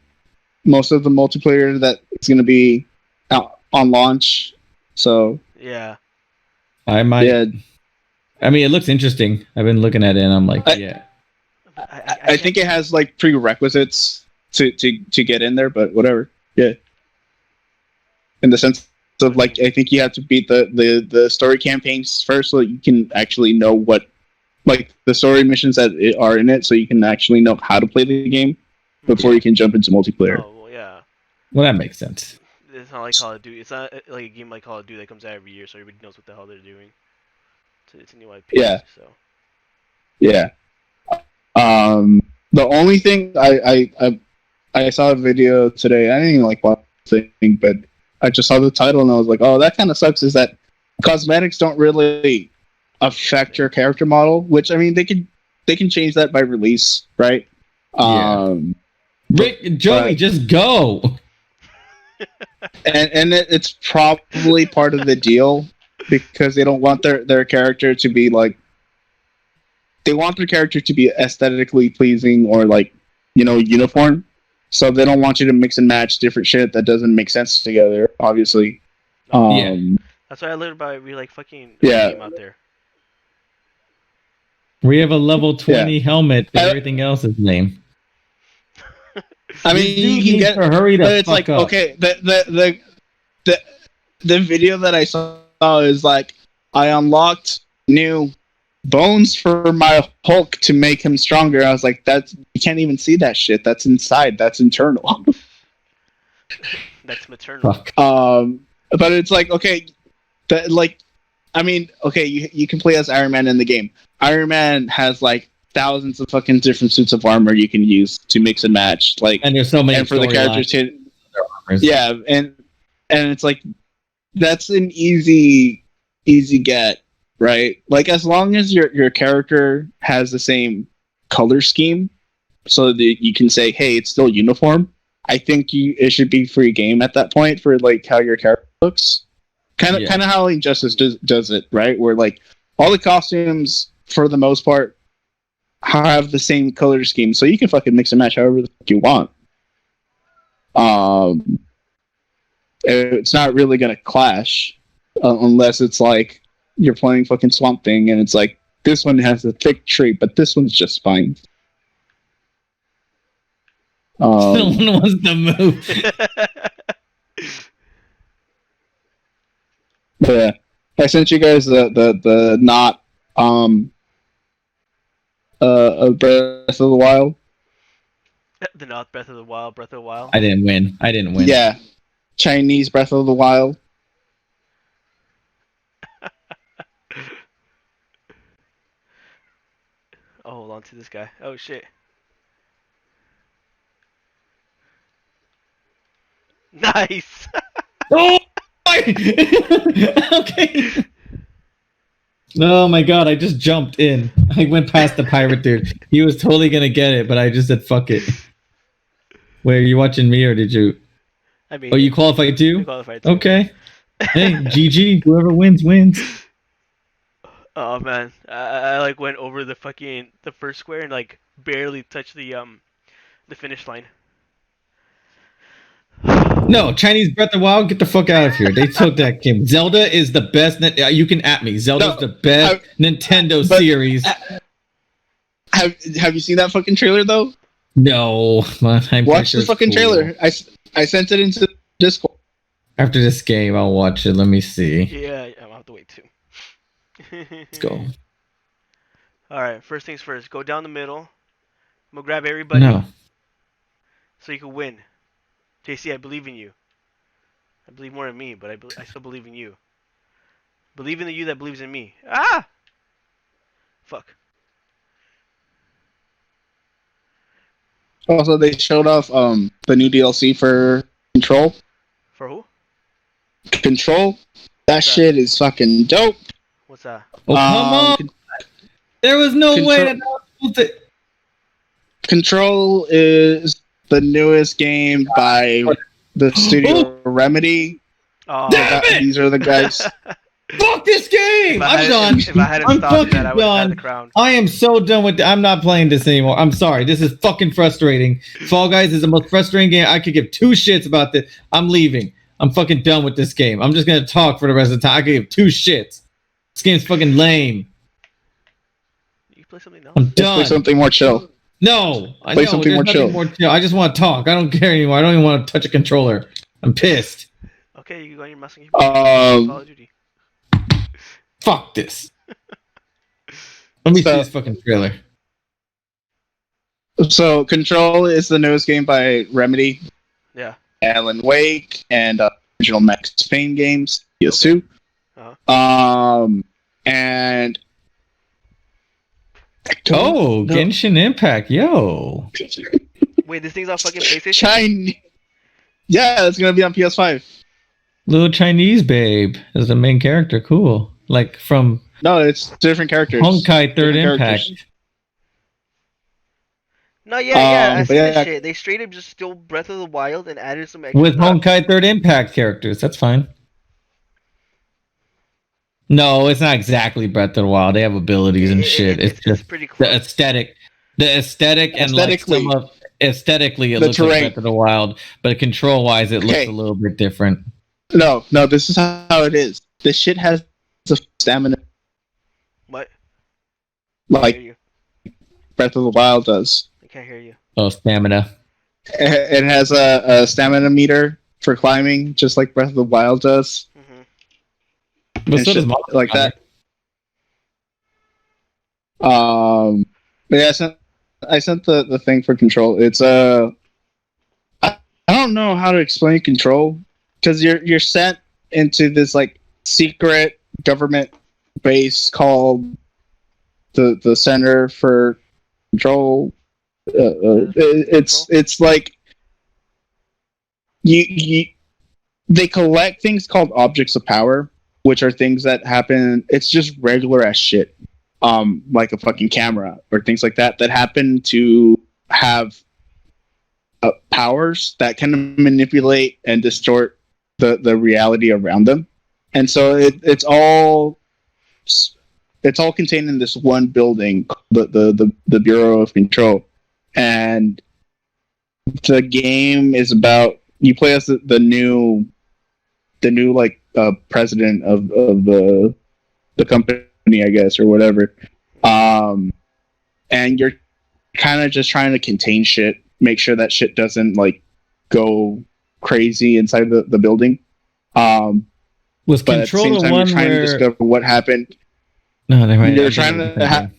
most of the multiplayer that is going to be out on launch. So yeah, I might. Yeah. I mean, it looks interesting. I've been looking at it, and I'm like, yeah. I think it has like prerequisites to get in there, but whatever. Yeah. In the sense of like, I think you have to beat the story campaigns first, so that you can actually know what, like, the story missions that are in it, so you can actually know how to play the game before you can jump into multiplayer. Oh, well, yeah. Well, that makes sense. It's not like Call of Duty. It's not like a game like Call of Duty that comes out every year, so everybody knows what the hell they're doing. It's a new IP. Yeah. So. Yeah. The only thing I saw a video today. I didn't even like watch the thing, but I just saw the title and I was like, oh, that kind of sucks. Is that cosmetics don't really affect your character model? Which, I mean, they can change that by release, right? Yeah. Rick, Joey, just go. and it's probably part of the deal because they don't want their character to be like. They want their character to be aesthetically pleasing or like, uniform. So they don't want you to mix and match different shit that doesn't make sense together, obviously. Yeah. That's why I learned about we like fucking game out there. We have a level 20 helmet and everything else is lame. I mean, you can get hurry to it's like up. Okay, the video that I saw is like I unlocked new bones for my Hulk to make him stronger. I was like, you can't even see that shit. That's inside. That's internal. That's maternal. Fuck. But it's like, okay, I mean, okay, you can play as Iron Man in the game. Iron Man has like thousands of fucking different suits of armor you can use to mix and match. Like, and there's so many. And for the characters to, yeah, and it's like that's an easy get. Right, like as long as your character has the same color scheme, so that you can say, "Hey, it's still uniform." I think it should be free game at that point for like how your character looks. Kind of how Injustice does it, right? Where like all the costumes for the most part have the same color scheme, so you can fucking mix and match however the fuck you want. It's not really gonna clash unless it's like. You're playing fucking Swamp Thing, and it's like this one has a thick tree, but this one's just fine. Someone wants to move. Yeah, I sent you guys the not Breath of the Wild. The not Breath of the Wild, Breath of the Wild. I didn't win. Yeah, Chinese Breath of the Wild. Oh, hold on to this guy. Oh, shit. Nice! Oh! Okay. Oh my god, I just jumped in. I went past the pirate dude. He was totally gonna get it, but I just said, fuck it. Wait, are you watching me or did you? I mean, you qualified too? I qualified too. Okay. Hey, GG. Whoever wins, wins. Oh man, I like went over the first square and like barely touched the finish line. No, Chinese Breath of the Wild. Get the fuck out of here. They took that game. Zelda is the best. You can at me. Zelda's the best Nintendo series. Have you seen that fucking trailer though? No, man. Watch the fucking trailer. I sent it into Discord. After this game, I'll watch it. Let me see. Yeah, I'll have to wait too. Let's go. Alright, first things first. Go down the middle. I'm gonna grab everybody. No. So you can win. JC, I believe in you. I believe more in me, but I still believe in you. Believe in the you that believes in me. Ah! Fuck. Also, they showed off the new DLC for Control. For who? Control. That shit is fucking dope. What's that? Oh, come on! There was no way that was supposed to... Control is the newest game by the studio Remedy. Oh, damn it! These are the guys. Fuck this game! I'm done. If I hadn't stopped that, I would have had the crown. I am so done with I'm not playing this anymore. I'm sorry. This is fucking frustrating. Fall Guys is the most frustrating game. I could give two shits about this. I'm leaving. I'm fucking done with this game. I'm just gonna talk for the rest of the time. I could give two shits. This game's fucking lame. You play something else? I'm done. Play something more chill. No, play something more chill. I just want to talk. I don't care anymore. I don't even want to touch a controller. I'm pissed. Okay, you go on your mouse and Call of Duty. Fuck this. Let me see this fucking trailer. So, Control is the newest game by Remedy. Yeah. Alan Wake and original Max Payne games. Yasu. Uh-huh. And Genshin Impact, yo. Wait, this thing's on fucking PlayStation? Chinese. Yeah, it's gonna be on PS5. Little Chinese babe is the main character. Cool. Like from No, it's different characters. Honkai Third Impact. No, yeah, I see this shit. They straight up just stole Breath of the Wild and added some extra with Honkai Third Impact characters. That's fine. No, it's not exactly Breath of the Wild. They have abilities and shit. It's just pretty cool. The aesthetic and like some of aesthetically it looks like Breath of the Wild, but control wise it looks a little bit different. No, this is how it is. This shit has a stamina. What? Like Breath of the Wild does. I can't hear you. Oh, stamina. It has a stamina meter for climbing, just like Breath of the Wild does. But so does like that. But yeah, I sent the thing for Control. It's I don't know how to explain Control because you're sent into this like secret government base called the Center for Control. It's like they collect things called objects of power, which are things that happen. It's just regular ass shit, like a fucking camera or things like that happen to have powers that can manipulate and distort the reality around them. And so it's all contained in this one building, the Bureau of Control. And the game is about you play as the new like president of the company, I guess, or whatever. And you're kind of just trying to contain shit, make sure that shit doesn't like go crazy inside the building. Was Control the one trying where to discover what happened? No, they might. You're trying to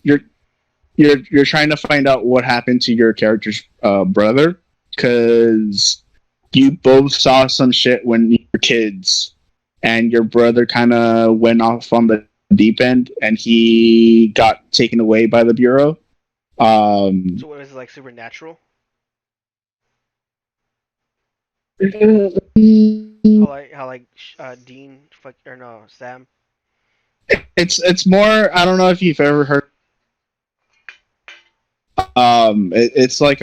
you're trying to find out what happened to your character's brother, because you both saw some shit when you were kids, and your brother kind of went off on the deep end, and he got taken away by the Bureau. So what is it, like supernatural? How like Dean or no Sam? It's more. I don't know if you've ever heard. It's like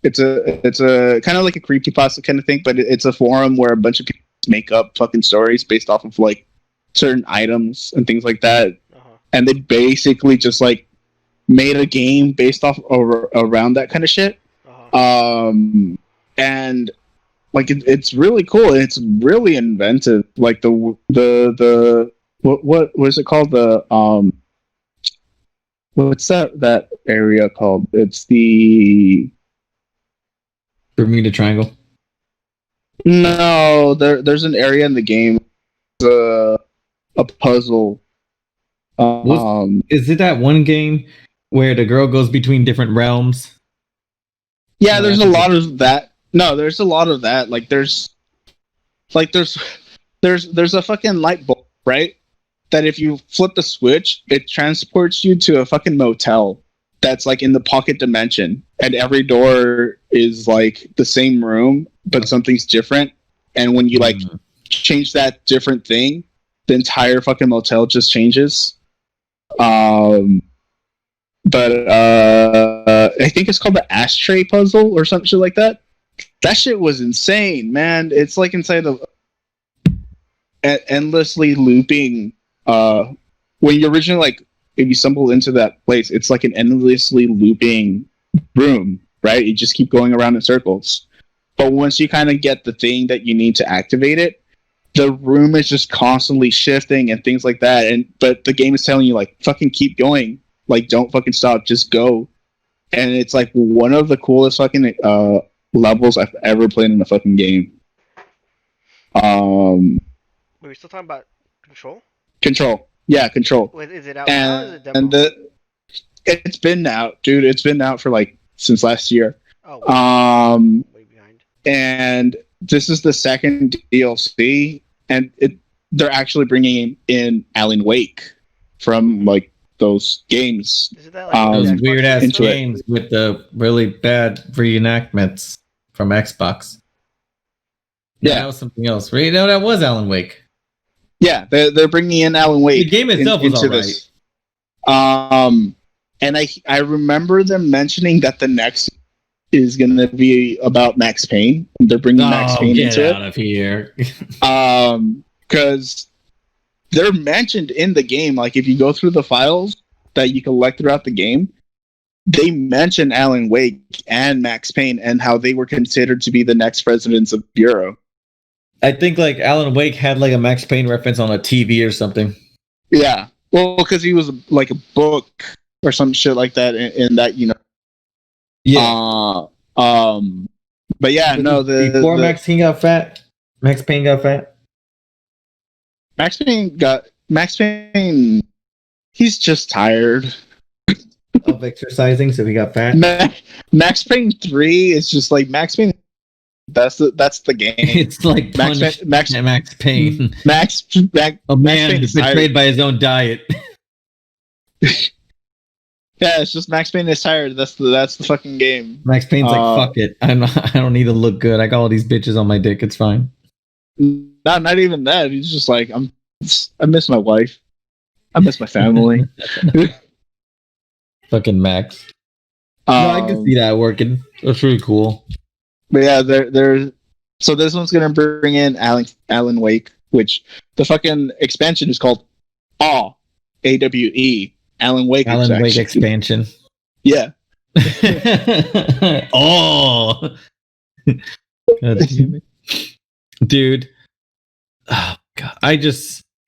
it's a kind of like a creepypasta kind of thing, but it's a forum where a bunch of people make up fucking stories based off of like certain items and things like that, and they basically just like made a game based off around that kind of shit. And like it's really cool. It's really inventive. Like the what is it called? The what's that area called? It's the Bermuda Triangle. No, there's an area in the game, a puzzle. Is it that one game where the girl goes between different realms? Yeah, no, there's a lot of that. No, there's a lot of that. Like there's a fucking light bulb, right? That if you flip the switch, it transports you to a fucking motel that's like in the pocket dimension, and every door is like the same room, but something's different. And when you like change that different thing, the entire fucking motel just changes. But I think it's called the ashtray puzzle or some shit like that. That shit was insane, man. It's like inside of endlessly looping. When you originally like, if you stumble into that place, it's like an endlessly looping room, right? You just keep going around in circles. But once you kind of get the thing that you need to activate it, the room is just constantly shifting and things like that. But the game is telling you like, fucking keep going. Like, don't fucking stop. Just go. And it's like one of the coolest fucking levels I've ever played in a fucking game. Wait, we're still talking about Control? Control. Yeah, Control. Wait, is it out now? Or is it demo? It's been out, dude. It's been out for like since last year. Oh, wow. Way behind. And this is the second DLC, and they're actually bringing in Alan Wake from like those games. Is it that, like, those weird ass games with the really bad reenactments from Xbox? Yeah, that was something else. Right? No, that was Alan Wake. Yeah, they're bringing in Alan Wake. The game itself was all right. And I remember them mentioning that the next is going to be about Max Payne. They're bringing Max Payne into it. Get out of here. Because they're mentioned in the game. Like if you go through the files that you collect throughout the game, they mention Alan Wake and Max Payne and how they were considered to be the next presidents of Bureau. I think like Alan Wake had like a Max Payne reference on a TV or something. Yeah, well, because he was like a book or some shit like that in that, you know. Yeah. But yeah, no. Before Max Payne got fat. Max Payne. He's just tired of exercising, so he got fat. Max Payne 3 is just like Max Payne. That's the game. It's like Max Payne. A man who's betrayed by his own diet. Yeah, it's just Max Payne is tired. That's the fucking game. Max Payne's like, fuck it. I don't need to look good. I got all these bitches on my dick. It's fine. Not even that. He's just like, I miss my wife. I miss my family. Fucking Max. No, I can see that working. That's really cool. But yeah, there's so this one's gonna bring in Alan Wake, which the fucking expansion is called AWE. Alan Wake expansion. Yeah. Oh. God damn it. Dude. Oh god.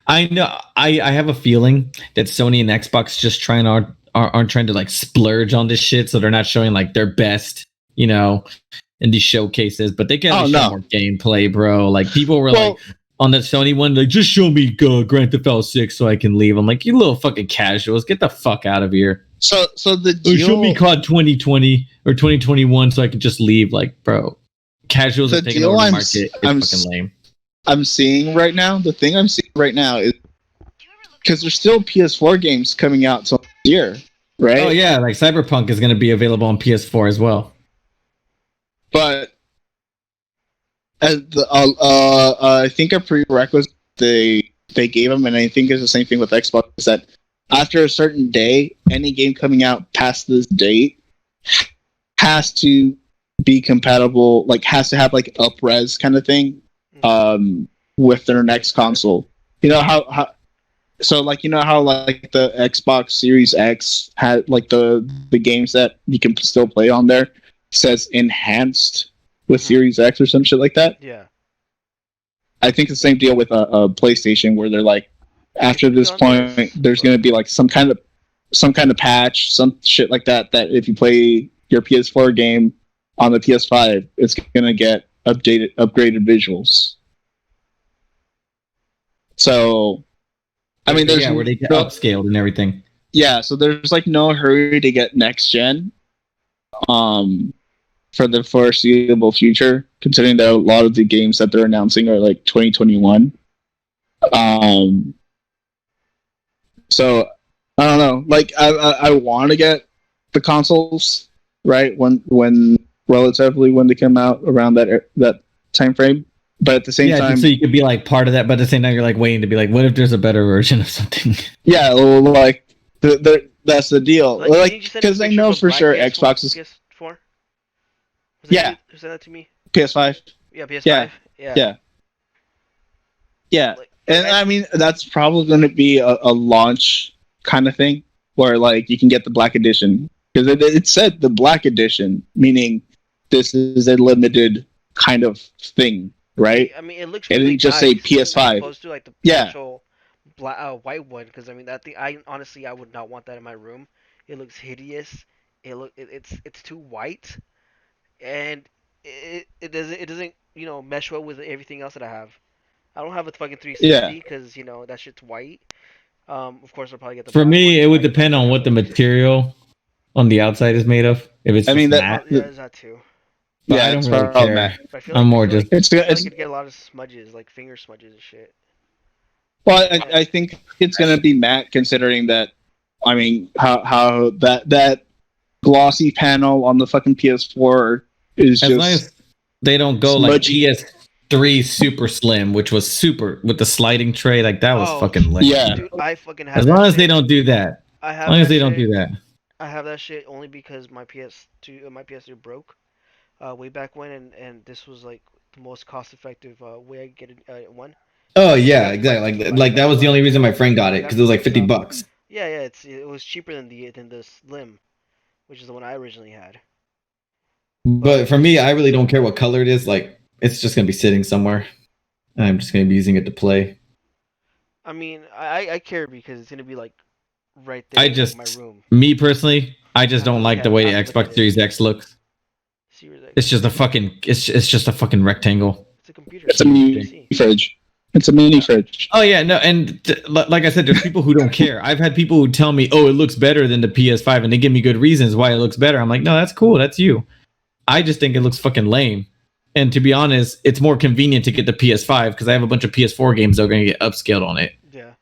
I know I have a feeling that Sony and Xbox just aren't trying to like splurge on this shit, so they're not showing like their best, you know, in these showcases, but they can show more gameplay, bro. Like people were like on the Sony one, like just show me Grand Theft Auto 6 so I can leave. I'm like, you little fucking casuals, get the fuck out of here. So the deal... show me COD 2020 or 2021 so I can just leave. Like, bro, casuals are taking over the market. It's fucking lame. I'm seeing right now. The thing I'm seeing right now is because there's still PS4 games coming out till next year, right? Oh yeah, like Cyberpunk is going to be available on PS4 as well. But I think a prerequisite they gave them, and I think it's the same thing with Xbox, is that after a certain day, any game coming out past this date has to be compatible, like has to have like up-res kind of thing with their next console. You know how so like, you know how like the Xbox Series X had like the games that you can still play on there says enhanced with Series X or some shit like that. Yeah. I think the same deal with a PlayStation, where they're like, after this point, there's going to be like some kind of patch, some shit like that. That if you play your PS4 game on the PS5, it's going to get upgraded visuals. So, I mean, there's where they get upscaled and everything. Yeah, so there's like no hurry to get next gen, for the foreseeable future, considering that a lot of the games that they're announcing are like 2021. So I don't know. Like I want to get the consoles right when relatively when they come out around that time frame. But at the same time, so you could be like part of that. But at the same time, you're like waiting to be like, what if there's a better version of something? Yeah, like that's the deal. Like because I know for sure Xbox is. PS4. Yeah. You sent that to me. PS5. Yeah, PS5. Yeah. And I mean, that's probably going to be a launch kind of thing where like you can get the Black Edition, because it said the Black Edition, meaning this is a limited kind of thing, right? I mean, it looks. It didn't just say PS5. Opposed to like the actual white one, because I mean that thing. I honestly would not want that in my room. It looks hideous. It's too white, and it doesn't mesh well with everything else that I have. I don't have a fucking 360 because that shit's white. Of course I'll probably get the. For me, it would depend on what the material on the outside is made of. If it's matte, is that too. But I don't really care. I'm more just. It's good. I could get a lot of smudges, like finger smudges and shit. Well, I think it's gonna be matte, considering that. I mean, how that glossy panel on the fucking PS4 is as long as they don't go smudgy. Like PS3 Super Slim, which was super with the sliding tray, like that was fucking lame. Yeah, dude, I fucking have. As long as they don't do that. As long as they don't do that. I have that shit only because my PS2 broke way back when, and this was like the most cost-effective way I could get one. Oh yeah, exactly. Like that was the only reason my friend got it, because it was like $50. Yeah, it was cheaper than the Slim, which is the one I originally had. But for me, I really don't care what color it is. Like, it's just gonna be sitting somewhere, and I'm just gonna be using it to play. I mean, I care because it's gonna be like right there in my room. Me personally, I just don't like the way the Xbox Series X looks. It's just a fucking. It's just a fucking rectangle. It's a computer. It's a mini fridge. It's a mini fridge. Oh yeah, no, and like I said, there's people who don't care. I've had people who tell me, "Oh, it looks better than the PS5," and they give me good reasons why it looks better. I'm like, no, that's cool. That's you. I just think it looks fucking lame. And to be honest, it's more convenient to get the PS5 because I have a bunch of PS4 games that are going to get upscaled on it. Yeah.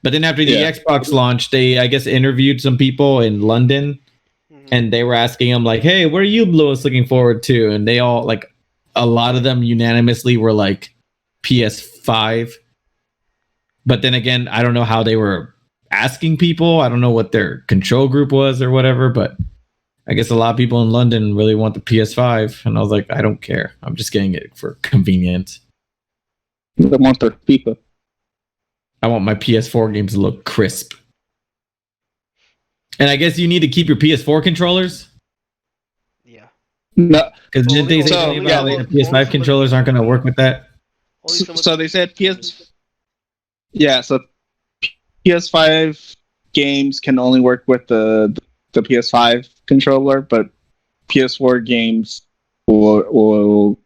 But then after the Xbox launch, they, I guess, interviewed some people in London, and they were asking them like, "Hey, what are you most looking forward to?" And they all, like, a lot of them unanimously were like PS5. But then again, I don't know how they were asking people. I don't know what their control group was or whatever, but I guess a lot of people in London really want the PS5, and I was like, I don't care. I'm just getting it for convenience. They want their FIFA. I want my PS4 games to look crisp. And I guess you need to keep your PS4 controllers? Yeah. No. Because didn't they say about the PS5 controllers aren't going to work with that? So they said so PS5 games can only work with the PS5 controller, but PS4 games will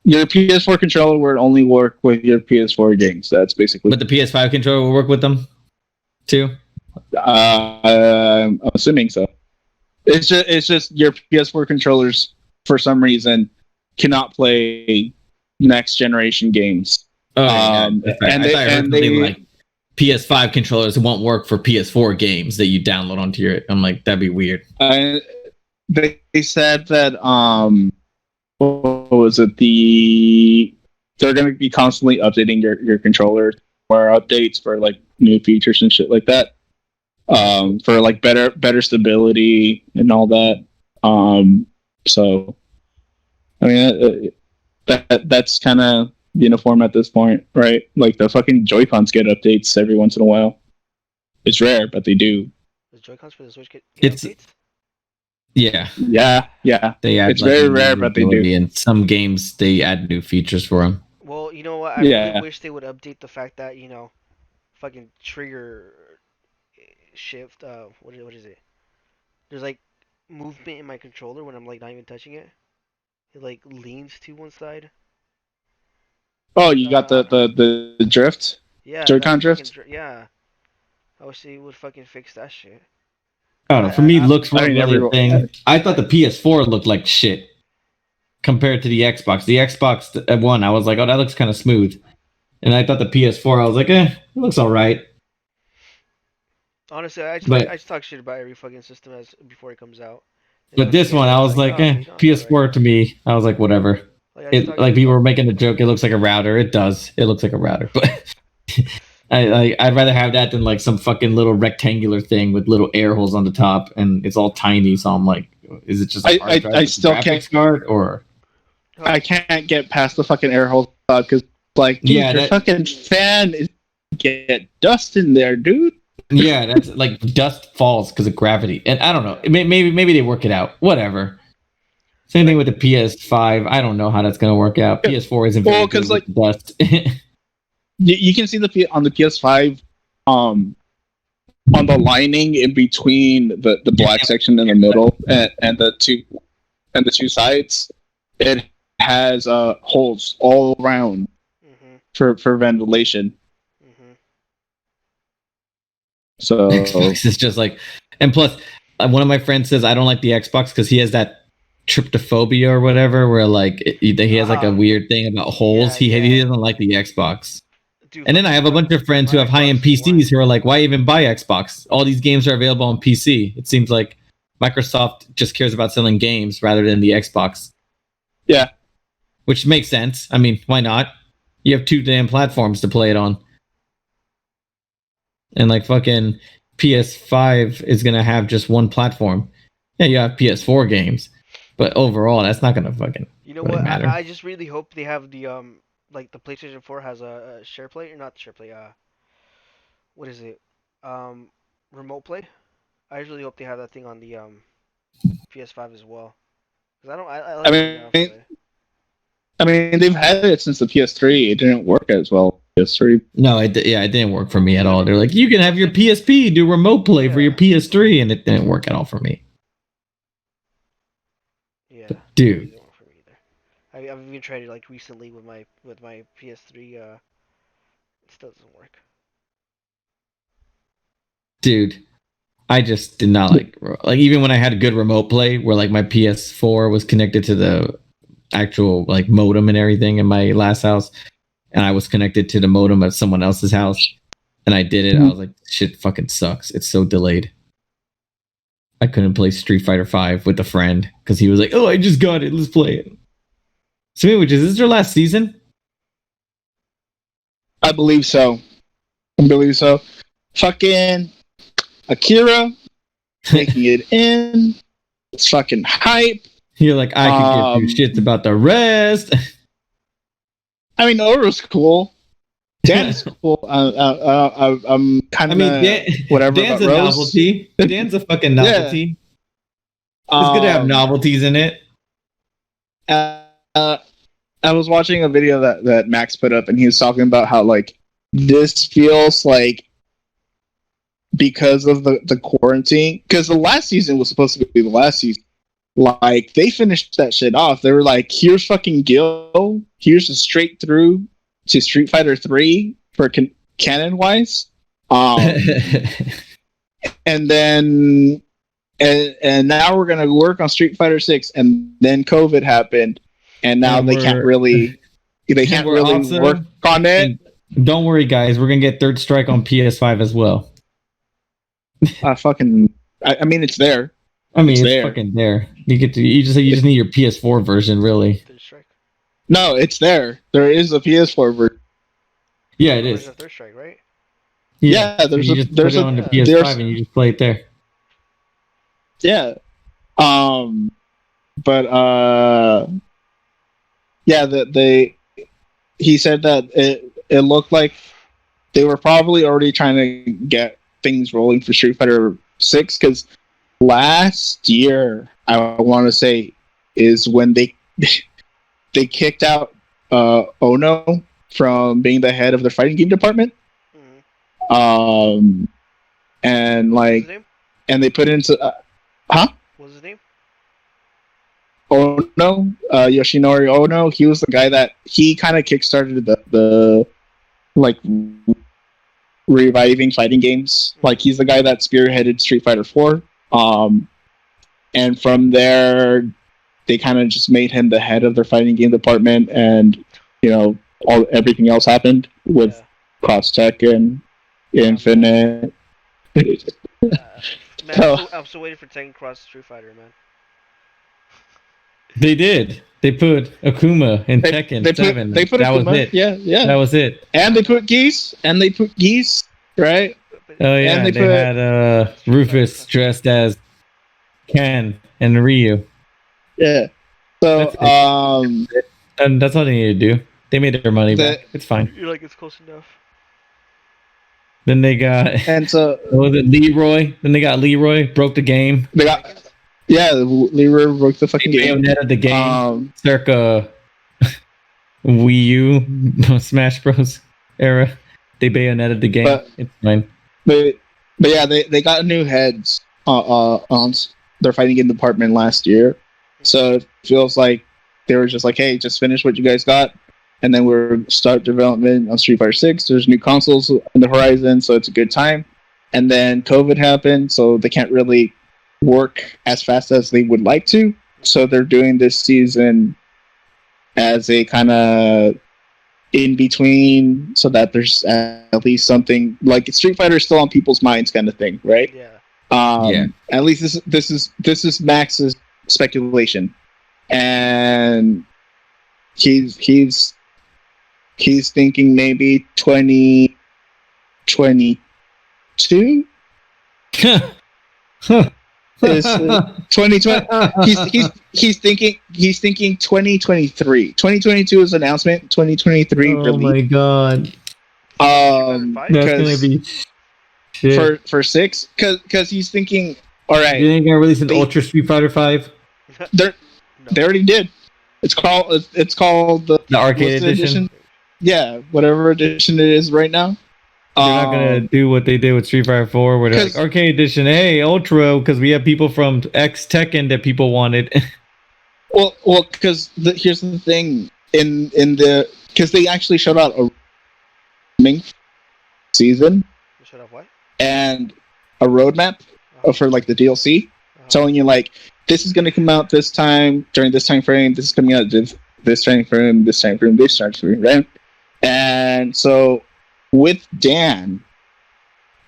your PS4 controller will only work with your PS4 games. That's basically. But the PS5 controller will work with them too. I'm assuming so. It's just your PS4 controllers for some reason cannot play next generation games. Oh, and they like PS5 controllers won't work for PS4 games that you download onto your. I'm like, that'd be weird. They said that what was it? They're going to be constantly updating your controller for updates for like new features and shit like that. For like better stability and all that. So I mean that's kind of uniform at this point, right? Like the fucking Joy-Cons get updates every once in a while. It's rare, but they do. The Joy-Cons for the Switch get updates? Yeah. Yeah. They add it's very rare, but they do. In some games, they add new features for them. Well, you know what? I really wish they would update the fact that fucking trigger shift. What is it? There's like movement in my controller when I'm like not even touching it. It like leans to one side. Oh, you got the drift? Yeah, Joy-Con drift? Yeah. I wish they would fucking fix that shit. I don't know. For me, looks weren't really a thing. I thought the PS4 looked like shit compared to the Xbox. The Xbox One, I was like, oh, that looks kind of smooth. And I thought the PS4, I was like, it looks all right. Honestly, I just talk shit about every fucking system before it comes out. But this one, I was like, PS4 to me, I was like, whatever. Like people were making a joke, it looks like a router. It does. It looks like a router. But I'd rather have that than like some fucking little rectangular thing with little air holes on the top, and it's all tiny. So I'm like, is it just? I still can't card or? I can't get past the fucking air holes because like, dude, your fucking fan is get dust in there, dude. Yeah, that's like dust falls because of gravity, and I don't know. Maybe they work it out. Whatever. Same thing with the PS5. I don't know how that's gonna work out. PS4 isn't very good with dust. You can see on the PS5, on the lining in between the black section in the middle and the two sides, it has holes all around for ventilation. So Xbox is just like, and plus, one of my friends says I don't like the Xbox because he has that trypophobia or whatever, where like he has like a weird thing about holes. He doesn't like the Xbox. Dude, and then I have a bunch of friends who have high-end PCs who are like, why even buy Xbox? All these games are available on PC. It seems like Microsoft just cares about selling games rather than the Xbox. Yeah. Which makes sense. I mean, why not? You have two damn platforms to play it on. And like fucking PS5 is going to have just one platform. Yeah, you have PS4 games. But overall, that's not going to fucking really matter. I just really hope they have the like the PlayStation 4 has a share play or not share play. What is it? Remote play. I really hope they have that thing on the PS5 as well. Because I mean, they've had it since the PS3. It didn't work as well. PS3. No, it didn't work for me at all. They're like, you can have your PSP do remote play for your PS3, and it didn't work at all for me. Yeah, but, dude. I've even tried it like recently with my PS3. It still doesn't work. Dude, I just did not like even when I had a good remote play where like my PS4 was connected to the actual like modem and everything in my last house, and I was connected to the modem at someone else's house, and I did it. I was like, shit fucking sucks. It's so delayed. I couldn't play Street Fighter V with a friend because he was like, oh, I just got it. Let's play it. So, is this their last season? I believe so. Fucking Akira making it in. It's fucking hype. You're like, I could give two shits about the rest. I mean, Oro's cool. Dan's cool. I'm kind of whatever. Dan's a novelty. Dan's a fucking novelty. Yeah. It's good to have novelties in it. I was watching a video that Max put up, and he was talking about how like this feels like because of the quarantine. Because the last season was supposed to be the last season. Like they finished that shit off. They were like, "Here's fucking Gil. Here's a straight through to Street Fighter 3 for canon wise." And then and now we're gonna work on Street Fighter 6, and then COVID happened. And now they can't really work on it. Don't worry, guys. We're gonna get Third Strike on PS5 as well. I mean, it's there. I mean, it's fucking there. You just need your PS4 version, really. Third Strike. No, it's there. There is a PS4 version. Yeah, it is. Third Strike, right? Yeah, there's on the PS5 and you just play it there. Yeah. But yeah, he said that it looked like they were probably already trying to get things rolling for Street Fighter 6 because last year, I want to say, is when they kicked out Ono from being the head of the fighting game department. Mm-hmm. And What's his like, name? and they put into What's his name? Ono, Yoshinori Ono. He was the guy that he kind of kickstarted the like reviving fighting games. Mm-hmm. Like he's the guy that spearheaded Street Fighter 4. And from there, they kind of just made him the head of their fighting game department, and everything else happened with Cross Tech and Infinite. Man, I'm still waiting for Tekken Cross Street Fighter, man. They did. They put Akuma in Tekken 7. They put that Akuma. Was it. Yeah. That was it. And they put Geese. Right? Oh yeah. And they had Rufus dressed as Ken and Ryu. Yeah. So and that's all they need to do. They made their money back. It's fine. You're like, it's close enough. Then they got was it Leroy? Then they got Leroy, broke the game. They got Leroy broke the fucking game. Bayonetta the game. Circa Wii U Smash Bros era. They Bayonetta the game. It's fine. But yeah, they got new heads on their fighting game department last year. So it feels like they were just like, hey, just finish what you guys got, and then we'll start development on Street Fighter 6. There's new consoles on the horizon, so it's a good time. And then COVID happened, so they can't really work as fast as they would like to. So they're doing this season as a kind of in between, so that there's at least something like Street Fighter is still on people's minds, kind of thing, right? Yeah. At least this is Max's speculation, and he's thinking maybe 2022. Is 2020. He's thinking 2023. 2022 is announcement. 2023 oh release. My god. That's gonna be shit. for 6, because he's thinking, all right, you ain't gonna release an Ultra Street Fighter 5? They already did. It's called the arcade edition. Yeah, whatever edition it is right now. They're not gonna do what they did with Street Fighter 4, where they're like arcade edition, hey, Ultra, because we have people from X Tekken that people wanted. well, because here's the thing, because they actually showed out a season. Showed out what? And a roadmap for like the DLC, telling you like this is gonna come out this time during this time frame. This is coming out this time frame, this time frame, this time frame, right? And so, with Dan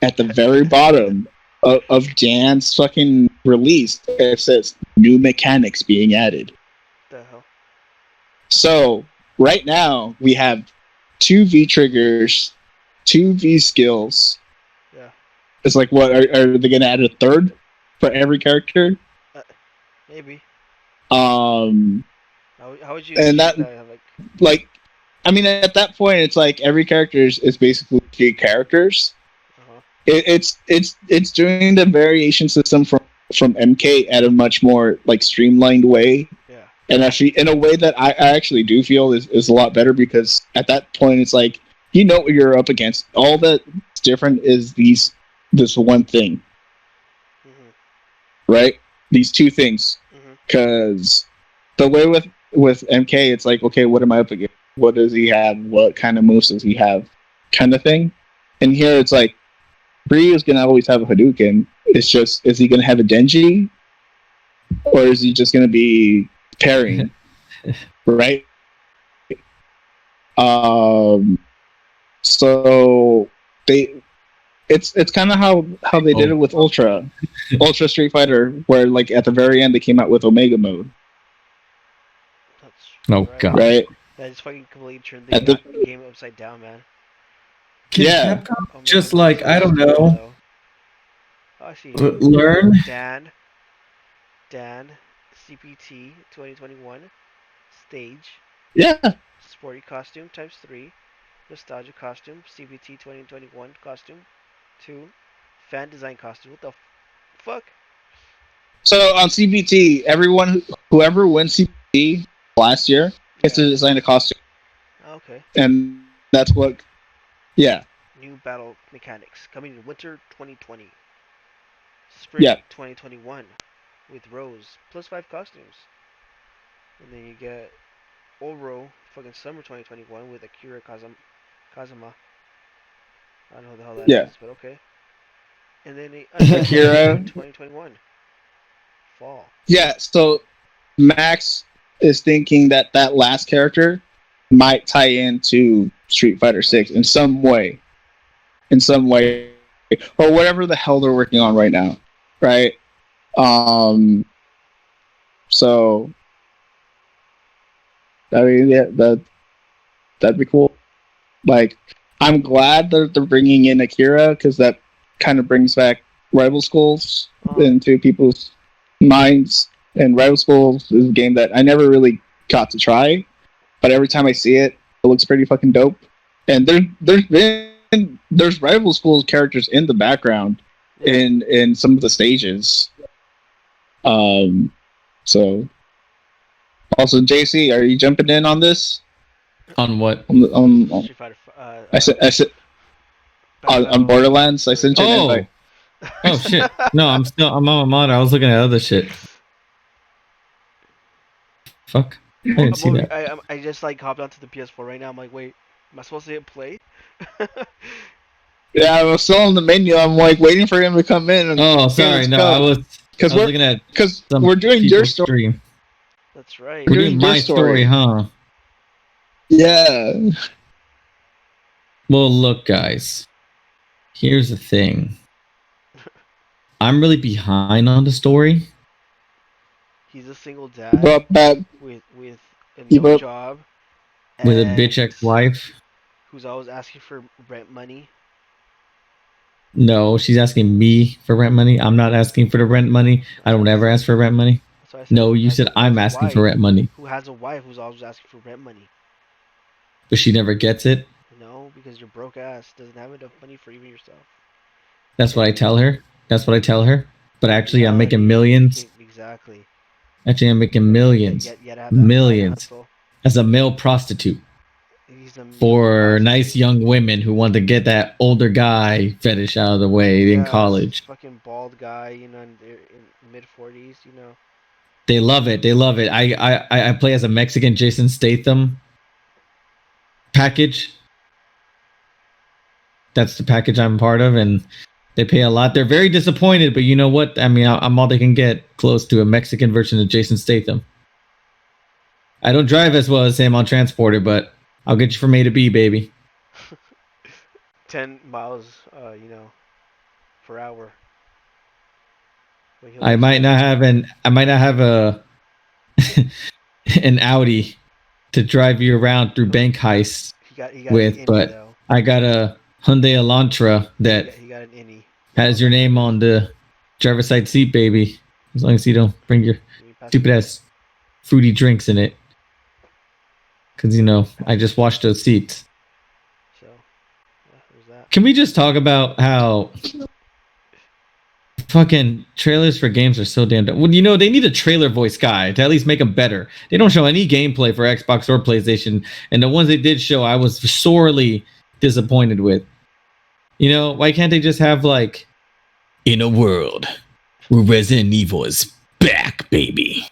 at the very bottom of Dan's fucking release, it says new mechanics being added. The hell? So right now we have 2 V triggers, 2 V skills. Yeah. It's like, what are they gonna add a third for every character? Maybe. How would you? And that like. I mean, at that point, it's like every character is basically 3 characters. It's doing the variation system from MK at a much more like streamlined way. Yeah. And actually, in a way that I actually do feel is a lot better, because at that point, it's like you know what you're up against. All that's different is this one thing, right? These 2 things, because the way with MK, it's like, okay, what am I up against? What does he have? What kind of moves does he have? Kind of thing. And here it's like, Ryu is gonna always have a Hadouken. It's just, is he gonna have a Denji, or is he just gonna be parrying? Right. So it's kind of how they did it with Ultra Street Fighter, where like at the very end they came out with Omega mode. God. Right. That just fucking completely turned the game upside down, man. Yeah. Just like, I don't know. I see. Learn. Dan, CPT 2021, stage. Yeah. Sporty costume ×3, nostalgia costume, CPT 2021 costume 2, fan design costume. What the fuck? So on CBT, whoever wins CBT last year gets to design a costume. Okay. And that's what. Yeah. New battle mechanics coming in winter 2020, spring 2021, with Rose plus 5 costumes, and then you get Oro fucking summer 2021 with Akira Kazama. I don't know who the hell that is, but okay. And then Akira 2021 fall. Yeah, so Max is thinking that last character might tie into Street Fighter 6 in some way, or whatever the hell they're working on right now, right? So I mean, yeah, that'd be cool. Like, I'm glad that they're bringing in Akira because that kind of brings back Rival Schools into people's minds. And Rival Schools is a game that I never really got to try, but every time I see it, it looks pretty fucking dope. And there's Rival Schools characters in the background in some of the stages. So also, JC, are you jumping in on this? On what? On I said on Borderlands. I sent you an invite. Oh shit! No, I'm on my mod. I was looking at other shit. Fuck. I didn't see that. I just like hopped onto the PS4 right now. I'm like, wait, am I supposed to hit play? Yeah, I was still on the menu. I'm like waiting for him to come in. And oh, sorry. No, I was looking at because we're doing your story. Stream. That's right. We're doing my story, huh? Yeah. Well, look, guys. Here's the thing. I'm really behind on the story. He's a single dad with a no job, with a bitch ex-wife who's always asking for rent money. No, she's asking me for rent money. I'm not asking for the rent money. I don't ever ask for rent money. No, you said I'm asking for rent money. Who has a wife who's always asking for rent money? But she never gets it? No, because your broke ass doesn't have enough money for even yourself. That's what I tell her. But actually, I'm making millions. Exactly. Actually, I'm making millions. Millions. As a male prostitute. For nice young women who want to get that older guy fetish out of the way in college. Fucking bald guy, in mid-40s, They love it. I play as a Mexican Jason Statham package. That's the package I'm part of, and they pay a lot. They're very disappointed, but you know what? I mean, I'm all they can get close to a Mexican version of Jason Statham. I don't drive as well as him on Transporter, but I'll get you from A to B, baby. 10 miles, per hour. I might not have a an Audi to drive you around through bank heists with, but though. I got a Hyundai Elantra that has your name on the driver's side seat, baby. As long as you don't bring your stupid ass fruity drinks in it. Because, I just washed those seats. So, can we just talk about how fucking trailers for games are so damn dumb? Well, they need a trailer voice guy to at least make them better. They don't show any gameplay for Xbox or PlayStation. And the ones they did show, I was sorely disappointed with. Why can't they just have, like, in a world where Resident Evil is back, baby.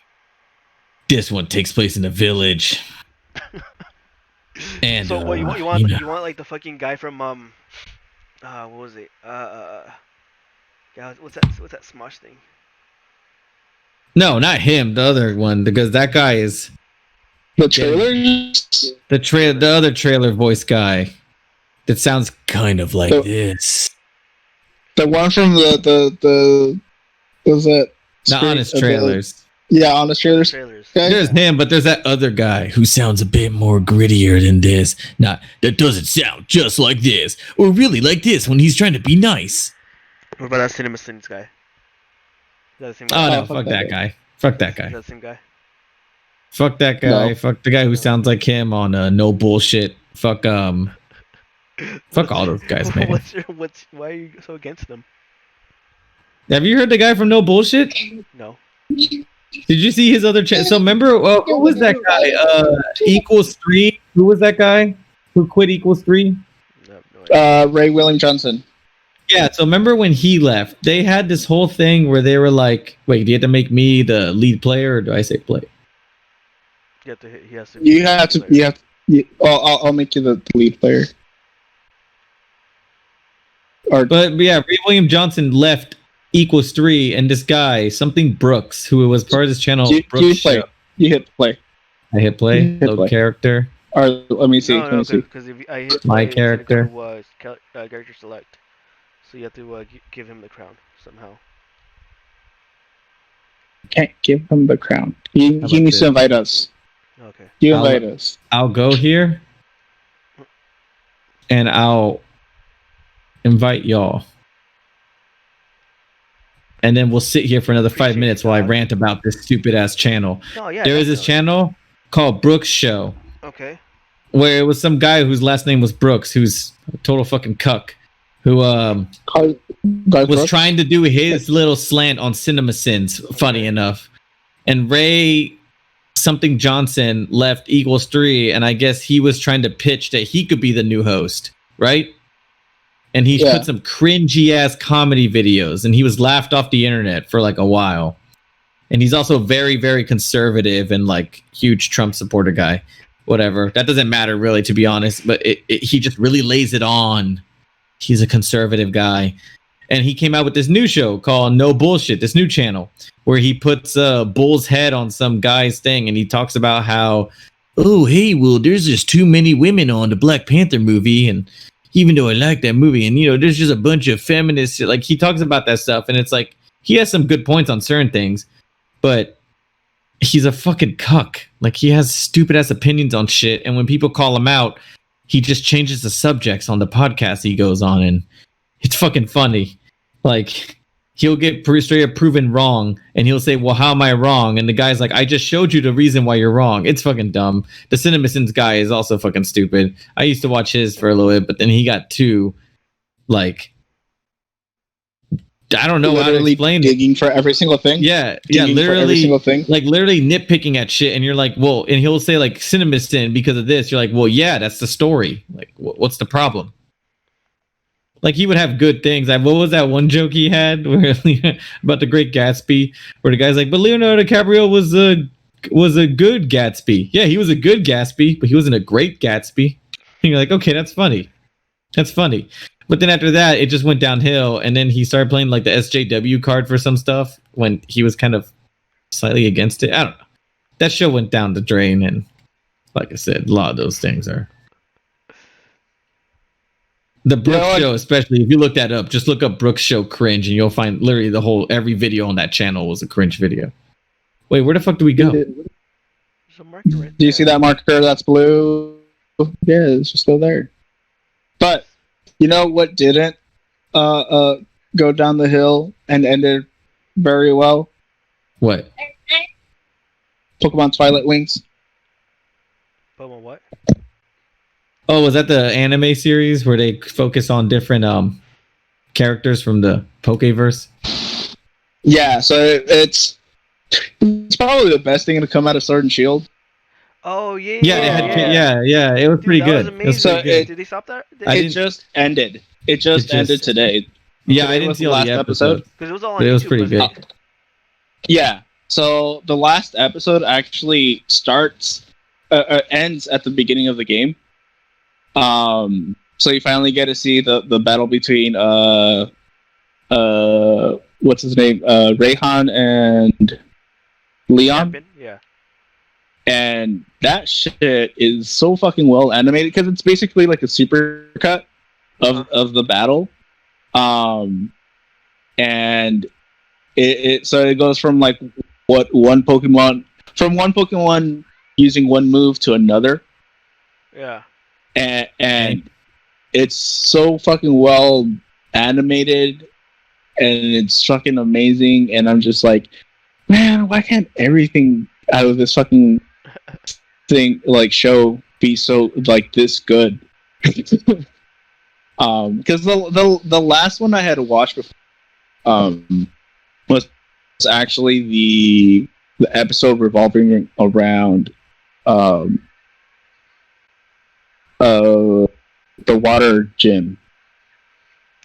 This one takes place in a village. And so what you want like the fucking guy from what was it? What's that Smosh thing? No, not him. The other one, because that guy is the trailer. The other trailer voice guy that sounds kind of like this. The one from the was it? The Honest Trailers. Honest Trailers. Okay. There's him, but there's that other guy who sounds a bit more grittier than this. That doesn't sound just like this, or really like this when he's trying to be nice. What about that Cinema Sins guy? Is that the same guy? Oh no, fuck that guy. Fuck that guy. Is that the same guy? Fuck that guy. No. Fuck the guy who sounds like him on No Bullshit. Fuck Fuck all those guys, man. Why are you so against them? Have you heard the guy from No Bullshit? No. Did you see his other chat? So remember, who was that guy? Equals 3. Who was that guy who quit Equals 3? No Ray William Johnson. Yeah. So remember when he left? They had this whole thing where they were like, "Wait, do you have to make me the lead player, or do I say play?" You have to. He has to. You have to. You have. I'll make you the lead player. But yeah, Ray William Johnson left Equals 3, and this guy, something Brooks, who was part of this channel, Brooks Show. You hit play. I hit play. Load character. Or let me see. No, because if I hit play, my character was character select, so you have to give him the crown somehow. Can't give him the crown. He needs to invite us. Okay. You invite us. I'll go here, and I'll invite y'all. And then we'll sit here for another 5 minutes while I rant about this stupid ass channel. Oh, yeah, there is this channel called Brooks Show. Okay. Where it was some guy whose last name was Brooks, who's a total fucking cuck, who was trying to do his little slant on Cinema Sins, funny enough. And Ray something Johnson left Equals 3, and I guess he was trying to pitch that he could be the new host, right? And he put some cringy ass comedy videos, and he was laughed off the internet for like a while. And he's also very, very conservative and like huge Trump supporter guy. Whatever. That doesn't matter really, to be honest, but he just really lays it on. He's a conservative guy. And he came out with this new show called No Bullshit, this new channel, where he puts a bull's head on some guy's thing, and he talks about how, oh, hey, well, there's just too many women on the Black Panther movie, and even though I like that movie, and, you know, there's just a bunch of feminists, like, he talks about that stuff, and it's like, he has some good points on certain things, but he's a fucking cuck. Like, he has stupid-ass opinions on shit, and when people call him out, he just changes the subjects on the podcast he goes on, and it's fucking funny. Like, he'll get straight up proven wrong, and he'll say, well, how am I wrong? And the guy's like, I just showed you the reason why you're wrong. It's fucking dumb. The CinemaSins guy is also fucking stupid. I used to watch his for a little bit, but then he got too, like, I don't know literally how to explain digging for every single thing. Yeah, digging literally, for every single thing. like literally nitpicking at shit, and you're like, well, and he'll say like CinemaSin because of this. You're like, well, yeah, that's the story. Like, what's the problem? Like, he would have good things. Like, what was that one joke he had where about the Great Gatsby, where the guy's like, but Leonardo DiCaprio was a good Gatsby. Yeah, he was a good Gatsby, but he wasn't a great Gatsby. And you're like, okay, that's funny. That's funny. But then after that, it just went downhill, and then he started playing like the SJW card for some stuff when he was kind of slightly against it. I don't know. That show went down the drain, and like I said, a lot of those things are. The Brooks Show, especially, if you look that up, just look up Brooks Show cringe, and you'll find literally every video on that channel was a cringe video. Wait, where the fuck do we go? There's a marker right Do you see that marker that's blue? Yeah, it's just still there. But you know what didn't go down the hill and ended very well? What? Pokemon Twilight Wings. Pokemon what? Oh, was that the anime series where they focus on different characters from the Pokeverse? Yeah, so it's probably the best thing to come out of Sword and Shield. Oh yeah, yeah. It was pretty good. It was so did they stop there? It just ended. It just ended today. Yeah, I didn't see the last episode because it was all on YouTube, it was pretty good. Yeah, so the last episode actually ends at the beginning of the game. So you finally get to see the battle between what's his name, Rayhan and Leon. Yeah. And that shit is so fucking well animated because it's basically like a supercut of the battle. And it goes from like one Pokemon using one move to another. Yeah. And it's so fucking well animated, and it's fucking amazing. And I'm just like, man, why can't everything out of this fucking thing, like, show be so like this good? Because the last one I had watched before was actually the episode revolving around um uh the water gym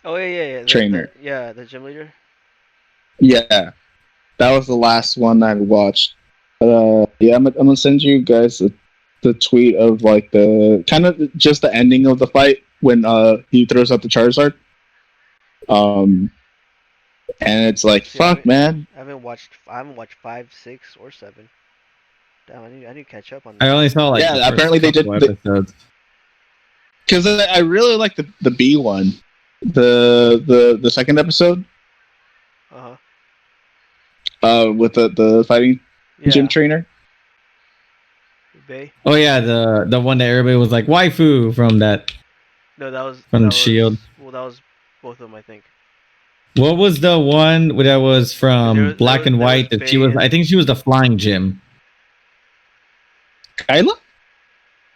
Oh yeah. trainer. The gym leader. Yeah, that was the last one I watched. Yeah, I'm gonna send you guys the tweet of like the kind of just the ending of the fight when he throws out the Charizard. And it's like, See, fuck, man. I haven't watched 5, 6, or 7. Damn, I need to catch up on I that. only saw like the apparently first they did episodes. Because I really like the B one, the second episode. With the fighting gym trainer. Bay. Oh yeah, the one that everybody was like waifu from that. No, that was from Shield. Well, that was both of them, I think. What was the one that was from Black and White? That she was. I think she was the flying gym. Kyla? I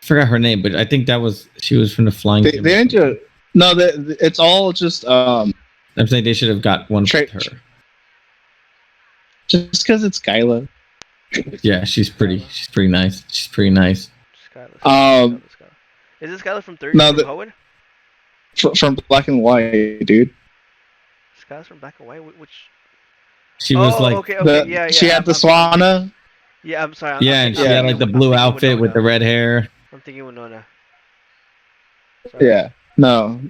forgot her name, but I think she was from the flying gym. They didn't no, it's all just. I'm saying they should have got one with her. Just because it's Kyla. Yeah, she's pretty. She's pretty nice. She's pretty nice. Skylar. Is this Skylar from 30? No, from Black and White, dude. Skylar's from Black and White. Which? She was like. Okay, yeah. She had the Swana. Yeah, I'm sorry. And she had like the blue outfit with the red hair. I'm thinking Winona. Sorry. Yeah. No.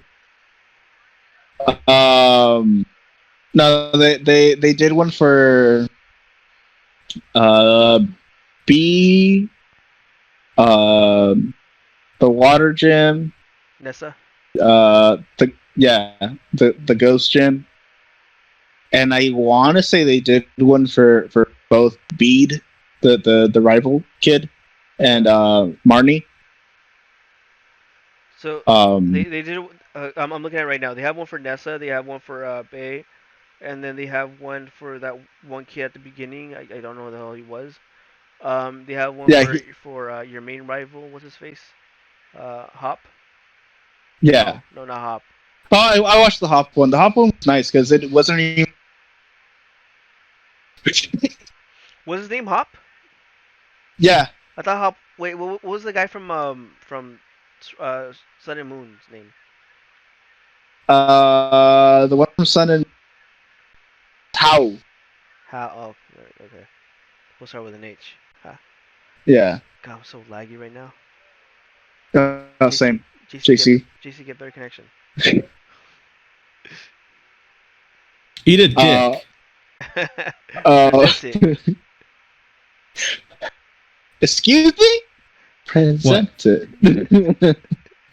No, they did one for B the water gym. Nessa? The ghost gym. And I wanna say they did one for both Bede, the rival kid, and Marnie. So they did. I'm looking at it right now. They have one for Nessa. They have one for Bay, and then they have one for that one kid at the beginning. I don't know who the hell he was. They have one for your main rival. What's his face? Hop. Yeah. No, not Hop. Oh, I watched the Hop one. The Hop one was nice because it wasn't even. Was his name Hop? Yeah. I thought Hop. Wait, what was the guy from Sun and Moon's name? The one from Sun and How. Oh, okay. We'll start with an H. Yeah. God, I'm so laggy right now. Same. JC. JC, get better connection. Eat a dick. Excuse me? Present it.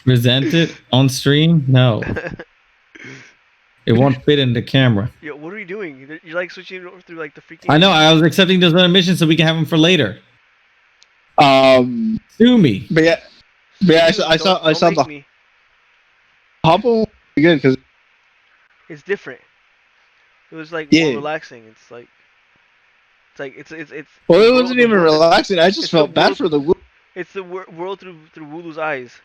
Present it on stream? No. It won't fit in the camera. Yo, what are you doing? You're like switching over through like the freaking. I know. I was accepting those other missions so we can have them for later. Sue me. But yeah, I saw the Hopple good because it's different. It was like more relaxing. It's like. Well, it wasn't even relaxing. I just felt bad for the. It's the world through Wooloo's eyes.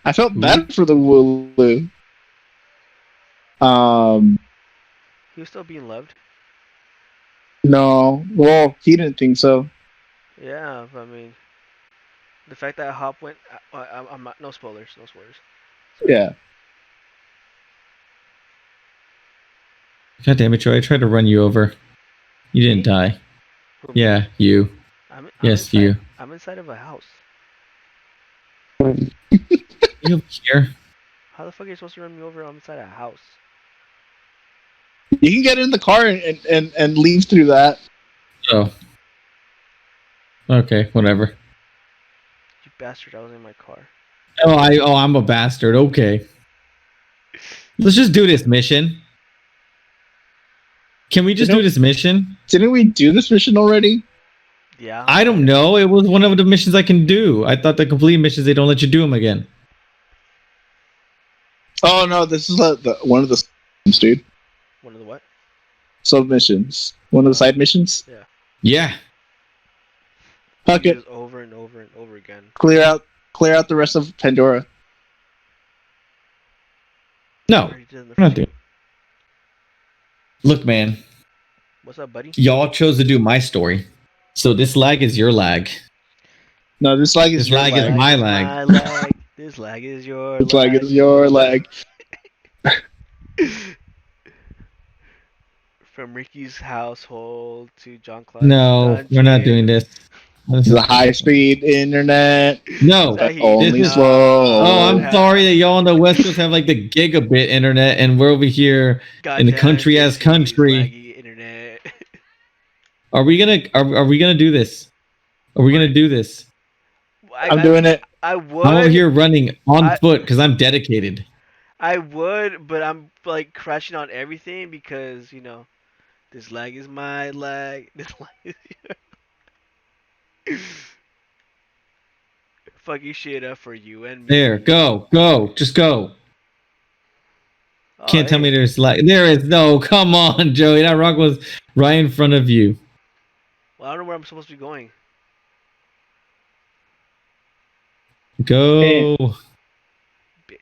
I felt bad for the Wooloo. He was still being loved. No, well, he didn't think so. Yeah, I mean, the fact that Hop went, I'm not. No spoilers. No spoilers. Yeah. God damn it, Joey! I tried to run you over. You didn't die. Yeah, you. Yes, you. I'm inside of a house. You here? How the fuck are you supposed to run me over? I'm inside a house. You can get in the car and leave through that. Oh. Okay, whatever. You bastard! I was in my car. I'm a bastard. Okay. Let's just do this mission. Can we just do this mission? Didn't we do this mission already? Yeah. I don't know. It was one of the missions I can do. I thought the complete missions, they don't let you do them again. Oh, no. This is the one of the missions, dude. One of the what? Submissions. One of the side missions? Yeah. Yeah. Fuck it. Over and over and over again. Clear out the rest of Pandora. No. We're not doing. Look, man. What's up, buddy? Y'all chose to do my story, so this lag is your lag. No, this lag is this lag is my lag. My lag. This lag is your This lag. lag is your lag. From Ricky's household to John Clark's No, dungeon. we're not doing this. This is a high-speed internet. No, But only this is. slow. Oh, I'm sorry that y'all on the West Coast have like the gigabit internet, and we're over here in the country as country. Internet. Are we gonna do this? Are we gonna do this? I'm doing it. I would. I'm over here running on foot because I'm dedicated. I would, but I'm like crashing on everything because this lag is my lag. This lag is your... Fucking shit up for you and me. There, go, just go. Oh, Can't tell me there's lag. There is no. Come on, Joey. That rock was right in front of you. Well, I don't know where I'm supposed to be going. Go. Bitch.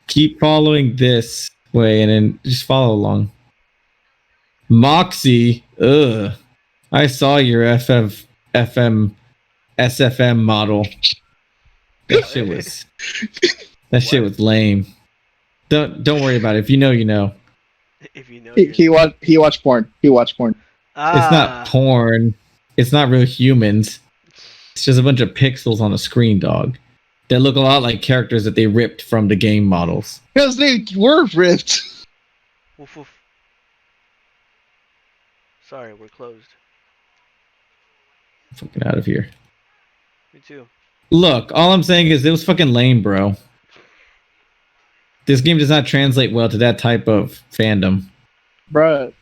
Keep following this way and then just follow along. Moxie. Ugh. I saw your SFM model. That shit was lame. Don't worry about it. If you know, you know. If you know, he watched porn. He watched porn. It's not porn. It's not real humans. It's just a bunch of pixels on a screen, dog. That look a lot like characters that they ripped from the game models. Because they were ripped. Woof, woof. Sorry, we're closed. Fucking out of here. Me too. Look, all I'm saying is it was fucking lame, bro. This game does not translate well to that type of fandom. Bruh.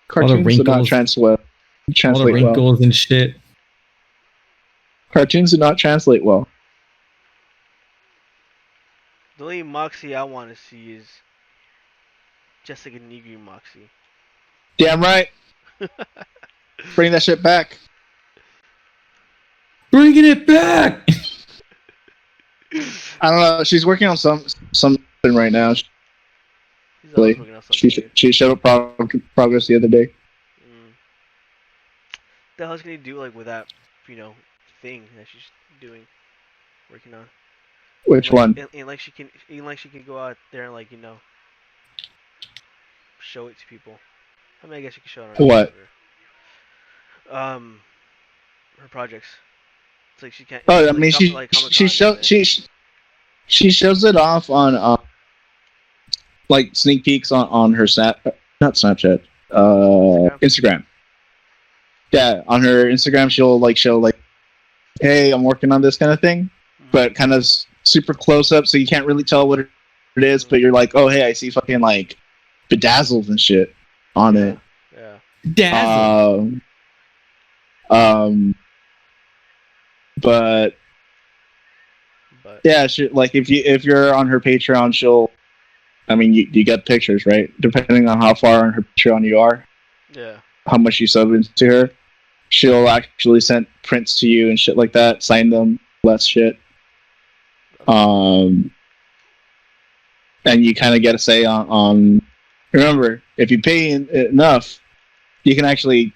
Cartoons do not translate all the wrinkles and shit. Cartoons do not translate well. The only Moxie I want to see is Jessica Negri Moxie. Damn right. Bring that shit back. Bringing it back. I don't know. She's working on something right now. She showed progress the other day. The hell's gonna do with that, thing that she's working on? Which one? And she can go out there and show it to people. I mean, I guess you can show it on what? Her projects. It's like she can't. Oh, I mean, she shows it off on like sneak peeks on her not Snapchat, Instagram. Yeah, on her Instagram, she'll show hey, I'm working on this kind of thing, but kind of super close up, so you can't really tell what it is. But you're like, oh, hey, I see fucking bedazzles and shit on it. Yeah. Dazzle. But yeah, if you're on her Patreon, she'll. I mean, you get pictures, right? Depending on how far on her Patreon you are. Yeah. How much you sub into her, she'll actually send prints to you and shit like that. Sign them, less shit. And you kind of get a say on. Remember, if you pay enough, you can actually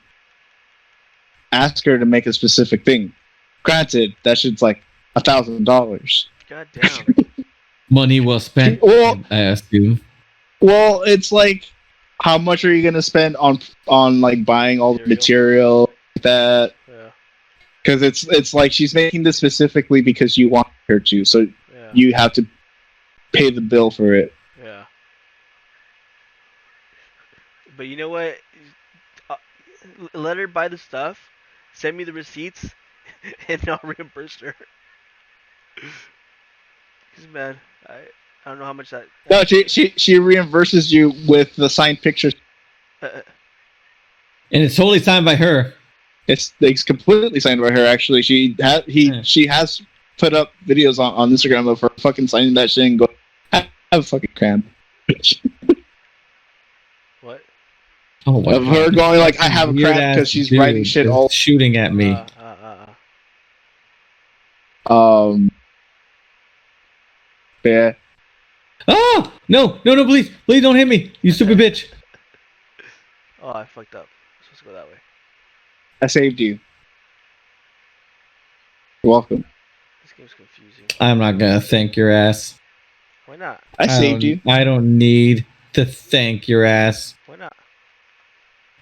ask her to make a specific thing. Granted, that shit's $1,000. God damn. Money well spent. Well, I assume. Well, it's how much are you gonna spend on buying all the material like that? Yeah. Because it's she's making this specifically because you want her to, so you have to pay the bill for it. Yeah. But you know what? Let her buy the stuff. Send me the receipts, and I'll reimburse her. Cause man, I don't know how much that. No, she reimburses you with the signed pictures. And it's totally signed by her. It's completely signed by her. Actually, she has put up videos on Instagram of her fucking signing that shit and go, have a fucking cramp. What? Oh my of her going I have a cramp because she's writing shit all shooting at me. Yeah. Oh no, please don't hit me, you stupid bitch. Oh, I fucked up. I'm supposed to go that way. I saved you. You're welcome. This game's confusing. I'm not gonna thank your ass. Why not? I saved you. I don't need to thank your ass. Why not?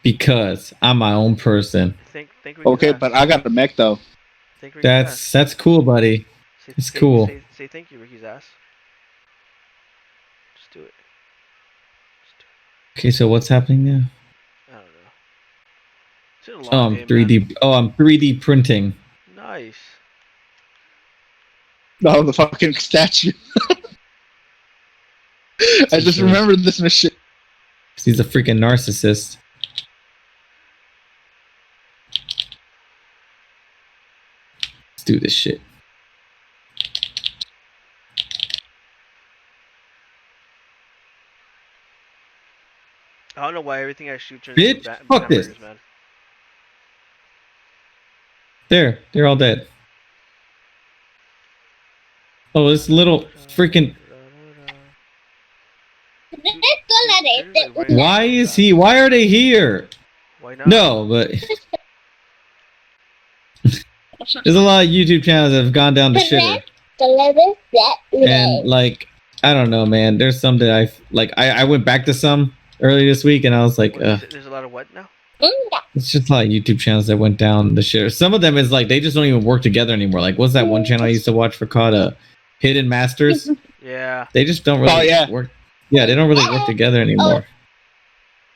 Because I'm my own person. Thank Okay, ass. but I got a mech though. Thank Ricky's ass. That's cool, buddy. It's cool. Say thank you, Ricky's ass. Just do it. Okay, so what's happening now? I don't know. It's been a long day, 3D. Man. Oh, I'm 3D printing. Nice. Oh, the fucking statue. I just remembered this mission. He's a freaking narcissist. Let's do this shit. I don't know why everything I shoot turns Bitch, into fuck this. man. They're all dead. Oh, this little freaking... Why are they here? Why not? No, but... There's a lot of YouTube channels that have gone down the shitter. And, like, I don't know, man. There's some that I went back to some earlier this week, and I was like, there's a lot of what now? It's just a lot of YouTube channels that went down the shitter. Some of them is like, they just don't even work together anymore. Like, what's that one channel I used to watch for called Hidden Masters? Yeah. They just don't really work. Yeah, they don't really work together anymore.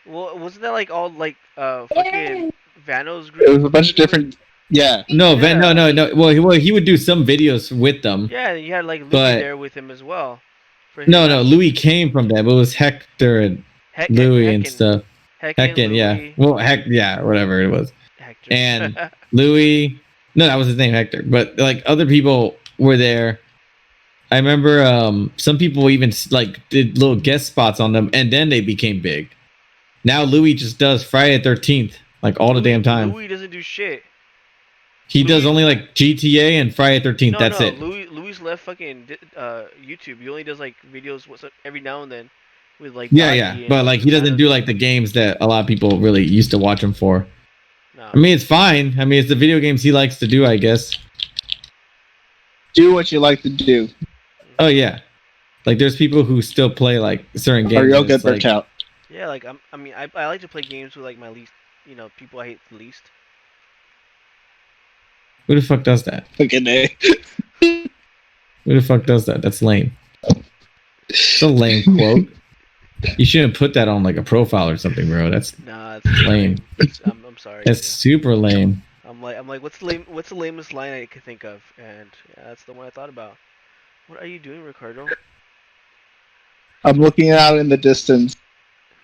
Well, wasn't that like all like fucking Vano's group? It was a bunch of different. Yeah. No. Well, he would do some videos with them. Yeah, you had like Louis there with him as well. No, Louis came from them. It was Hector and Louis and stuff. Heckin, yeah. Well, whatever it was. Hector. And Louis. No, that was his name, Hector. But like other people were there. I remember some people even like did little guest spots on them, and then they became big. Now Louis just does Friday the 13th, like all the damn time. Louis doesn't do shit. He does only like GTA and Friday the 13th. That's it. Louis left fucking YouTube. He only does like videos every now and then with like but like he doesn't do like the games that a lot of people really used to watch him for. No. I mean, it's fine. I mean, it's the video games he likes to do, I guess. Do what you like to do. Oh yeah, like there's people who still play like certain games. Or you'll get burnt out. Yeah, like I like to play games with like my least, people I hate the least. Who the fuck does that? Fucking A. Who the fuck does that? That's lame. It's a lame quote. You shouldn't put that on like a profile or something, bro. That's lame. I'm sorry. That's super lame. I'm like, what's the lamest line I could think of? And that's the one I thought about. What are you doing, Ricardo? I'm looking out in the distance.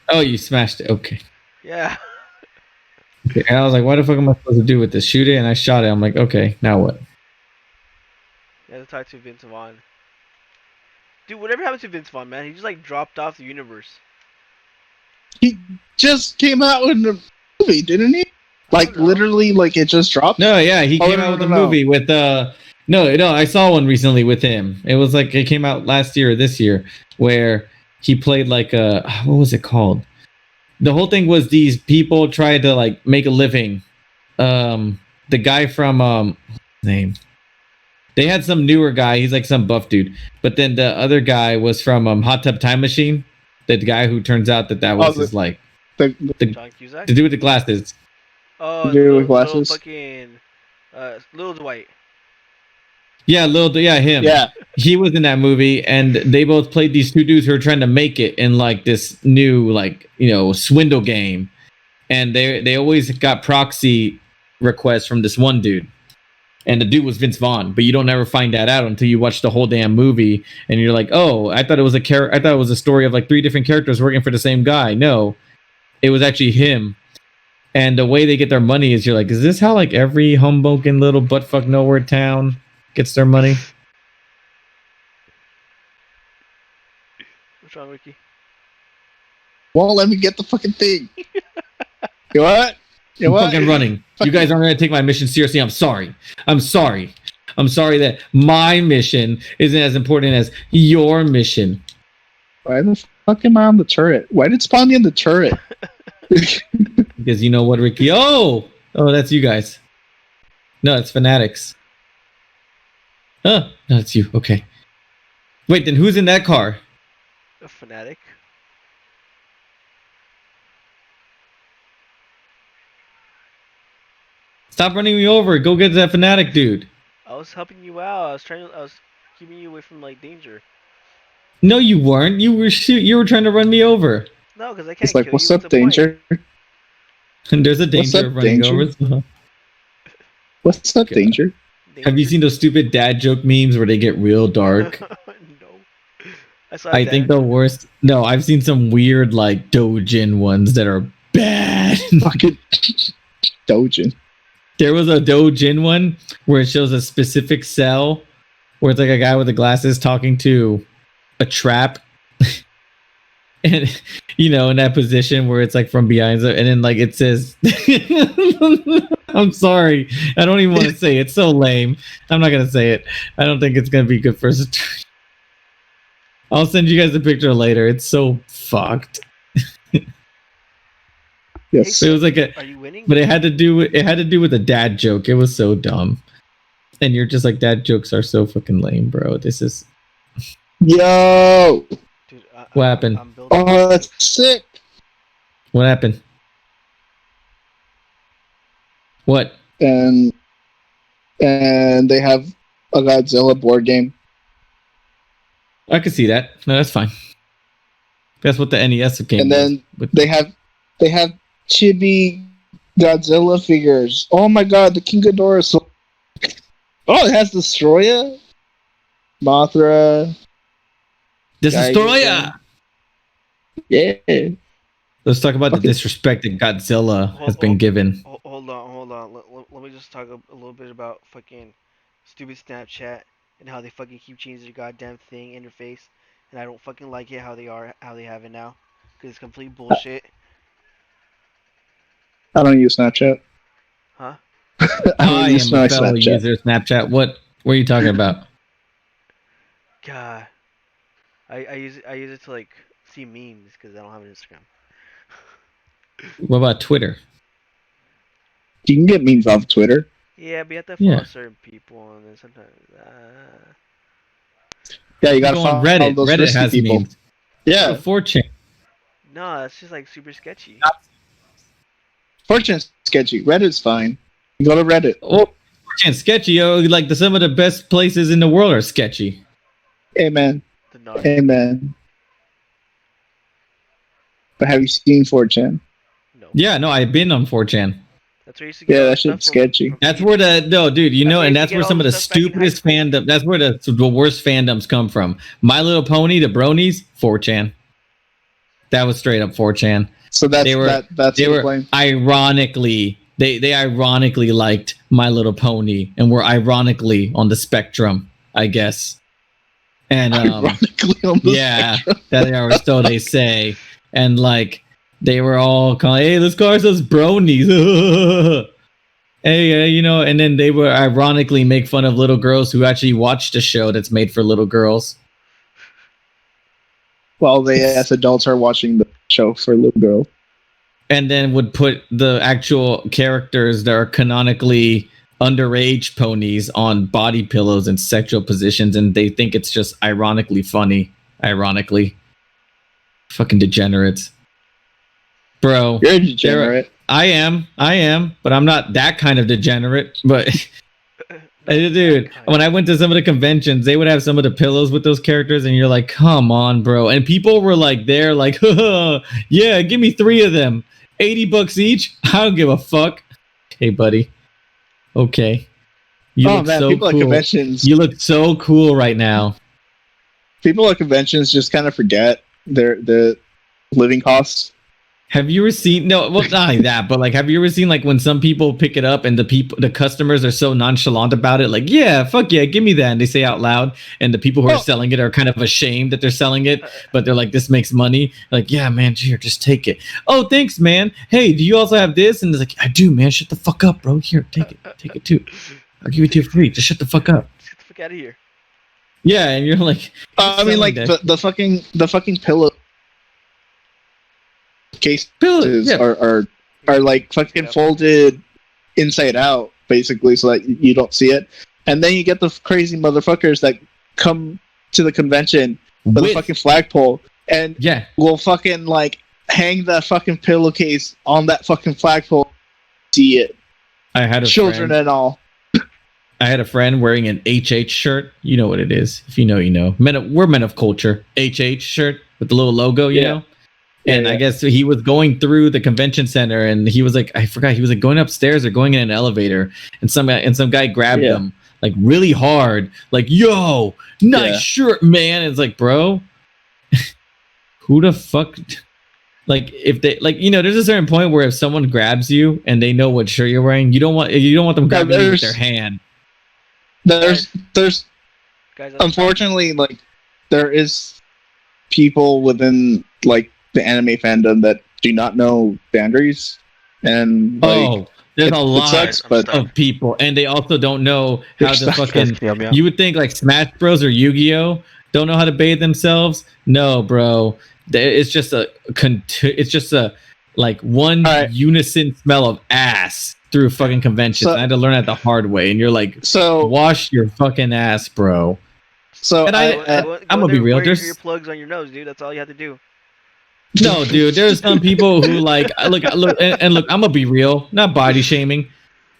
Oh, you smashed it. Okay. Yeah. Okay. And I was like, what the fuck am I supposed to do with this? Shoot it, and I shot it. I'm like, okay, now what? You have to talk to Vince Vaughn. Dude, whatever happened to Vince Vaughn, man? He just like dropped off the universe. He just came out with a movie, didn't he? Like literally, like it just dropped. No, yeah, he came out with a movie with No, I saw one recently with him. It was like it came out last year or this year, where he played like what was it called? The whole thing was these people tried to like make a living. The guy from what's his name? They had some newer guy. He's like some buff dude. But then the other guy was from Hot Tub Time Machine. The guy who turns out that was his like the John Cusack? to do with the glasses. Oh, with glasses. Little fucking Little Dwight. Yeah, him. Yeah. He was in that movie, and they both played these two dudes who are trying to make it in like this new swindle game. And they always got proxy requests from this one dude. And the dude was Vince Vaughn, but you don't ever find that out until you watch the whole damn movie, and you're like, "Oh, I thought it was a story of like 3 different characters working for the same guy." No, it was actually him. And the way they get their money is, you're like, "Is this how like every Hoboken little buttfuck nowhere town gets their money?" What's wrong, Ricky? Won't let me get the fucking thing. You what? I'm fucking running. You guys aren't going to take my mission seriously. I'm sorry. I'm sorry that my mission isn't as important as your mission. Why the fuck am I on the turret? Why did it spawn me in the turret? because you know what, Ricky? Oh, that's you guys. No, it's Fanatics. No, it's you. Okay. Wait, then who's in that car? A Fanatic. Stop running me over. Go get that Fanatic dude. I was helping you out. I was keeping you away from like danger. No, you weren't. You were trying to run me over. No, because I can't. It's like, kill what's you. up, danger? And there's a danger of running danger? over. What's up, danger? Have you seen those stupid dad joke memes where they get real dark? No. I think the worst. No, I've seen some weird like Dojin ones that are bad. Fucking Dojin. There was a Dojin one where it shows a specific cell where it's like a guy with the glasses talking to a trap. And in that position where it's like from behind, and then like it says, I'm sorry, I don't even want to say it. It's so lame. I'm not gonna say it. I don't think it's gonna be good for us. I'll send you guys a picture later. It's so fucked. Yes. It was like Are you winning? But it had to do with a dad joke. It was so dumb. And you're just like, dad jokes are so fucking lame, bro. This is Yo. Dude, what happened? Oh, that's sick. What happened? What? And they have a Godzilla board game. I could see that. No, that's fine. That's what the NES game. And then they have chibi Godzilla figures. Oh my god, the King Ghidorah. Oh, it has Destroyer, Mothra. Destroyer. Yeah. Let's talk about the disrespect that Godzilla has been given. Hold on. Let me just talk a little bit about fucking stupid Snapchat and how they fucking keep changing their goddamn thing interface, and I don't fucking like it how they have it now, because it's complete bullshit. I don't use Snapchat. Huh? I am a fellow user of Snapchat. What are you talking about? God, I use it to like see memes because I don't have an Instagram. What about Twitter? You can get memes off Twitter. Yeah, but you have to follow certain people, and then sometimes. Yeah, you gotta follow Reddit. Those Reddit has people. memes. Yeah, 4chan. No, that's just like super sketchy. 4chan's sketchy. Reddit's fine. You go to Reddit. Oh, 4chan sketchy. Like some of the best places in the world are sketchy. Amen. Amen. But have you seen 4chan? No. Yeah, no, I've been on 4chan. That's where you used to get that shit's sketchy. That's where that's where some of the stupidest fandom. That's where the worst fandoms come from. My Little Pony, the bronies, 4chan. That was straight up 4chan. So they were ironically they ironically liked My Little Pony and were ironically on the spectrum, I guess. And ironically on the spectrum. that they are, so they say. And like they were all calling, hey, this car says bronies. Hey, and then they would ironically make fun of little girls who actually watched a show that's made for little girls. Well, they as adults are watching the show for little girls. And then would put the actual characters that are canonically underage ponies on body pillows and sexual positions, and they think it's just ironically funny. Ironically. Fucking degenerates. Bro. You're a degenerate. I am, but I'm not that kind of degenerate. But dude, when I went to some of the conventions, they would have some of the pillows with those characters, and you're like, come on, bro. And people were like, they're like, yeah, give me 3 of them. $80 each. I don't give a fuck. Hey, buddy. Okay. You look so people cool. At conventions. You look so cool right now. People at conventions just kind of forget the living costs. Have you ever seen not only that, but like have you ever seen like when some people pick it up and the customers are so nonchalant about it, like, yeah, fuck yeah, give me that, and they say out loud, and the people who are selling it are kind of ashamed that they're selling it, but they're like, this makes money. Like, yeah, man, here, just take it. Oh, thanks, man. Hey, do you also have this? And it's like, I do, man. Shut the fuck up, bro. Here, take it too. I'll give it to you free. Just shut the fuck up. Just get the fuck out of here. Yeah, and you're like, I mean, like the fucking pillow cases are are like fucking folded inside out, basically, so that you don't see it. And then you get the crazy motherfuckers that come to the convention with a fucking flagpole and will fucking like hang the fucking pillowcase on that fucking flagpole. See it. I had children and all. I had a friend wearing an HH shirt. You know what it is. If you know, you know. We're men of culture. HH shirt with the little logo, you know? And I guess he was going through the convention center and he was like, I forgot, he was like going upstairs or going in an elevator and some guy grabbed him like really hard, like, yo, nice shirt, man. And it's like, bro, who the fuck? Like, if they, like, you know, there's a certain point where if someone grabs you and they know what shirt you're wearing, you don't want them grabbing you with their hand. There's unfortunately, like, there is people within like the anime fandom that do not know boundaries, and like, there's a lot of people, and they also don't know how to fucking. You would think like Smash Bros or Yu-Gi-Oh don't know how to bathe themselves. No, bro, it's just a like one unison smell of ass through fucking conventions. I had to learn that the hard way, and you're like, wash your fucking ass, bro. So and I'm gonna be real. There's your plugs on your nose, dude. That's all you have to do. No, dude. There's some people who like look, and look. I'm gonna be real, not body shaming.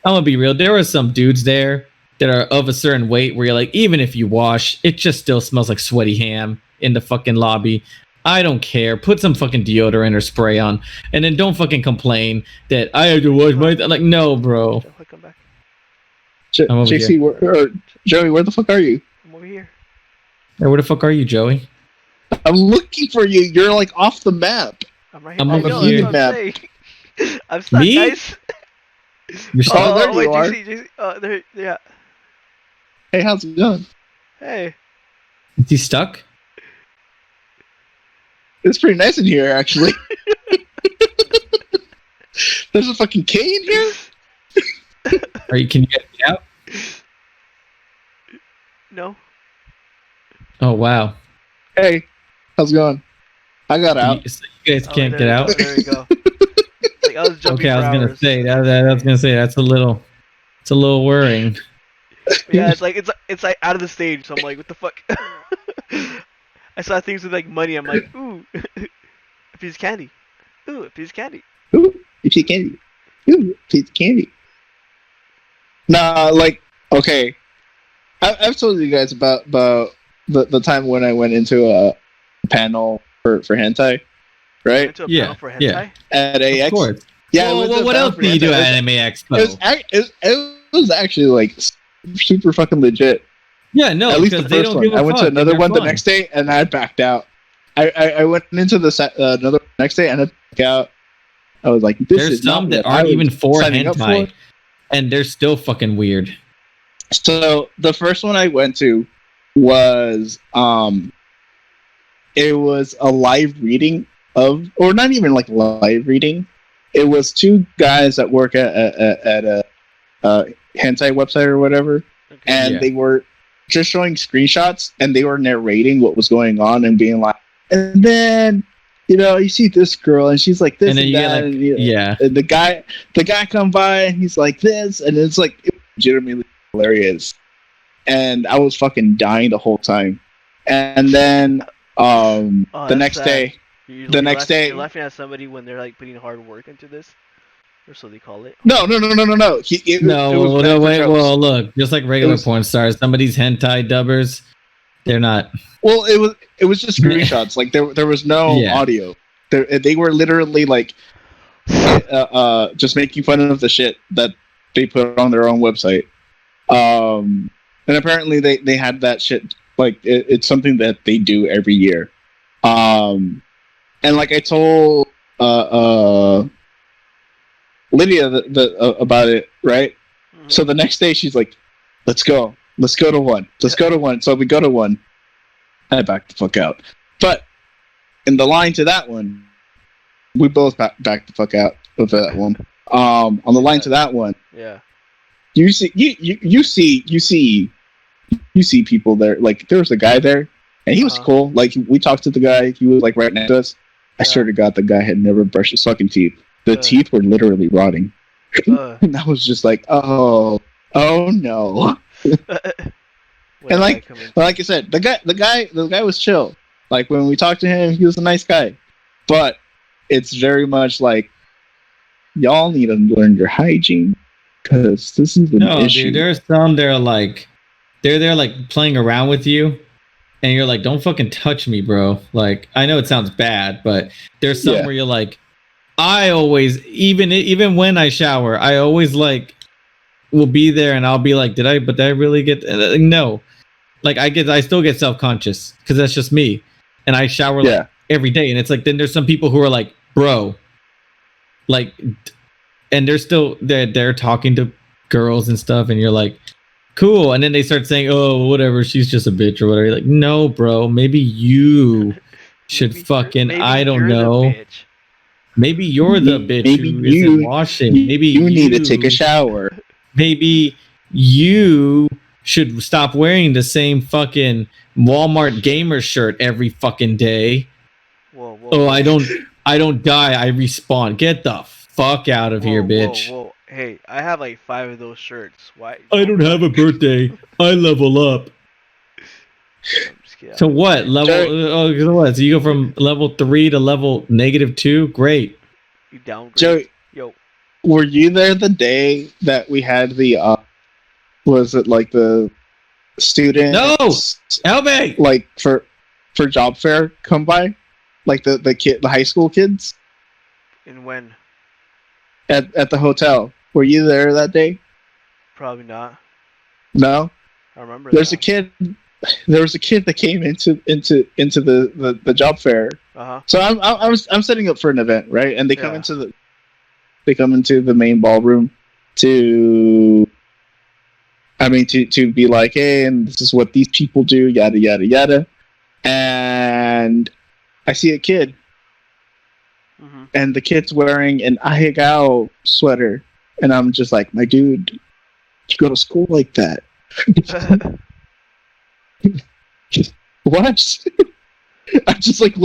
I'm gonna be real. There are some dudes there that are of a certain weight where you're like, even if you wash, it just still smells like sweaty ham in the fucking lobby. I don't care. Put some fucking deodorant or spray on, and then don't fucking complain that I had to wash my. Like, no, bro. Come back. JC, Joey, where the fuck are you? I'm over here. Hey, where the fuck are you, Joey? I'm looking for you. You're like off the map. I'm right here. I'm over here. Map. I'm stuck, Me? guys. You're stuck. There wait, you are. JC. Oh, there. Yeah. Hey, how's it going? Hey. Is he stuck? It's pretty nice in here, actually. There's a fucking K in here? Can you get me out? No. Oh, wow. Hey, how's it going? I got out. You guys can't get out? There we go. Like, I was jumping okay, I was gonna say that's a little worrying. Yeah, it's like out of the stage, so I'm like, what the fuck? I saw things with like money. I'm like, ooh, a piece of candy. Ooh, a piece of candy. Ooh, a piece of candy. Ooh, a piece of candy. Nah, like, okay. I've told you guys about the time when I went into a panel for hentai, right? Went to a panel for hentai? At AX. Of course. Yeah. Well, what else do you do at Anime Expo? It was actually like super fucking legit. Yeah, no, at least the they first don't one. give a I went to fuck, another one fun. the next day, and I backed out. I went into the another next day, and I backed out. I was like, "This There's is some not that what I aren't was even for signing up hentai, for." and they're still fucking weird. So the first one I went to was it was a live reading of, or not even like live reading. It was two guys that work at a hentai website or whatever, and they were just showing screenshots and they were narrating what was going on and being like, and then you see this girl and she's like this and, that, and the guy come by and he's like this, and it's like it was legitimately hilarious, and I was fucking dying the whole time. And then the next day you're laughing at somebody when they're like putting hard work into this, or so they call it. No. Well, look, just like regular porn stars, some of these hentai dubbers, they're not. Well, it was just screenshots. Like there was no audio. They were literally like just making fun of the shit that they put on their own website. And apparently they had that shit. Like it's something that they do every year. And like I told Lydia about it, right? Mm-hmm. So the next day she's like, let's go to one. So we go to one. I backed the fuck out. But in the line to that one, we both backed the fuck out of that one. On the line to that one, you see people there. Like there was a guy there, and he was cool. Like we talked to the guy. He was like right next to us. I swear to God, the guy had never brushed his fucking teeth. The teeth were literally rotting. And I was just like, oh no. And like I said, the guy was chill. Like when we talked to him, he was a nice guy. But it's very much like y'all need to learn your hygiene because this is an issue. Dude, there's some they're there like playing around with you, and you're like, don't fucking touch me, bro. Like I know it sounds bad, but there's some where you're like, I always even when I shower, I always like will be there and I'll be like, did I really get no. Like I still get self-conscious because that's just me. And I shower like every day. And it's like, then there's some people who are like, bro, like, and they're talking to girls and stuff. And you're like, cool. And then they start saying, oh, whatever. She's just a bitch or whatever. You're like, no, bro, maybe you should I don't know. Maybe you're the bitch who isn't washing. Maybe you need to take a shower. Maybe you should stop wearing the same fucking Walmart gamer shirt every fucking day. Whoa. I don't die, I respawn. Get the fuck out of here, bitch. Whoa. Hey, I have like 5 of those shirts. Why? I don't have a birthday. I level up. So what? What? So you go from level 3 to level -2? Great. You downgrade. Joey, yo. Were you there the day that we had the was it like the student? No, help me! Like for job fair, come by, like the high school kids. And when? At the hotel. Were you there that day? Probably not. No. I remember. There was a kid that came into the job fair. So I'm setting up for an event, right? And they come into the main ballroom to be like, hey, and this is what these people do, yada yada yada. And I see a kid, and the kid's wearing an Ahegao sweater, and I'm just like, my dude, you go to school like that? What? I'm just like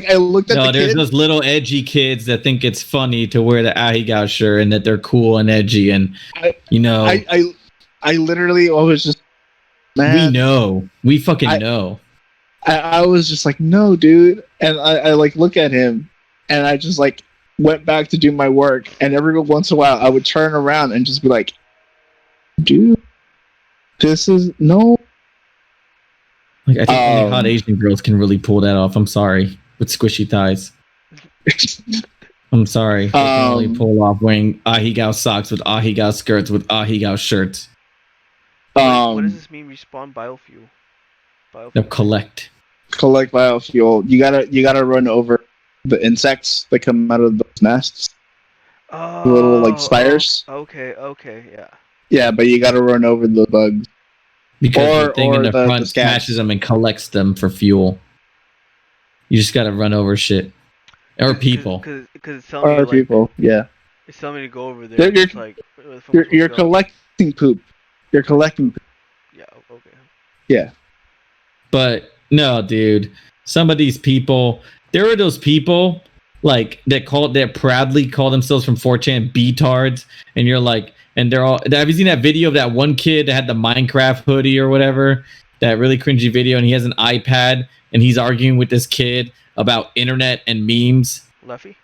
I looked at the kid. There's those little edgy kids that think it's funny to wear the Ahegao shirt and that they're cool and edgy, and I literally was just, man. We know. We fucking know. I was just like, no, dude. And I like look at him, and I just like went back to do my work. And every once in a while, I would turn around and just be like, dude, this is no. Like I think only hot Asian girls can really pull that off. I'm sorry, with squishy thighs. I'm sorry. They can only pull off wearing Ahegao socks with Ahegao skirts with Ahegao shirts. What does this mean? Respawn biofuel. No, collect biofuel. You gotta run over the insects that come out of those nests. Oh, little like spiders. Okay, yeah. Yeah, but you gotta run over the bugs. Because the thing in the front smashes them and collects them for fuel. You just gotta run over shit. Or people. Because it's telling me, people, yeah. It's telling me to go over there. You're collecting poop. You're collecting poop. Yeah, okay. Yeah. But no, dude. Some of these people, there are those people like that proudly call themselves from 4chan B-tards, and you're like, and they're all. Have you seen that video of that one kid that had the Minecraft hoodie or whatever? That really cringy video, and he has an iPad and he's arguing with this kid about internet and memes. Leafy?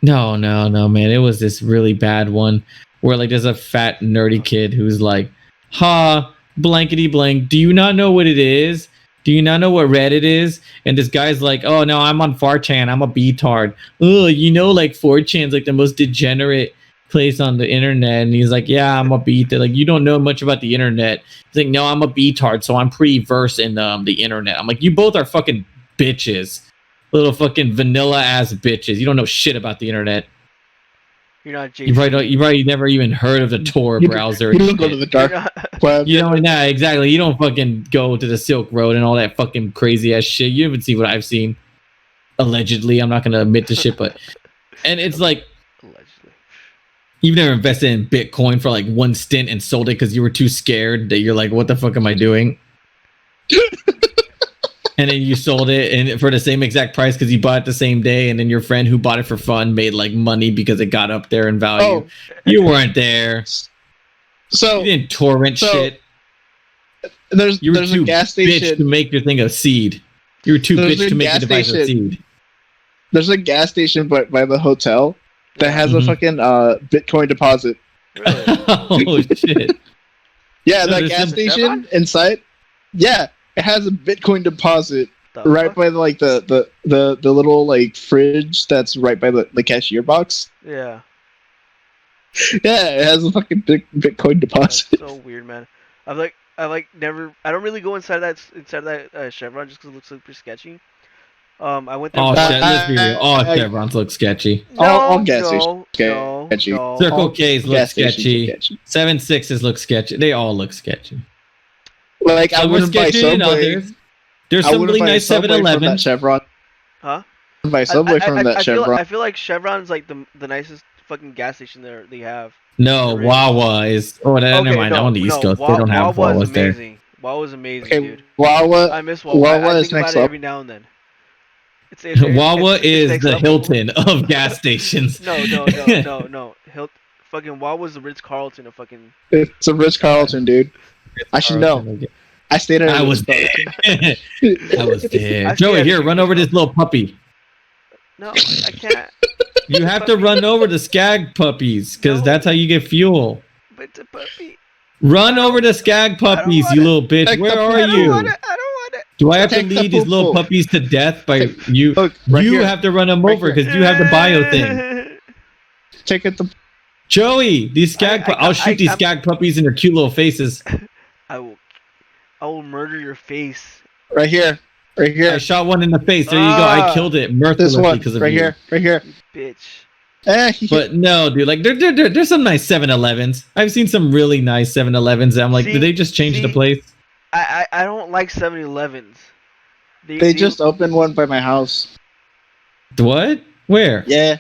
No, man. It was this really bad one where like there's a fat nerdy kid who's like, ha, blankety blank. Do you not know what it is? Do you not know what Reddit is? And this guy's like, oh no, I'm on 4chan. I'm a B-tard. Oh, you know, like 4chan's like the most degenerate place on the internet. And he's like, yeah, I'm a B-tard. Like, you don't know much about the internet. He's like, no, I'm a B-tard, so I'm pretty versed in the internet. I'm like, you both are fucking bitches. Little fucking vanilla ass bitches. You don't know shit about the internet. You're not Jason. You probably never even heard of the Tor browser. You don't go to the dark web. You know, exactly. You don't fucking go to the Silk Road and all that fucking crazy ass shit. You haven't seen what I've seen. Allegedly, I'm not gonna admit to shit, but and it's like allegedly. You've never invested in Bitcoin for like one stint and sold it because you were too scared that you're like, what the fuck am I doing? and then you sold it and for the same exact price because you bought it the same day, and then your friend who bought it for fun made like money because it got up there in value. Oh. You weren't there. So you didn't torrent shit. There's too a gas station bitch to make your thing a seed. You were too bitch to make your device a seed. There's a gas station by the hotel that has a fucking Bitcoin deposit. Really? Oh shit! Yeah, that gas station inside. Yeah, it has a Bitcoin deposit right by the little like fridge that's right by the cashier box. Yeah. Yeah, it has a fucking Bitcoin deposit. That's so weird, man. I don't really go inside that Chevron just because it looks super sketchy. I went there. Let's be real. All chevrons look sketchy. All gas stations sketchy. Circle K's look sketchy. 7.6s look sketchy. They all look sketchy. Like I wouldn't buy Subway. There's some really nice 7-Eleven. Chevron. Huh? Buy Subway from that Chevron. I feel like Chevron's like the nicest fucking gas station they have. No, Wawa is. Oh, never mind. On the East Coast, they don't have Wawas there. Wawa's amazing, okay, dude. Wawa. I miss Wawa. I think about it every now and then. Wawa is the Hilton of gas stations. No. Fucking Wawa's the Ritz-Carlton of fucking. It's a Ritz-Carlton, dude. I should know. I stayed at. I was there. I was there. Joey, here, run over this little puppy. No, I can't. You have to run over the skag puppies because that's how you get fuel. But the puppy. Run over the skag puppies, you little bitch. Where are you? I don't want it. Do I have to lead these little puppies to death by you? Look, you have to run them over because you have the bio thing. Take it. Joey, these skag. I'll shoot these skag puppies in their cute little faces. I will murder your face. Right here. I shot one in the face. There you go. I killed it mercilessly because of you. Right here. You bitch. But no, dude. Like there's some nice 7-Elevens. I've seen some really nice 7-Elevens. I'm like, did they just change the place? I don't like 7-Elevens. They just opened one by my house. What? Where? Yeah.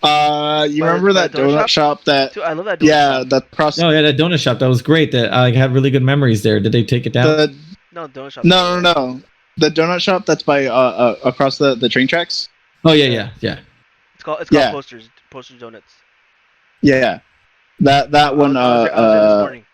You remember that donut shop that? Dude, I love that donut shop. That cross. Oh yeah, that donut shop. That was great. That I had really good memories there. Did they take it down? No, donut shop. No. The donut shop that's by across the train tracks. Oh yeah. It's called Posters Donuts. Yeah, that one. I was there this morning.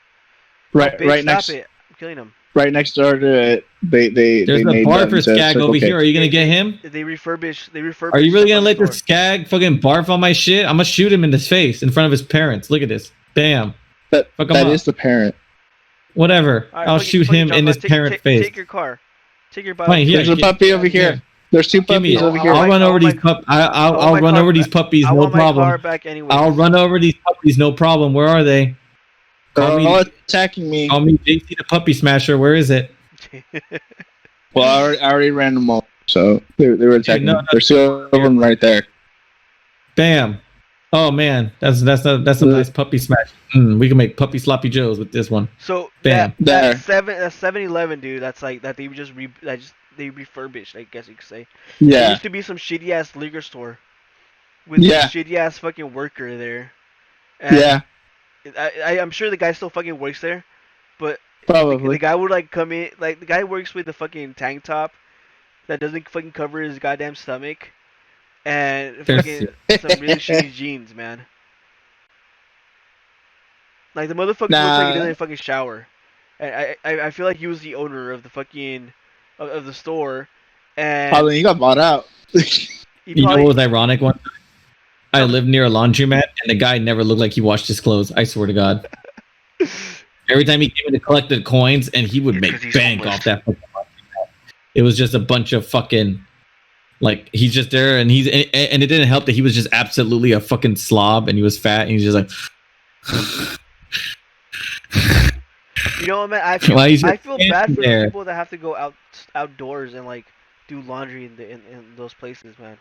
Right next. Stop it! I'm killing him. Right next door to it, there's a bar for skag over here. Are you gonna get him? They refurbish. Are you really gonna let the skag fucking barf on my shit? I'm gonna shoot him in the face in front of his parents. Look at this. Bam. That is the parent. Whatever. Right, I'll shoot him in his parent face. Take your car. Take your bike. There's a puppy over here. There's two puppies over here. I'll run over these puppies. I'll run over these puppies. No problem. I'll run over these puppies. No problem. Where are they? They're all attacking me. Call me JC the Puppy Smasher. Where is it? Well, I already ran them all, so they were attacking me. There's two of them right there. Bam. Oh man, that's a nice puppy smash. We can make puppy sloppy joes with this one. So bam. That 7-Eleven, dude. That's like that they they refurbished, I guess you could say. Yeah. There used to be some shitty ass liquor store with a shitty ass fucking worker there. And yeah. I'm sure the guy still fucking works there, but probably the guy would like come in, like the guy works with the fucking tank top that doesn't fucking cover his goddamn stomach, and fucking some really shitty jeans, man. Like the motherfucker looks like he doesn't fucking shower, and I feel like he was the owner of the fucking of the store, and probably he got bought out. You know what was ironic one? I lived near a laundromat, and the guy never looked like he washed his clothes. I swear to God. Every time he came in to collect the coins, and he would make bank off that fucking laundromat. It was just a bunch of fucking, like, he's just there, and and it didn't help that he was just absolutely a fucking slob, and he was fat, and he's just like. You know what, man? I feel bad for the people that have to go outdoors and like do laundry in those places, man.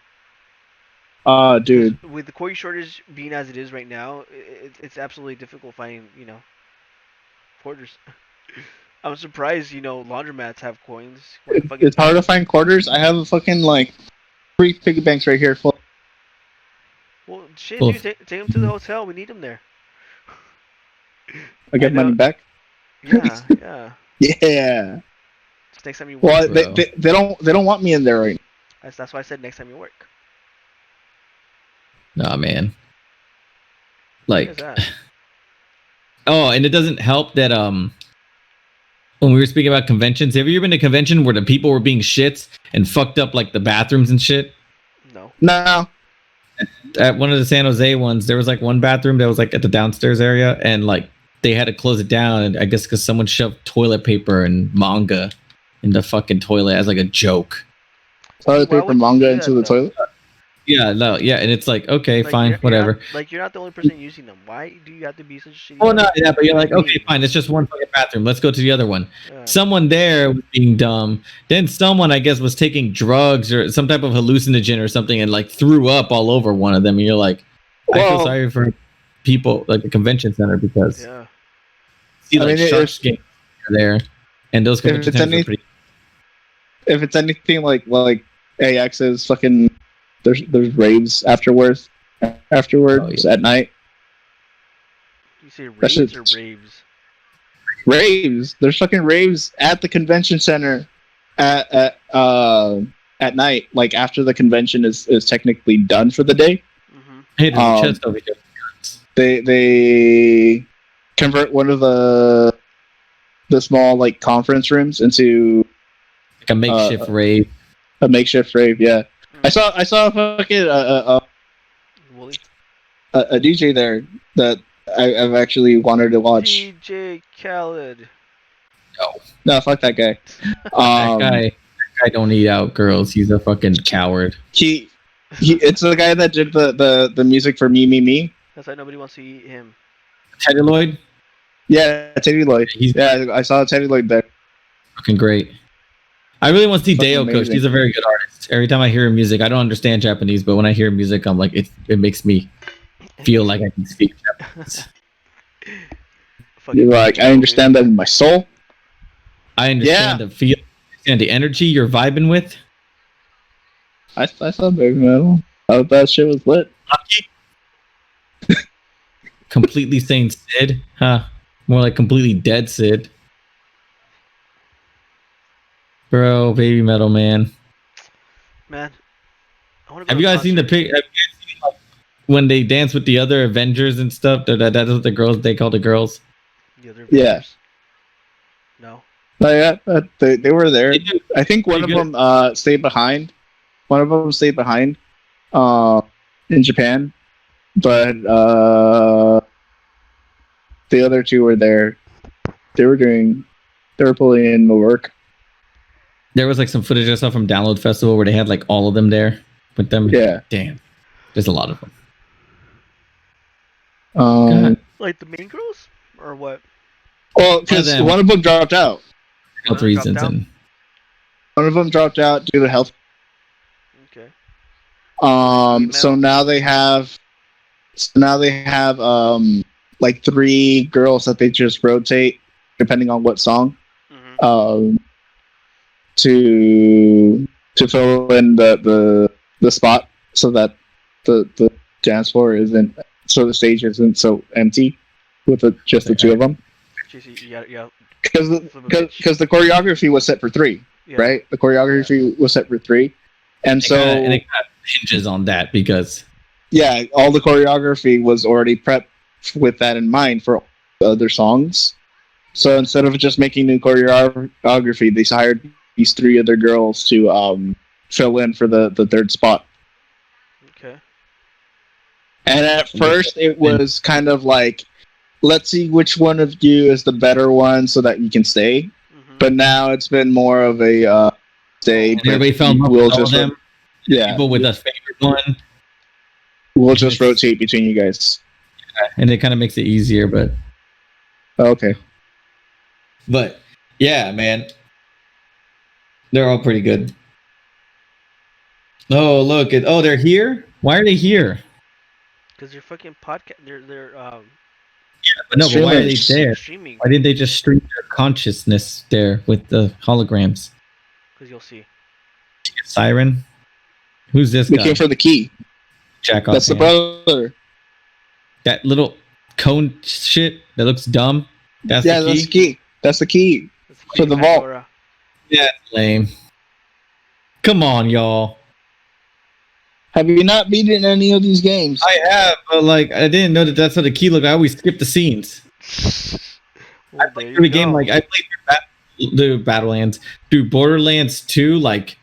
Dude. With the koi shortage being as it is right now, it's absolutely difficult finding, quarters. I'm surprised, laundromats have coins. It's hard to find quarters. I have a fucking, 3 piggy banks right here full. Well, shit, dude, take them to the hotel. We need them there. I get money back? Yeah. Yeah. Next time you work. Well, they don't want me in there right now. That's why I said next time you work. Nah, man. Like, oh, and it doesn't help that when we were speaking about conventions, have you ever been to a convention where the people were being shits and fucked up like the bathrooms and shit? No. No. At one of the San Jose ones, there was like one bathroom that was like at the downstairs area, and like they had to close it down, and I guess because someone shoved toilet paper and manga in the fucking toilet as like a joke. Toilet paper manga into the toilet? Yeah, no, yeah, and it's like, okay, like, fine, whatever. You're not the only person using them. Why do you have to be such a shitty? Oh no, yeah, but you're like, okay, fine, it's just one fucking bathroom. Let's go to the other one. Yeah. Someone there was being dumb. Then someone, I guess, was taking drugs or some type of hallucinogen or something, and like threw up all over one of them. And you're like, I feel sorry for people like the convention center because see, like sharks games are there, and those convention centers are pretty. If it's anything like AX's fucking. There's raves afterwards at night. You say raves or raves? Raves. There's fucking raves at the convention center at night. Like after the convention is technically done for the day. Mm-hmm. They convert one of the small like conference rooms into like a makeshift rave. A makeshift rave, yeah. I saw a fucking a DJ there that I've actually wanted to watch. DJ Khaled. No, fuck that guy. that guy don't eat out girls. He's a fucking coward. It's the guy that did the music for Me. That's why nobody wants to eat him. Teddy Lloyd? Yeah, Teddy Lloyd. I saw Teddy Lloyd there. Fucking great. I really want to see Deo Coach. He's a very good artist. Every time I hear music, I don't understand Japanese, but when I hear music, I'm like, it makes me feel like I can speak Japanese. You're like, I understand that in my soul. I understand the feel and the energy you're vibing with. I saw Baby Metal. I thought that shit was lit. Completely sane Sid? Huh. More like completely dead Sid. Bro, Baby Metal, man. Have you guys seen the pic? When they dance with the other Avengers and stuff? That's what the girls, they call the girls. The other Avengers? Yeah. No. They were there. I think one of them stayed behind. One of them stayed behind in Japan. But the other two were there. They were pulling in the work. There was like some footage I saw from Download Festival where they had like all of them there with them. Yeah. Damn. There's a lot of them. Like the main girls? Or what? Well, because one of them dropped out. Health reasons. And one of them dropped out due to health. Okay. So now they have like 3 girls that they just rotate depending on what song. Mm-hmm. To fill in the spot so that the dance floor isn't, so the stage isn't so empty with just the 2 of them. Yeah. Because the choreography was set for 3, right? The choreography was set for 3, and so it kind of hinges on that because all the choreography was already prepped with that in mind for the other songs. So instead of just making new choreography, they hired these 3 other girls to fill in for the 3rd spot. Okay. And at first, it was kind of like, let's see which one of you is the better one so that you can stay. Mm-hmm. But now it's been more of a stay. Everybody fell in love with all of them. Yeah. People with a favorite one. We'll just rotate between you guys. Yeah, and it kind of makes it easier, but... Okay. But, yeah, man. They're all pretty good. Oh, look. They're here? Why are they here? Because they're fucking podcast. They're Yeah, but no, but why are they there? Streaming. Why didn't they just stream their consciousness there with the holograms? Because you'll see. Siren? Who's this guy? Looking for the key. Jack off. That's the brother. That little cone shit that looks dumb. That's the key? That's the key. That's the key for the vault. Yeah, lame. Come on, y'all. Have you not beaten any of these games? I have, but like I didn't know that that's how the key looked. I always skip the scenes. Well, I there played you through the go. game like I played through Battlelands, through Borderlands 2, like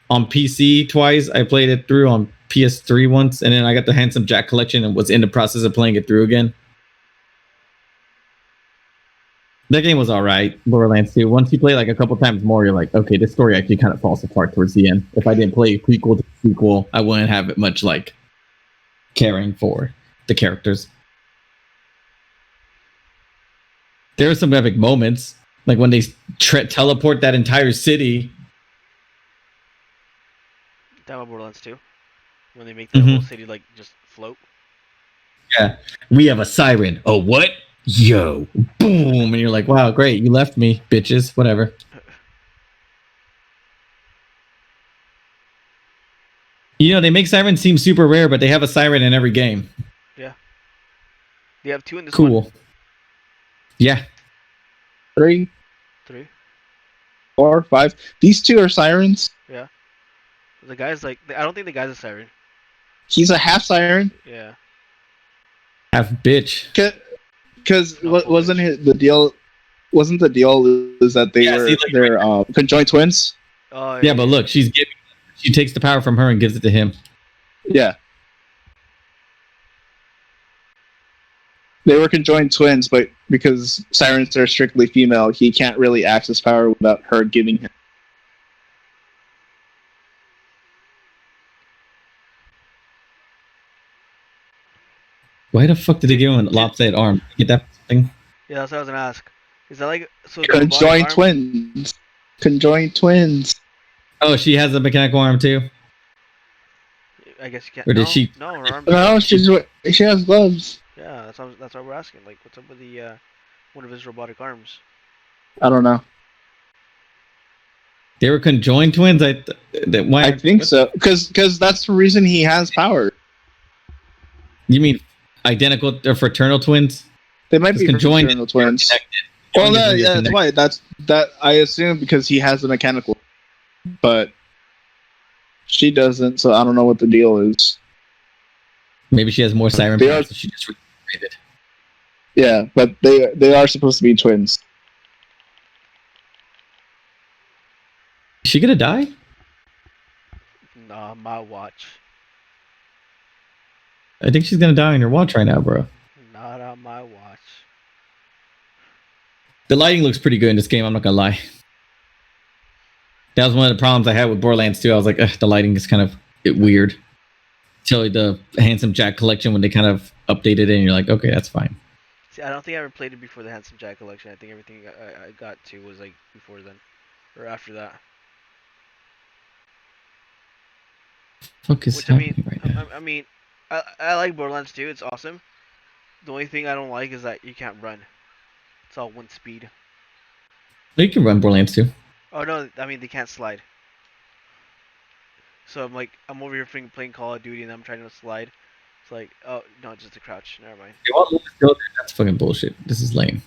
on PC twice. I played it through on PS3 once, and then I got the Handsome Jack collection and was in the process of playing it through again. That game was all right, Borderlands 2. Once you play like a couple times more, you're like, okay, this story actually kind of falls apart towards the end. If I didn't play a prequel to sequel, I wouldn't have it much like caring for the characters. There are some epic moments, like when they teleport that entire city. That about Borderlands 2, when they make the whole city like just float. Yeah, we have a siren. Oh, what? Yo, boom, and you're like, wow, great, you left me, bitches. Whatever. You know, they make sirens seem super rare, but they have a siren in every game. Yeah. They have 2 in this Cool. one. Yeah. 3, 4, 5. These 2 are sirens. Yeah. The guy's like, I don't think the guy's a siren. He's a half siren. Yeah. Half bitch. Because wasn't it the deal? Wasn't the deal is that they're conjoined twins? Oh yeah, but look, she takes the power from her and gives it to him. Yeah. They were conjoined twins, but because sirens are strictly female, he can't really access power without her giving him. Why the fuck did they give him a lopsided arm? Get that thing? Yeah, that's what I was gonna ask. Is that like so? Conjoined twins. Conjoined twins. Oh, she has a mechanical arm too. I guess you can't. Or did she? No, her arm. No, she has gloves. Yeah, that's why we're asking. Like, what's up with the one of his robotic arms? I don't know. They were conjoined twins. I think so. Because that's the reason he has power. You mean identical or fraternal twins? They might be fraternal twins. Well, yeah, that's why. That I assume because he has a mechanical, but she doesn't. So I don't know what the deal is. Maybe she has more siren power, so she just recuperated. Yeah, but they are supposed to be twins. Is she gonna die? Nah, my watch. I think she's gonna die on your watch right now, bro. Not on my watch. The lighting looks pretty good in this game, I'm not gonna lie. That was one of the problems I had with Borderlands 2. I was like, the lighting is kind of weird. Till the Handsome Jack collection when they kind of updated it and you're like, okay, that's fine. See, I don't think I ever played it before the Handsome Jack collection. I think everything I got to was like before then. Or after that. Fuck is happening right now? I mean, I like Borderlands 2. It's awesome. The only thing I don't like is that you can't run. It's all one speed. You can run Borderlands 2. Oh no, I mean they can't slide. So I'm over here playing Call of Duty and I'm trying to slide. It's like, oh no, just a crouch. Never mind. That's fucking bullshit. This is lame.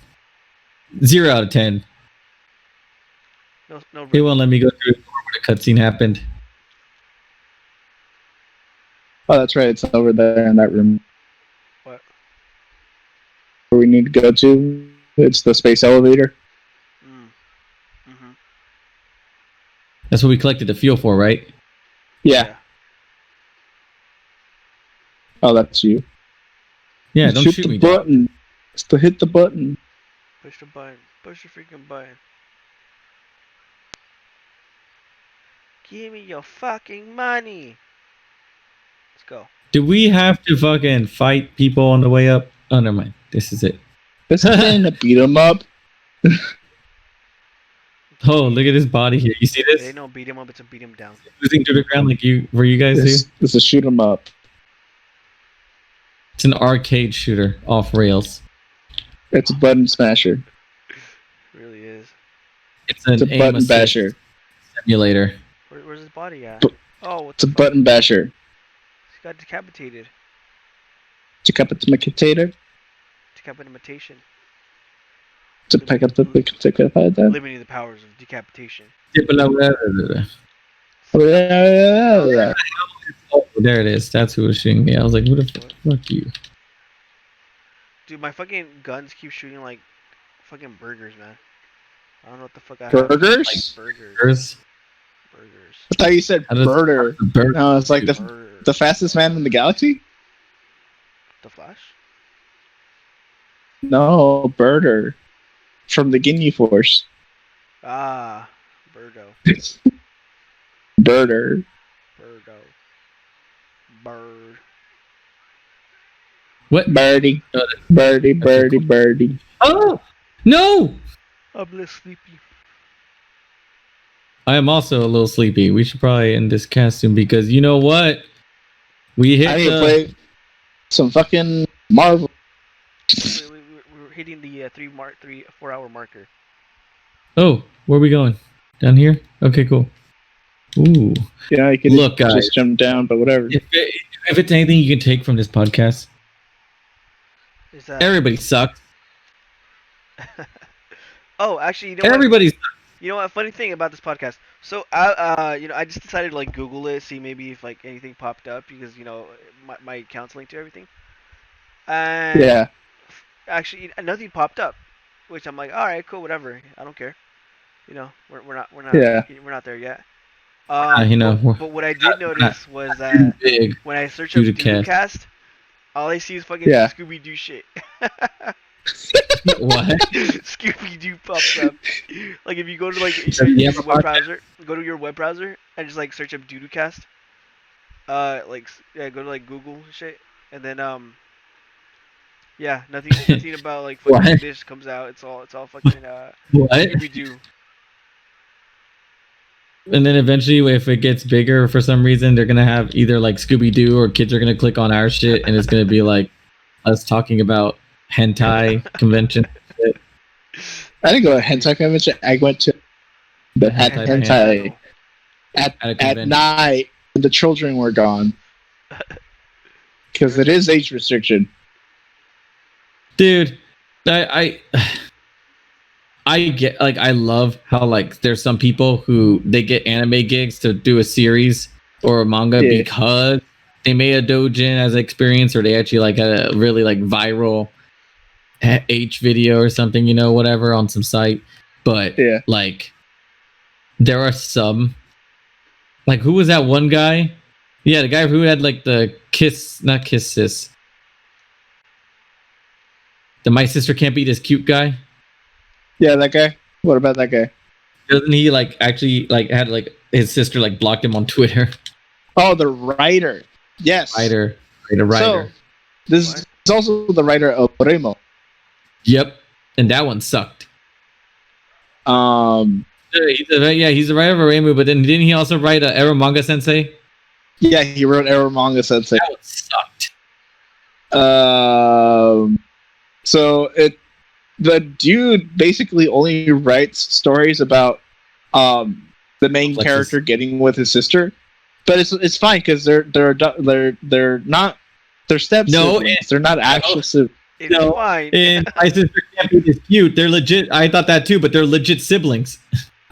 0 out of 10. No. They won't let me go through where the cutscene happened. Oh, that's right. It's over there in that room. What? Where we need to go to? It's the space elevator. Mm-hmm. That's what we collected the fuel for, right? Yeah. Oh, that's you. Yeah, don't shoot me. Button. It's to hit the button. Push the button. Push the freaking button. Give me your fucking money. Let's go. Do we have to fucking fight people on the way up? Oh, never mind. This is it. This isn't a beat 'em up. Oh, look at his body here. You see this? They don't beat him up, it's a beat him down. Losing to the ground like you guys do? This is shoot 'em up. It's an arcade shooter off rails. It's a button smasher. It really is. It's a button basher. Simulator. Where's his body at? It's a button basher. He got decapitated. Decapitator? Decapitation. Limiting the powers of decapitation. Oh, there it is. That's who was shooting me. I was like, who the fuck you? Dude, my fucking guns keep shooting like fucking burgers, man. I don't know what the fuck I have. Burgers? Like burgers. I thought you said birder. No, it's like the fastest man in the galaxy? The Flash? No, birder. From the Ginyu Force. Ah, Birdo. Birder. Bird. What? Birdie. Birdie. Oh! No! I'm a little sleepy. I am also a little sleepy. We should probably end this cast soon because you know what? We hit I need to play some fucking Marvel. We're hitting the 4 hour marker. Oh, where are we going? Down here? Okay, cool. Ooh. Yeah, I could look, guys, just jump down, but whatever. If it's anything you can take from this podcast, is that everybody sucks. Oh, actually, everybody's. You know what? Funny thing about this podcast. So I just decided to like Google it, see maybe if like anything popped up because my account's linked to everything. And yeah. Actually, nothing popped up, which I'm like, all right, cool, whatever. I don't care. We're not there yet. But what I did notice was that when I search up Doodlecast, all I see is fucking Scooby Doo shit. What? Scooby Doo pops up. Like if you go to your web browser, and just like search up Doodlecast. Go to like Google shit, and then nothing about like fucking this comes out. It's all fucking Scooby Doo. And then eventually, if it gets bigger for some reason, they're gonna have either like Scooby Doo or kids are gonna click on our shit, and it's gonna be like us talking about hentai convention. I didn't go to a hentai convention. I went to the hentai at night when the children were gone, because it is age restriction. Dude, I get like I love how like there's some people who they get anime gigs to do a series or a manga because they made a doujin as an experience, or they actually like had a really like viral H video or something, whatever on some site. But like there are some, like who was that one guy? Yeah, the guy who had like the not kiss sis. The My Sister Can't Be This Cute guy. Yeah, that guy. What about that guy? Doesn't he like actually like had like his sister like blocked him on Twitter? Oh, the writer. Yes. Writer. So, this is also the writer of Remo. Yep. And that one sucked. He's the writer of Remo, but then didn't he also write Ero Manga Sensei? Yeah, he wrote Ero Manga Sensei. That one sucked. So the dude basically only writes stories about the main character getting with his sister, but it's fine because they're not step siblings. They're not actual siblings. It's fine. And My Sister Can't Be This Cute. They're legit. I thought that too, but they're legit siblings.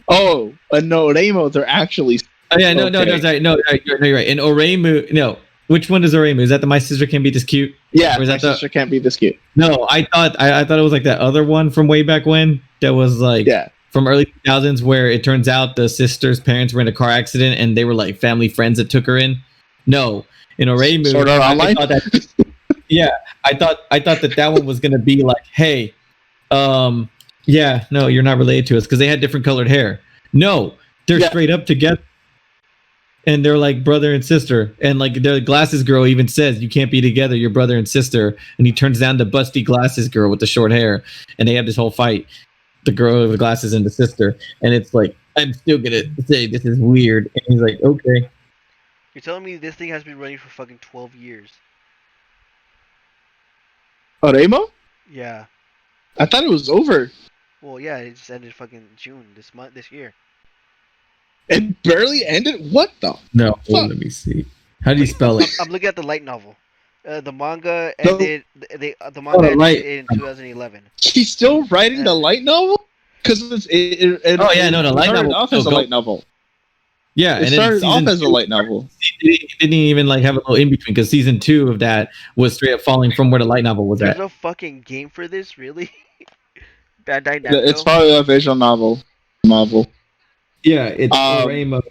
Oh, no, Remo, they're actually. Oh yeah, no, you're right. In Oremu, no. Which one is Oremu? Is that the My Sister Can't Be This Cute? Yeah, My Sister Can't Be This Cute. No, I thought it was like that other one from way back when that was like from early 2000s where it turns out the sister's parents were in a car accident and they were like family friends that took her in. No, in Oremu, Sword Art Online. I thought that one was gonna be like, hey, no, you're not related to us because they had different colored hair. No, they're straight up together. And they're like brother and sister. And like the glasses girl even says, you can't be together, you're brother and sister. And he turns down the busty glasses girl with the short hair. And they have this whole fight. The girl with the glasses and the sister. And it's like, I'm still going to say this is weird. And he's like, okay. You're telling me this thing has been running for fucking 12 years? Remo? Yeah. I thought it was over. Well, yeah, it just ended fucking June this year. It barely ended? What the No, let me see. How do you spell it? I'm looking at the light novel. The manga ended. The Oh, manga ended right. in 2011. He's still writing the light novel because it the light started novel. off as a light novel. Yeah, it and started then off as a light novel. It didn't even like have a little in between because season 2 of that was straight up falling from where the light novel was There's at. no fucking game for this, really. Bandai Namco. It's probably a visual novel. Yeah, it's Rainbow.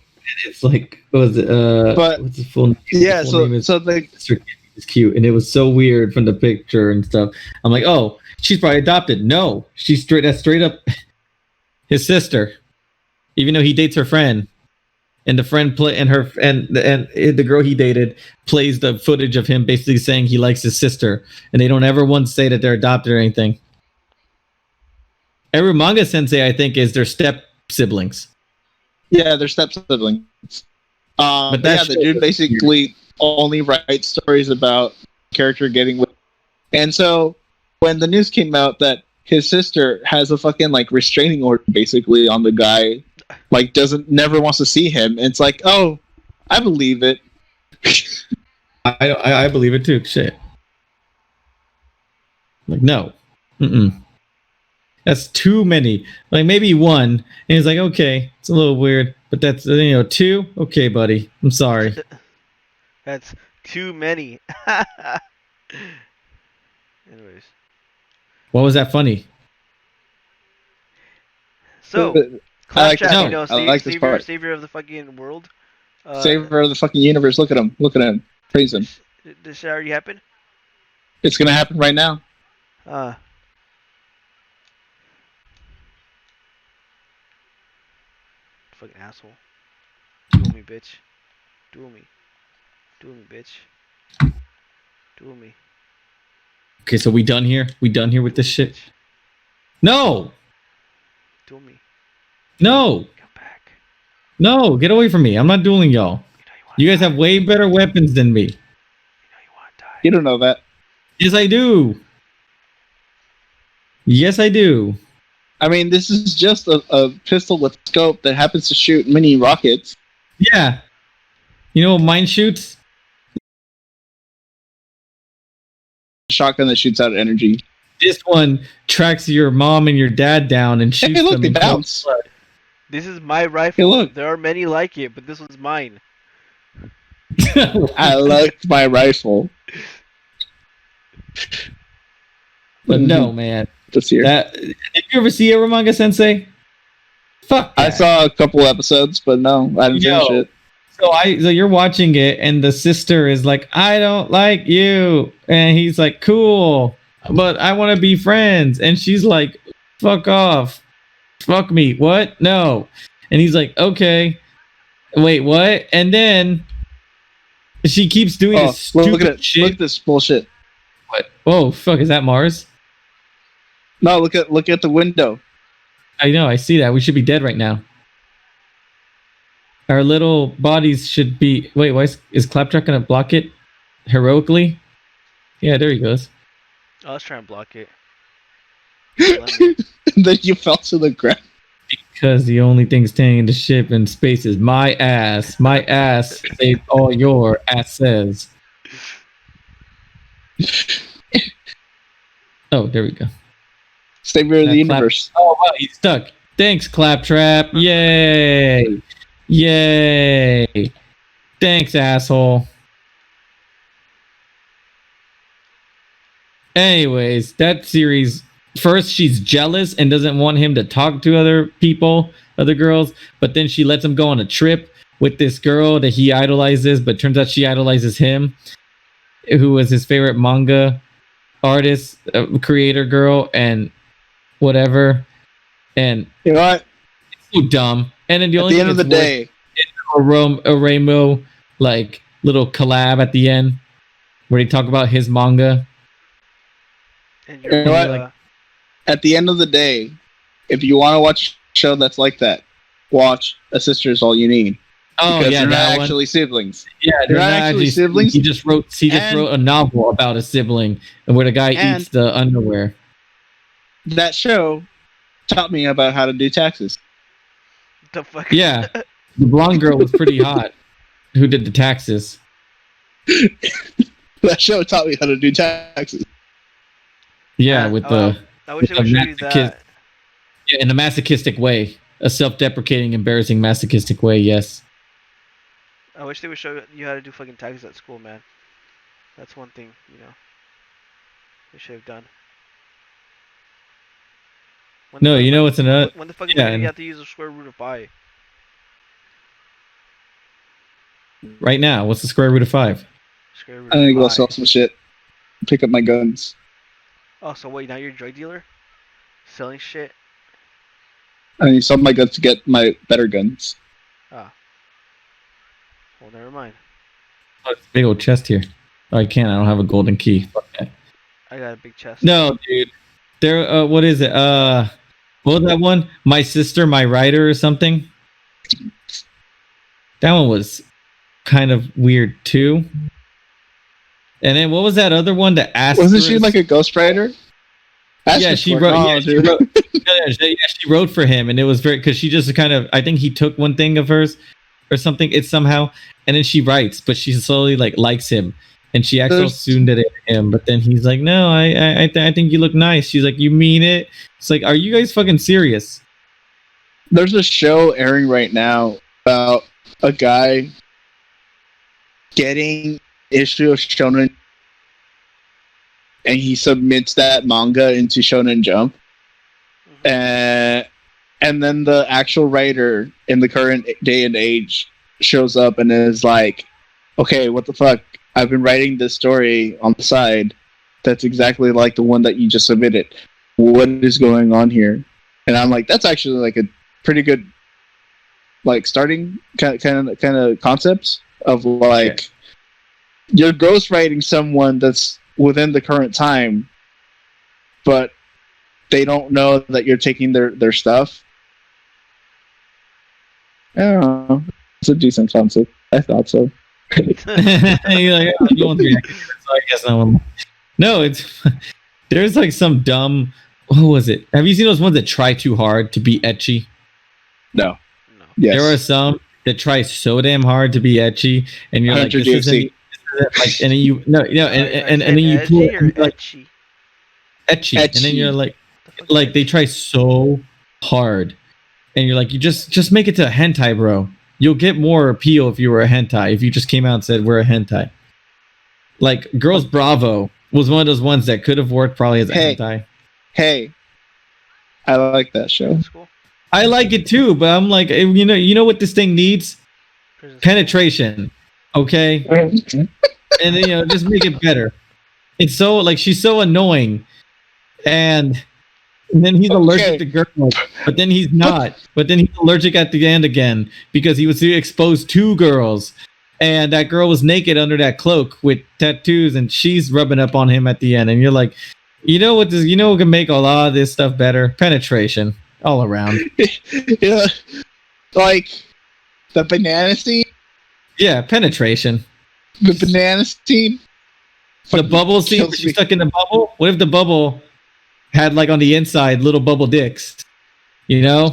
It's like what's the full name? Yeah, the full name so like it's cute, and it was so weird from the picture and stuff. I'm like, oh, she's probably adopted. No, she's straight up his sister, even though he dates her friend, and the friend and the girl he dated plays the footage of him basically saying he likes his sister, and they don't ever once say that they're adopted or anything. Every manga sensei, I think, is their step siblings. Yeah, they're step siblings. But the dude basically only writes stories about character getting with. And so when the news came out that his sister has a fucking like restraining order basically on the guy, like never wants to see him, and it's like, oh, I believe it. I believe it too. Shit. Like no. That's too many. Like maybe one, and he's like, okay, it's a little weird, but that's 2. Okay, buddy, I'm sorry. That's too many. Anyways, what was that funny? So, Claptrap, savior of the fucking world, savior of the fucking universe. Look at him, praise him. This already happened. It's gonna happen right now. Fucking asshole. Duel me, bitch. Duel me, bitch. Duel me. Okay, so we done here? We done here with this shit? Bitch. No! Duel me. No! Come back. No, get away from me. I'm not dueling y'all. You guys have way better weapons than me. You want to die. You don't know that. Yes, I do. Yes, I do. I mean, this is just a pistol with scope that happens to shoot mini rockets. Yeah. You know what mine shoots? Shotgun that shoots out energy. This one tracks your mom and your dad down and shoots them. They bounce. This is my rifle. Hey, look. There are many like it, but this one's mine. I like my rifle. But no, man. This year. Did you ever see Eromanga Sensei? Fuck that. I saw a couple episodes, but no, I didn't finish it. So you're watching it, and the sister is like, "I don't like you," and he's like, "Cool, but I want to be friends," and she's like, "Fuck off, fuck me, what? No," and he's like, "Okay, wait, what?" And then she keeps doing this stupid shit. Look at this bullshit. What? Oh fuck! Is that Mars? No, look at the window. I know, I see that. We should be dead right now. Our little bodies should be... Wait, why is Claptrap going to block it heroically? Yeah, there he goes. I was trying to block it. Then you fell to the ground. Because the only thing staying in the ship in space is my ass. My ass saved all your asses. Oh, there we go. Savior of the universe. Oh, wow, he's stuck. Thanks, Claptrap. Yay. Yay. Thanks, asshole. Anyways, that series, first she's jealous and doesn't want him to talk to other people, other girls, but then she lets him go on a trip with this girl that he idolizes, but turns out she idolizes him, who was his favorite manga artist, creator girl, and whatever. And you know what? It's so dumb. And then at the end of the day, a rainbow like little collab at the end where they talk about his manga. And you know what? Like, at the end of the day, if you want to watch a show that's like that, watch A Sister Is All You Need. Oh, because yeah, they're not actually siblings. Yeah, they're not actually siblings. He just wrote a novel about a sibling and where the guy eats the underwear. That show taught me about how to do taxes. The fuck? Yeah, the blonde girl was pretty hot. Who did the taxes? That show taught me how to do taxes. Yeah, with the. I wish they would show you that. Yeah, in a masochistic way, a self-deprecating, embarrassing, masochistic way. Yes. I wish they would show you how to do fucking taxes at school, man. That's one thing, they should have done. No, you know what's another? When the fuck do you have to use the square root of pi? Right now, what's the square root of 5? I'm gonna go sell some shit. Pick up my guns. Oh, so wait, now you're a drug dealer? Selling shit? I need sell my guns to get my better guns. Ah. Well, never mind. Oh, it's a big old chest here. Oh, I can't. I don't have a golden key. Fuck that. I got a big chest. No, dude. There. What is it? What was that one? My Sister, My Writer, or something. That one was kind of weird too. And then what was that other one? The Asterisk? Wasn't she like a ghostwriter? Yeah, she wrote. Yeah, she wrote. She wrote for him, and it was very because she just kind of. I think he took one thing of hers, or something. It's somehow, and then she writes, but she slowly likes him, and she acts all soon at him. But then he's like, "No, I think you look nice." She's like, "You mean it?" It's like, "Are you guys fucking serious?" There's a show airing right now about a guy getting issue of Shonen, and he submits that manga into Shonen Jump, and then the actual writer in the current day and age shows up and is like, "Okay, what the fuck? I've been writing this story on the side that's exactly like the one that you just submitted. What is going on here?" And I'm like, "That's actually like a pretty good starting kind of concept of you're ghostwriting someone that's within the current time, but they don't know that you're taking their stuff." I don't know. It's a decent concept. I thought so. You're like, oh, no one's reacting, so I guess no one. No, it's there's some dumb. What was it? Have you seen those ones that try too hard to be etchy? No. Yes. There are some that try so damn hard to be etchy, and you're like, this isn't and then you and then you pull it, and etchy, and then you're like they try so hard, and you're like, you just make it to a hentai, bro. You'll get more appeal if you were a hentai. If you just came out and said we're a hentai. Like Girls Bravo was one of those ones that could have worked probably as a hentai. Hey, I like that show. That's cool. I like it too, but I'm like, you know what this thing needs? Penetration. Okay? And then, just make it better. It's so, she's so annoying. And then he's allergic to girls, but then he's not. But then he's allergic at the end again because he was exposed to girls. And that girl was naked under that cloak with tattoos, and she's rubbing up on him at the end. And you're like, what can make a lot of this stuff better? Penetration. All around. Yeah. Like the banana scene? Yeah, penetration. The banana scene? The bubble scene where she's stuck in the bubble? What if the bubble had on the inside little bubble dicks? They're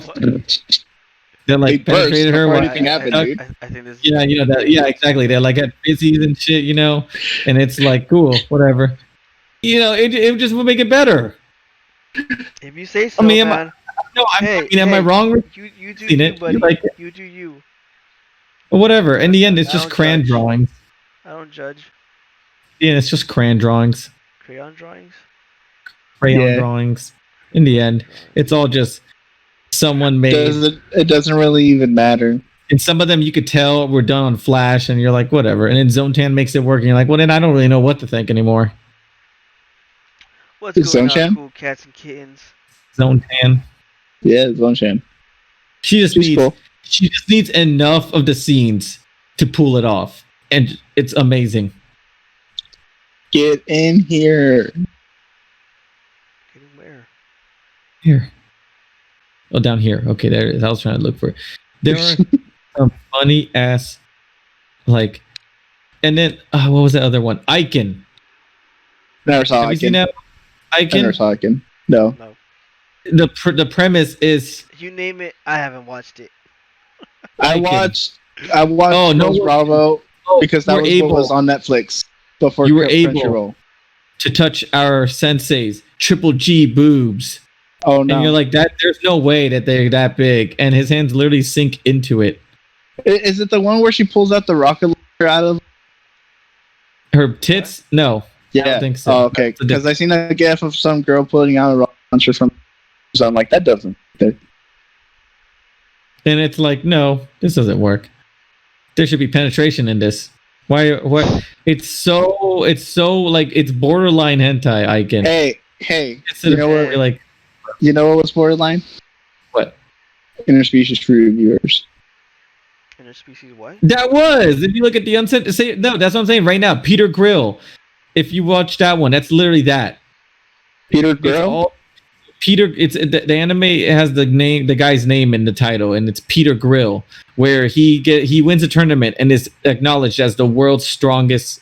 penetrated her while anything happened, dude. I think this yeah, exactly. They're had fizzies and shit, and it's cool, whatever. It just would make it better. If you say so, man. No, am I wrong? You do you, buddy. You do you. Whatever. In the end, it's just crayon drawings. I don't judge. Yeah, it's just crayon drawings. Crayon drawings? Crayon drawings. In the end, it's all just someone made. It doesn't really even matter. And some of them you could tell were done on Flash, and you're like, whatever. And then Zone Tan makes it work, and you're like, well, then I don't really know what to think anymore. What's going on, cool cats and kittens? Zone Tan. Yeah, Zone Tan. She just needs enough of the scenes to pull it off, and it's amazing. Get in here. Get in where? Here. Oh, down here. Okay, there it is. I was trying to look for it. There are some funny ass, and then what was the other one? Icon. Never saw Icon. Have you seen that? Icon? Never saw Icon. No. The premise is. You name it, I haven't watched it. I watched Bravo because that was what was on Netflix. before you were able Crunchyroll to touch our sensei's Triple G boobs. Oh no! And you're like that. There's no way that they're that big, and his hands literally sink into it. Is it the one where she pulls out the rocket launcher out of her tits? No, yeah. I don't think so. Oh, okay, because I seen a gif of some girl pulling out a rocket launcher from. So I'm like, that doesn't. And it's like, no, this doesn't work. There should be penetration in this. Why? What? It's so like it's borderline hentai. Icon. Hey, you know what? Like, you know what was borderline? What? Interspecies free reviewers. Interspecies what? That was. If you look at the uncensored, say no. That's what I'm saying right now. Peter Grill. If you watch that one, that's literally that. Peter Grill. Peter. It's the anime has the name, the guy's name in the title, and it's Peter Grill, where he wins a tournament and is acknowledged as the world's strongest,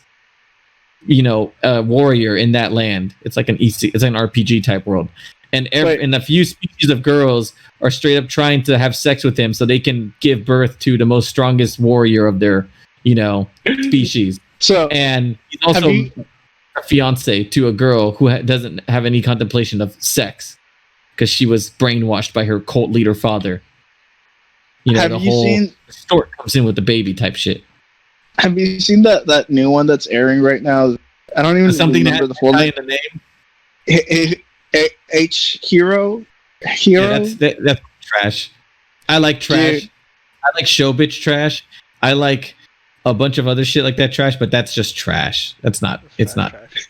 warrior in that land. It's like it's like an RPG type world, and a few species of girls are straight up trying to have sex with him so they can give birth to the most strongest warrior of their species. So and he's also a fiance to a girl who doesn't have any contemplation of sex because she was brainwashed by her cult leader father. The whole story comes in with the baby type shit. Have you seen that new one that's airing right now? I don't even remember the full name. H Hero. Yeah, that's trash. I like trash. Dude. I like show bitch trash. I like a bunch of other shit like that trash, but that's just trash. It's not. Trash.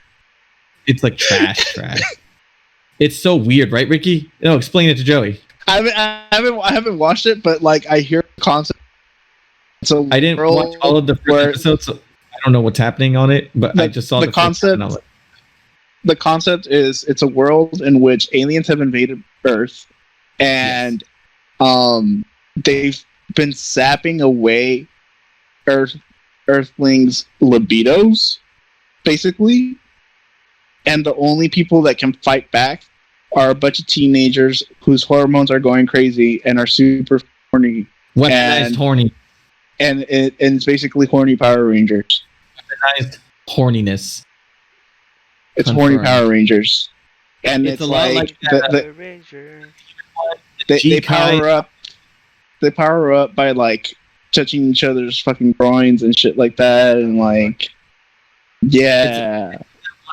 It's like trash. It's so weird, right, Ricky? No, explain it to Joey. I haven't watched it, but like I hear the concept. So I didn't watch all of the first episodes, so I don't know what's happening on it. But I just saw the concept. The concept is it's a world in which aliens have invaded Earth, and they've been sapping away Earthlings' libidos, basically. And the only people that can fight back are a bunch of teenagers whose hormones are going crazy and are super horny. Weaponized horny. And it's basically horny Power Rangers. Weaponized horniness. It's horny Power Rangers. And it's a lot like they power up. They power up by like touching each other's fucking groins and shit like that, and like, yeah.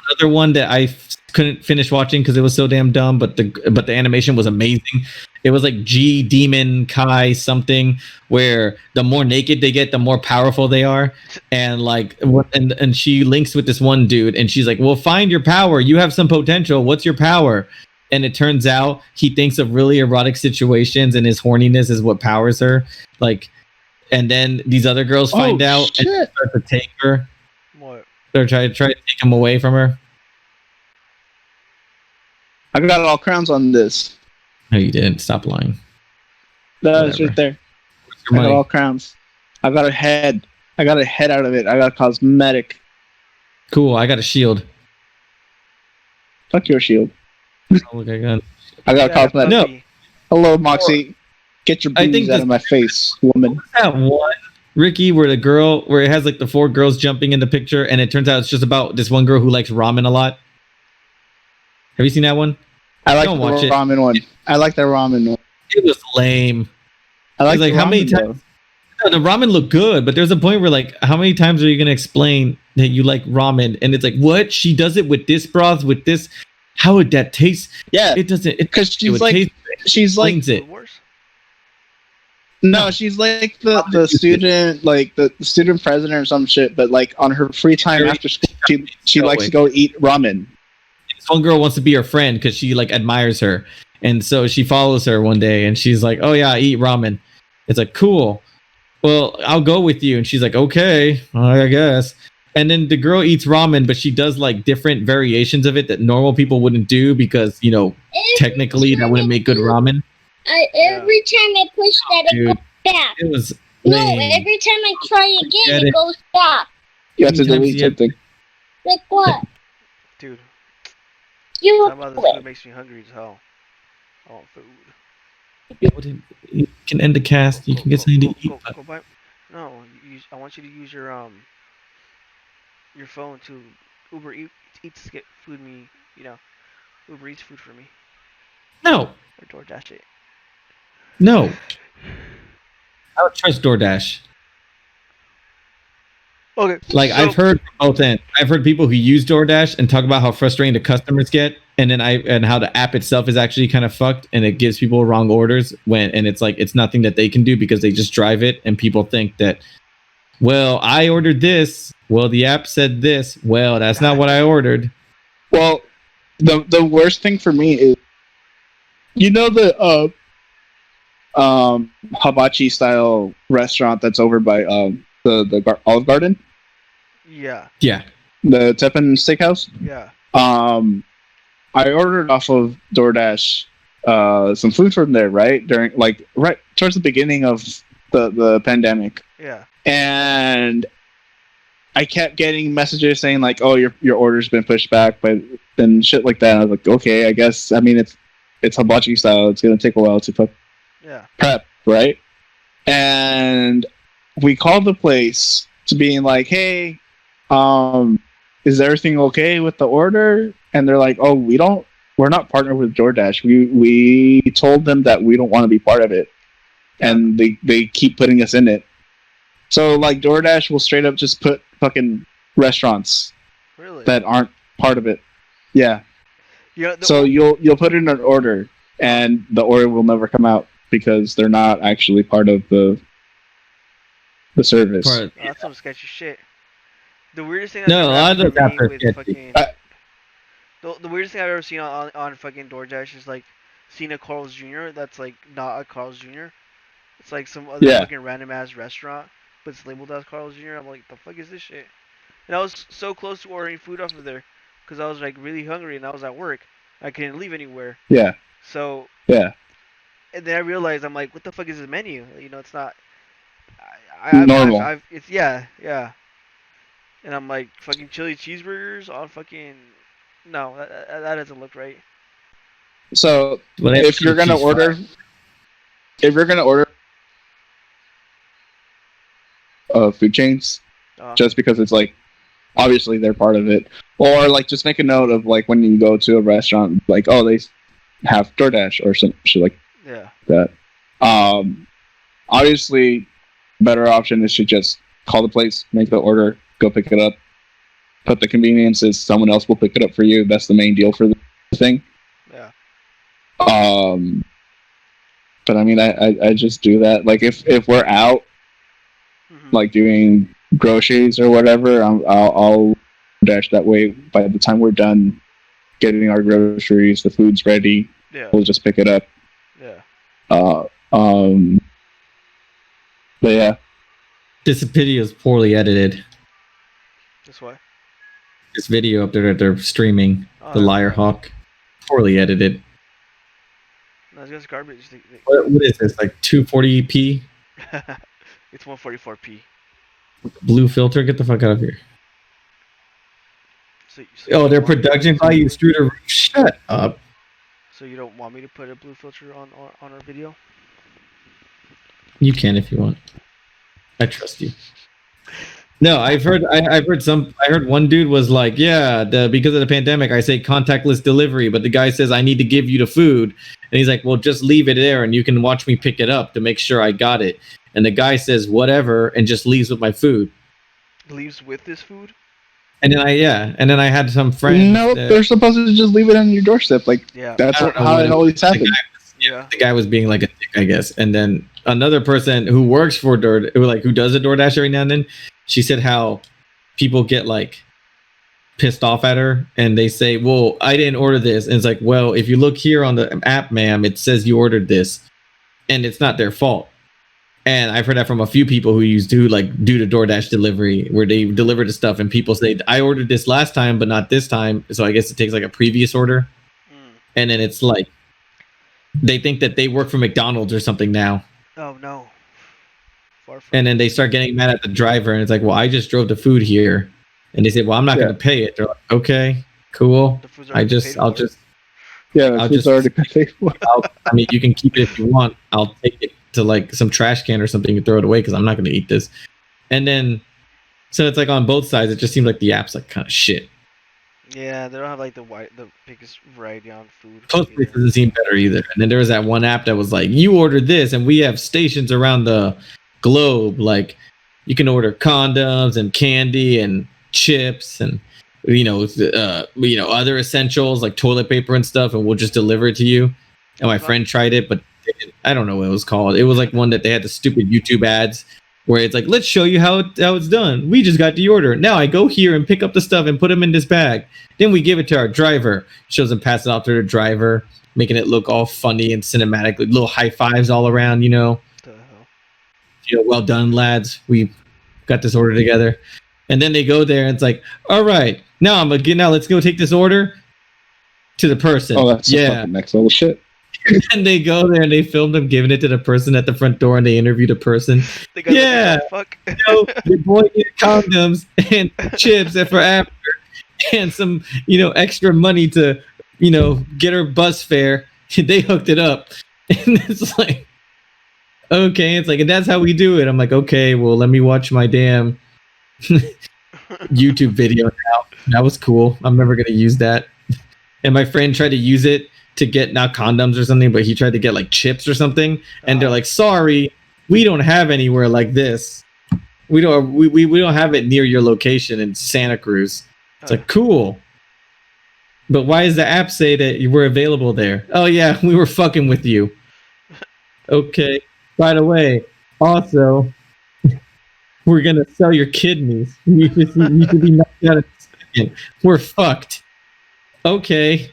Another one that I couldn't finish watching because it was so damn dumb, but the animation was amazing. It was like G Demon Kai something, where the more naked they get, the more powerful they are, and like, and she links with this one dude, and she's like, "Well, find your power. You have some potential. What's your power?" And it turns out he thinks of really erotic situations, and his horniness is what powers her. Like, and then these other girls find out and start to take her. What? They're trying to take him away from her. I got all crowns on this. No, you didn't. Stop lying. No, it's right there. I got all crowns. I got a head. I got a head out of it. I got a cosmetic. Cool. I got a shield. Fuck your shield. Oh, look, I got a cosmetic. No. Hello, Moxie. Get your boobs out of my face, woman. That one, Ricky, where it has like the 4 girls jumping in the picture, and it turns out it's just about this one girl who likes ramen a lot. Have you seen that one? I like the ramen one. I like the ramen one. It was lame. I like how many times? No, the ramen looked good, but there's a point where like, how many times are you gonna explain that you like ramen? And it's like, what? She does it with this broth, with this. How would that taste? Yeah, it doesn't. Because she's like it. No, she's like the student, like the student president or some shit. But like on her free time after school, she likes to go eat ramen. This one girl wants to be her friend because she like admires her, and so she follows her one day, and she's like, "Oh yeah, I eat ramen." It's like, cool. Well, I'll go with you, and she's like, "Okay, I guess." And then the girl eats ramen, but she does like different variations of it that normal people wouldn't do because technically that wouldn't make good ramen. Every time I push that, it goes back. It was lame. Every time I try again, it goes back. You have to delete something. Like what? Dude. Talking about this food makes me hungry as hell. I want food. You can end the cast. You can get something to eat. Go buy. No, I want you to use your your phone to Uber Eats get food me, Uber Eats food for me No, or DoorDash it. no. I would trust DoorDash. Okay, Like so I've heard from both ends. I've heard people who use DoorDash and talk about how frustrating the customers get, and then and how the app itself is actually kind of fucked, and it gives people wrong orders and it's like it's nothing that they can do because they just drive it, and people think that, well, I ordered this. Well, the app said this. Well, that's not what I ordered. Well, the worst thing for me is, the hibachi style restaurant that's over by the Olive Garden. Yeah. Yeah. The Teppan Steakhouse. Yeah. I ordered off of DoorDash some food from there, right towards the beginning of the pandemic. Yeah. And I kept getting messages saying like, "Oh, your order's been pushed back," but then shit like that. I was like, "Okay, I guess. I mean, it's hibachi style. It's gonna take a while to prep, right?" And we called the place to being like, "Hey, is everything okay with the order?" And they're like, "Oh, we're not partnered with DoorDash. We told them that we don't want to be part of it, and they keep putting us in it." So like DoorDash will straight up just put fucking restaurants that aren't part of it. Yeah. So you'll put in an order and the order will never come out because they're not actually part of the service. That's some sketchy shit. The weirdest thing the weirdest thing I've ever seen on fucking DoorDash is like seeing a Carl's Jr. that's like not a Carl's Jr. It's like some other fucking random ass restaurant, but it's labeled as Carl's Jr. I'm like, the fuck is this shit? And I was so close to ordering food off of there because I was like really hungry and I was at work. I couldn't leave anywhere. Yeah. So. Yeah. And then I realized I'm like, what the fuck is this menu? It's not. Normal. It's yeah. And I'm like, fucking chili cheeseburgers on fucking. No, that doesn't look right. So if you're gonna order food chains, just because it's like obviously they're part of it, or like just make a note of like when you go to a restaurant, like, oh, they have DoorDash or some shit like that. Obviously, better option is to just call the place, make the order, go pick it up. Put the conveniences, someone else will pick it up for you. That's the main deal for the thing. Yeah. But I mean, I just do that. Like if we're out, like doing groceries or whatever, I'll dash that way. By the time we're done getting our groceries, the food's ready. Yeah. We'll just pick it up. Yeah. But yeah. This video is poorly edited. This what? This video up there that they're streaming, the Liar Hawk, poorly edited. No, it's just garbage. What is this, like 240p? It's 144p. Blue filter? Get the fuck out of here. So their production value is through the roof. Shut up. So you don't want me to put a blue filter on our video? You can if you want. I trust you. No, I've heard one dude was like, yeah, because of the pandemic, I say contactless delivery, but the guy says I need to give you the food, and he's like, well, just leave it there, and you can watch me pick it up to make sure I got it. And the guy says whatever, and just leaves with my food. Leaves with his food? And then I had some friends. No, they're supposed to just leave it on your doorstep. Like that's how it always happens. The guy was being like a dick, I guess. And then another person who works for who does a DoorDash every now and then, she said how people get like pissed off at her and they say, well, I didn't order this. And it's like, well, if you look here on the app, ma'am, it says you ordered this and it's not their fault. And I've heard that from a few people who do the DoorDash delivery where they deliver the stuff and people say, I ordered this last time, but not this time. So I guess it takes like a previous order. And then it's like, they think that they work for McDonald's or something now. Oh, no. And then they start getting mad at the driver, and it's like, well, I just drove the food here. And they say, well, I'm not going to pay it. They're like, okay, cool. I'll just already paid for. I mean, you can keep it if you want. I'll take it to like some trash can or something and throw it away because I'm not going to eat this. And then So it's like on both sides. It just seems like the app's like kind of shit. Yeah, they don't have like the biggest variety on food. Postmates doesn't seem better either. And then there was that one app that was like, you ordered this, and we have stations around the globe. Like, you can order condoms and candy and chips and other essentials like toilet paper and stuff, and we'll just deliver it to you. And my friend tried it, but I don't know what it was called. It was like one that they had the stupid YouTube ads where it's like, let's show you how it's done. We just got the order. Now I go here and pick up the stuff and put them in this bag. Then we give it to our driver. Shows them pass it off to the driver, making it look all funny and cinematic, like little high fives all around, well done, lads. We got this order together. And then they go there and it's like, all right, now let's go take this order to the person. Oh, that's fucking next level shit. And they go there and they film them giving it to the person at the front door, and they interview the person. Fuck. Your boy needed condoms and chips for after, and some extra money to get her bus fare. They hooked it up, and it's like, okay, it's like, and that's how we do it. I'm like, okay, well, let me watch my damn YouTube video now. That was cool. I'm never gonna use that. And my friend tried to use it to get not condoms or something, but he tried to get like chips or something, and they're like, sorry, we don't have anywhere like this. We don't have it near your location in Santa Cruz. It's like, cool, but why does the app say that you were available there? Oh yeah, we were fucking with you. Okay, by the way, also we're gonna sell your kidneys. You should be knocked out in a second. We're fucked. Okay.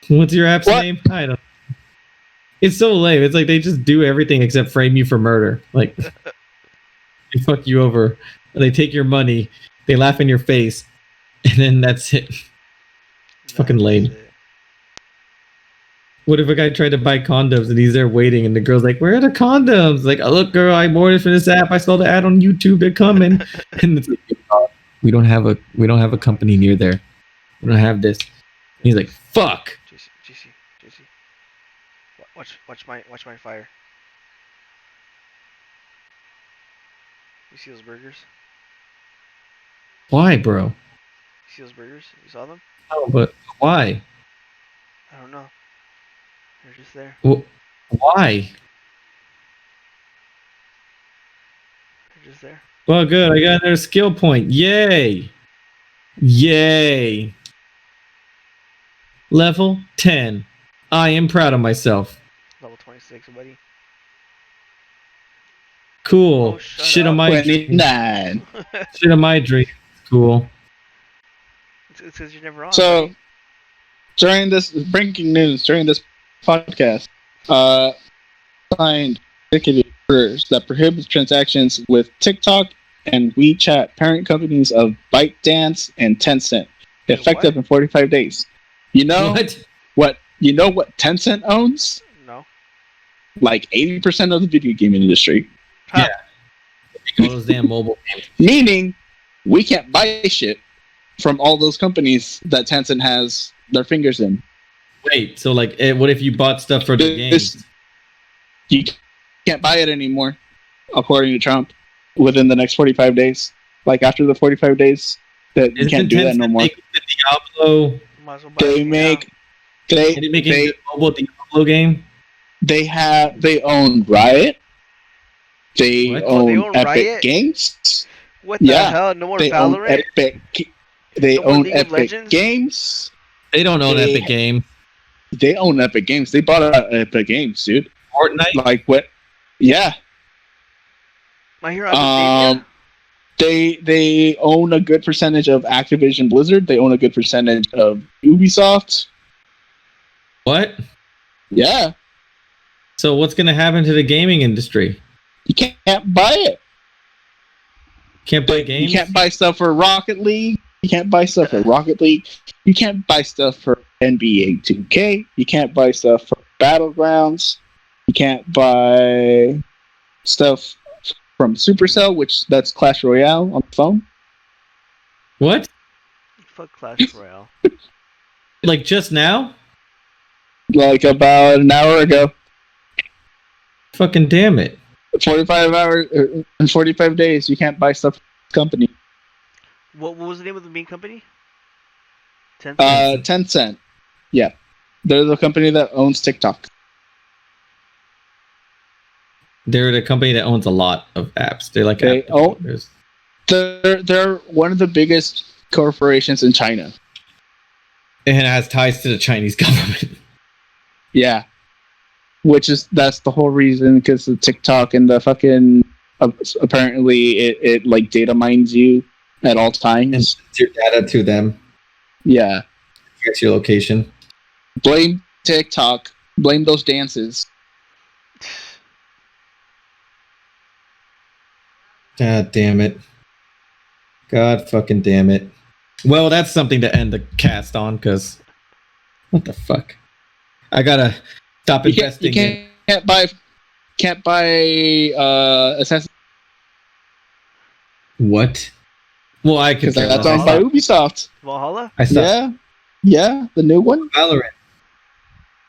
What's your app's name? I don't know. It's so lame. It's like they just do everything except frame you for murder. Like, they fuck you over. They take your money. They laugh in your face. And then that's it. It's fucking lame. What if a guy tried to buy condoms and he's there waiting and the girl's like, where are the condoms? Like, oh, look, girl, I ordered for this app. I saw the ad on YouTube. They're coming. And it's like, we don't have a company near there. We don't have this. And he's like, fuck. JC. Watch my fire. You see those burgers? Why, bro? You see those burgers? You saw them? Oh, but why? I don't know. They're just there. Well, why? They're just there. Well, good. I got another skill point. Yay! Yay! Level 10. I am proud of myself. Level 26, buddy. Cool. Oh, shit on my 29. Shit on my dream. Cool. It's because you're never on. So, buddy. during this breaking news, during this podcast, signed executive orders that prohibits transactions with TikTok and WeChat, parent companies of ByteDance and Tencent, effective in 45 days. You know what? You know what Tencent owns? No. Like 80% of the video game industry. Yeah. All those damn mobile games. Meaning, we can't buy shit from all those companies that Tencent has their fingers in. Wait, so like, what if you bought stuff for the games? You can't buy it anymore, according to Trump, within the next 45 days. Like after the 45 days, that you can't do that no more. The Diablo. They make a mobile Diablo game. They own Riot. They own Epic Riot? Games. What the hell? No more Valorant? They own Epic Legends? Games. They don't own Epic Games. They own Epic Games. They bought Epic Games, dude. Fortnite? Like what? Yeah. My Hero Academia? They own a good percentage of Activision Blizzard. They own a good percentage of Ubisoft. What? Yeah. So what's going to happen to the gaming industry? You can't buy it. Can't buy games? You can't buy stuff for Rocket League. You can't buy stuff for Rocket League. You can't buy stuff for NBA 2K. You can't buy stuff for Battlegrounds. You can't buy stuff from Supercell, which that's Clash Royale on the phone. What? Fuck Clash Royale. Like just now? Like about an hour ago. Fucking damn it. 45 hours in 45 days, you can't buy stuff company. What was the name of the main company? Tencent. Tencent. Yeah, they're the company that owns TikTok. They're the company that owns a lot of apps. They're like They app developers. They're one of the biggest corporations in China. And it has ties to the Chinese government. Yeah, that's the whole reason, because of TikTok and the fucking apparently it like data mines you at all times and sends your data to them. Yeah, gets your location. Blame TikTok. Blame those dances. God damn it. God fucking damn it. Well, that's something to end the cast on, because what the fuck? I gotta stop investing in. Can't buy Assassin's. What? Well, I could. Because that's owned by Ubisoft. Valhalla. Yeah, the new one. Valorant.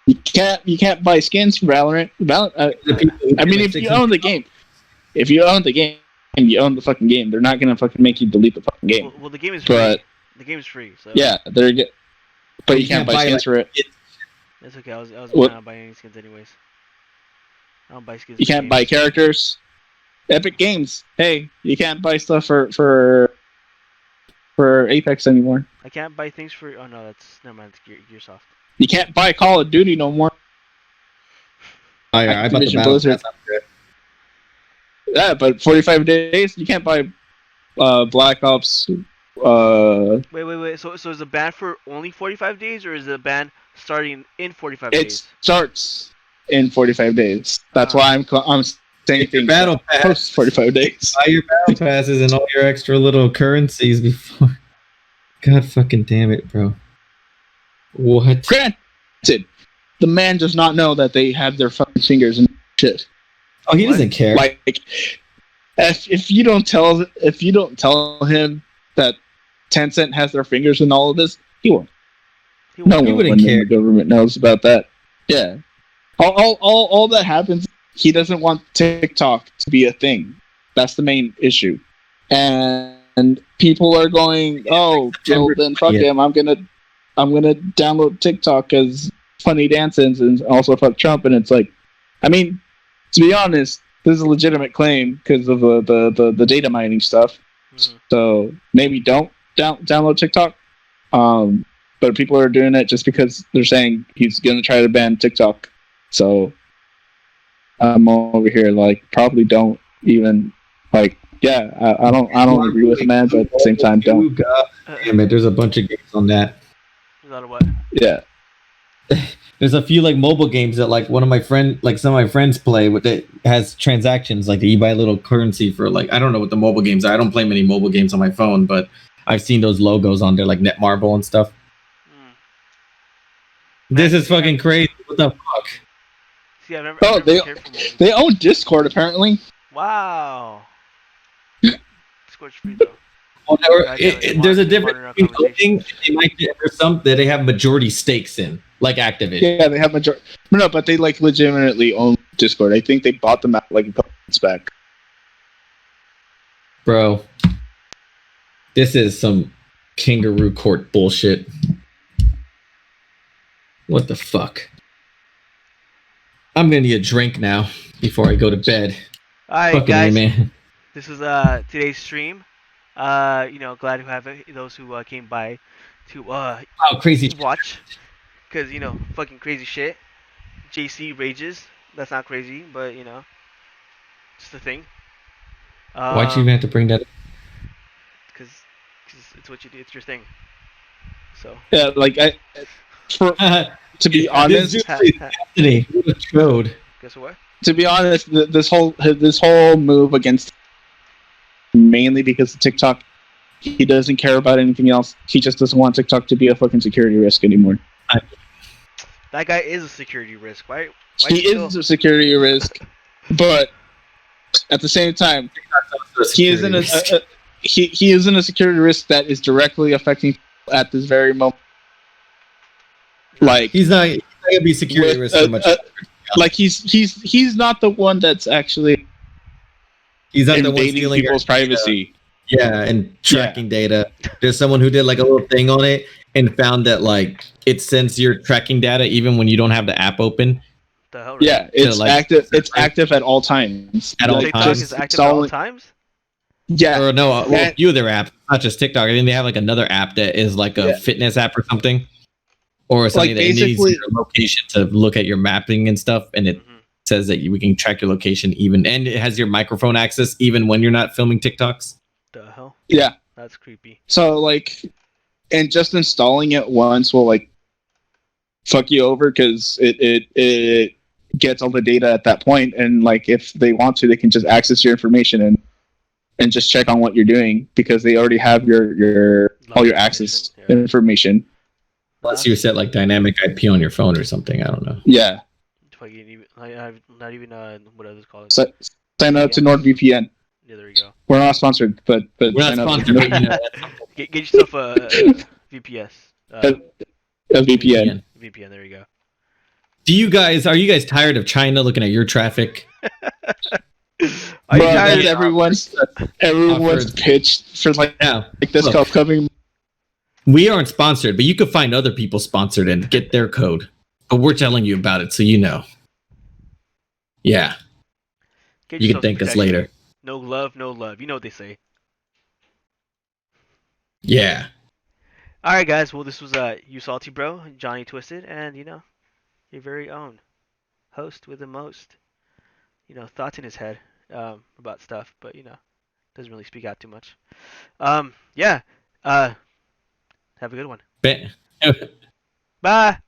You can't buy skins for Valorant. I mean, if you own the game, you own the fucking game. They're not gonna fucking make you delete the fucking game. Well, the game is free. The game is free. So. Yeah, but you can't buy skins for it. That's okay. I was not buying any skins anyways. I don't buy skins. You can't buy characters. Epic Games. Hey, you can't buy stuff for Apex anymore. I can't buy things for. Oh no, never mind. It's Gearsoft. You can't buy Call of Duty no more. Oh yeah, I bought the Blizzard. Yeah, but 45 days you can't buy Black Ops. Wait. So is the ban for only 45 days, or is the ban starting in 45 days? It starts in 45 days. That's why I'm saying things battle pass post 45 days. Buy your battle passes and all your extra little currencies before. God fucking damn it, bro. What? Granted, the man does not know that they have their fucking fingers in shit. Oh, he doesn't care. Like, if you don't tell him that Tencent has their fingers in all of this, he won't. No one in the government knows about that. Yeah. All that happens, he doesn't want TikTok to be a thing. That's the main issue. And people are going, oh, well, then fuck him. I'm gonna download TikTok as funny dances and also fuck Trump. And it's like, I mean, to be honest, this is a legitimate claim because of the data mining stuff. Mm-hmm. So maybe don't download TikTok. But people are doing it just because they're saying he's gonna try to ban TikTok. So I'm over here like, probably don't even like. Yeah, I don't agree with the man, but at the same time, don't. Damn it, there's a bunch of games on that. Is that a what? Yeah. There's a few like mobile games that like some of my friends play with it has transactions like you buy a little currency for like I don't know what the mobile games are. I don't play many mobile games on my phone, but I've seen those logos on there like Netmarble and stuff. This is fucking crazy. What the fuck? See, I've never they own Discord apparently. Wow. Discord's free though. There's a difference between owning. There's some that they have majority stakes in, like Activision. Yeah, they have majority. No, but they like legitimately own Discord. I think they bought them out like a couple months back. Bro, this is some kangaroo court bullshit. What the fuck? I'm gonna need a drink now before I go to bed. Alright, guys. Man. This is today's stream. Glad to have those who came by to crazy watch, because fucking crazy shit. JC rages. That's not crazy, but it's the thing. Why'd you even have to bring that up? Because it's what you do. It's your thing. So yeah, like to be honest, guess what? To be honest, this whole move against mainly because of TikTok, he doesn't care about anything else. He just doesn't want TikTok to be a fucking security risk anymore. That guy is a security risk. Why he is a security risk, but at the same time, he isn't he isn't a security risk that is directly affecting people at this very moment. Like he's not gonna be security risk so much. Like he's not the one that's actually he's not invading people's privacy. Yeah, and tracking data. There's someone who did like a little thing on it and found that like it sends your tracking data even when you don't have the app open. The hell, really? Yeah, it's like, active. It's active at all times. At all TikTok times. is active at all times. Yeah. Or no, well, a few of their apps, not just TikTok. I think they have like another app that is like a fitness app or something, or something that needs your location to look at your mapping and stuff, and it says that we can track your location even, and it has your microphone access even when you're not filming TikToks. The hell? Yeah, that's creepy. So like, and just installing it once will like fuck you over because it gets all the data at that point, and like if they want to, they can just access your information and just check on what you're doing because they already have your all your access information. Unless you set like dynamic IP on your phone or something, I don't know. Yeah. Not even what others call it. Sign up to NordVPN. Yeah, there you go. We're not sponsored, but we're not sponsored. But, you know, get yourself a VPS. A VPN. VPN. There you go. Are you guys tired of China looking at your traffic? Everyone's pitched for like this upcoming. We aren't sponsored, but you could find other people sponsored and get their code. But we're telling you about it, so you know. Yeah. You can thank us later. No love, no love. You know what they say. Yeah. All right, guys. Well, this was you salty bro, Johnny Twisted, and you know, your very own host with the most, you know, thoughts in his head about stuff, but you know, doesn't really speak out too much. Yeah. Have a good one. Bye.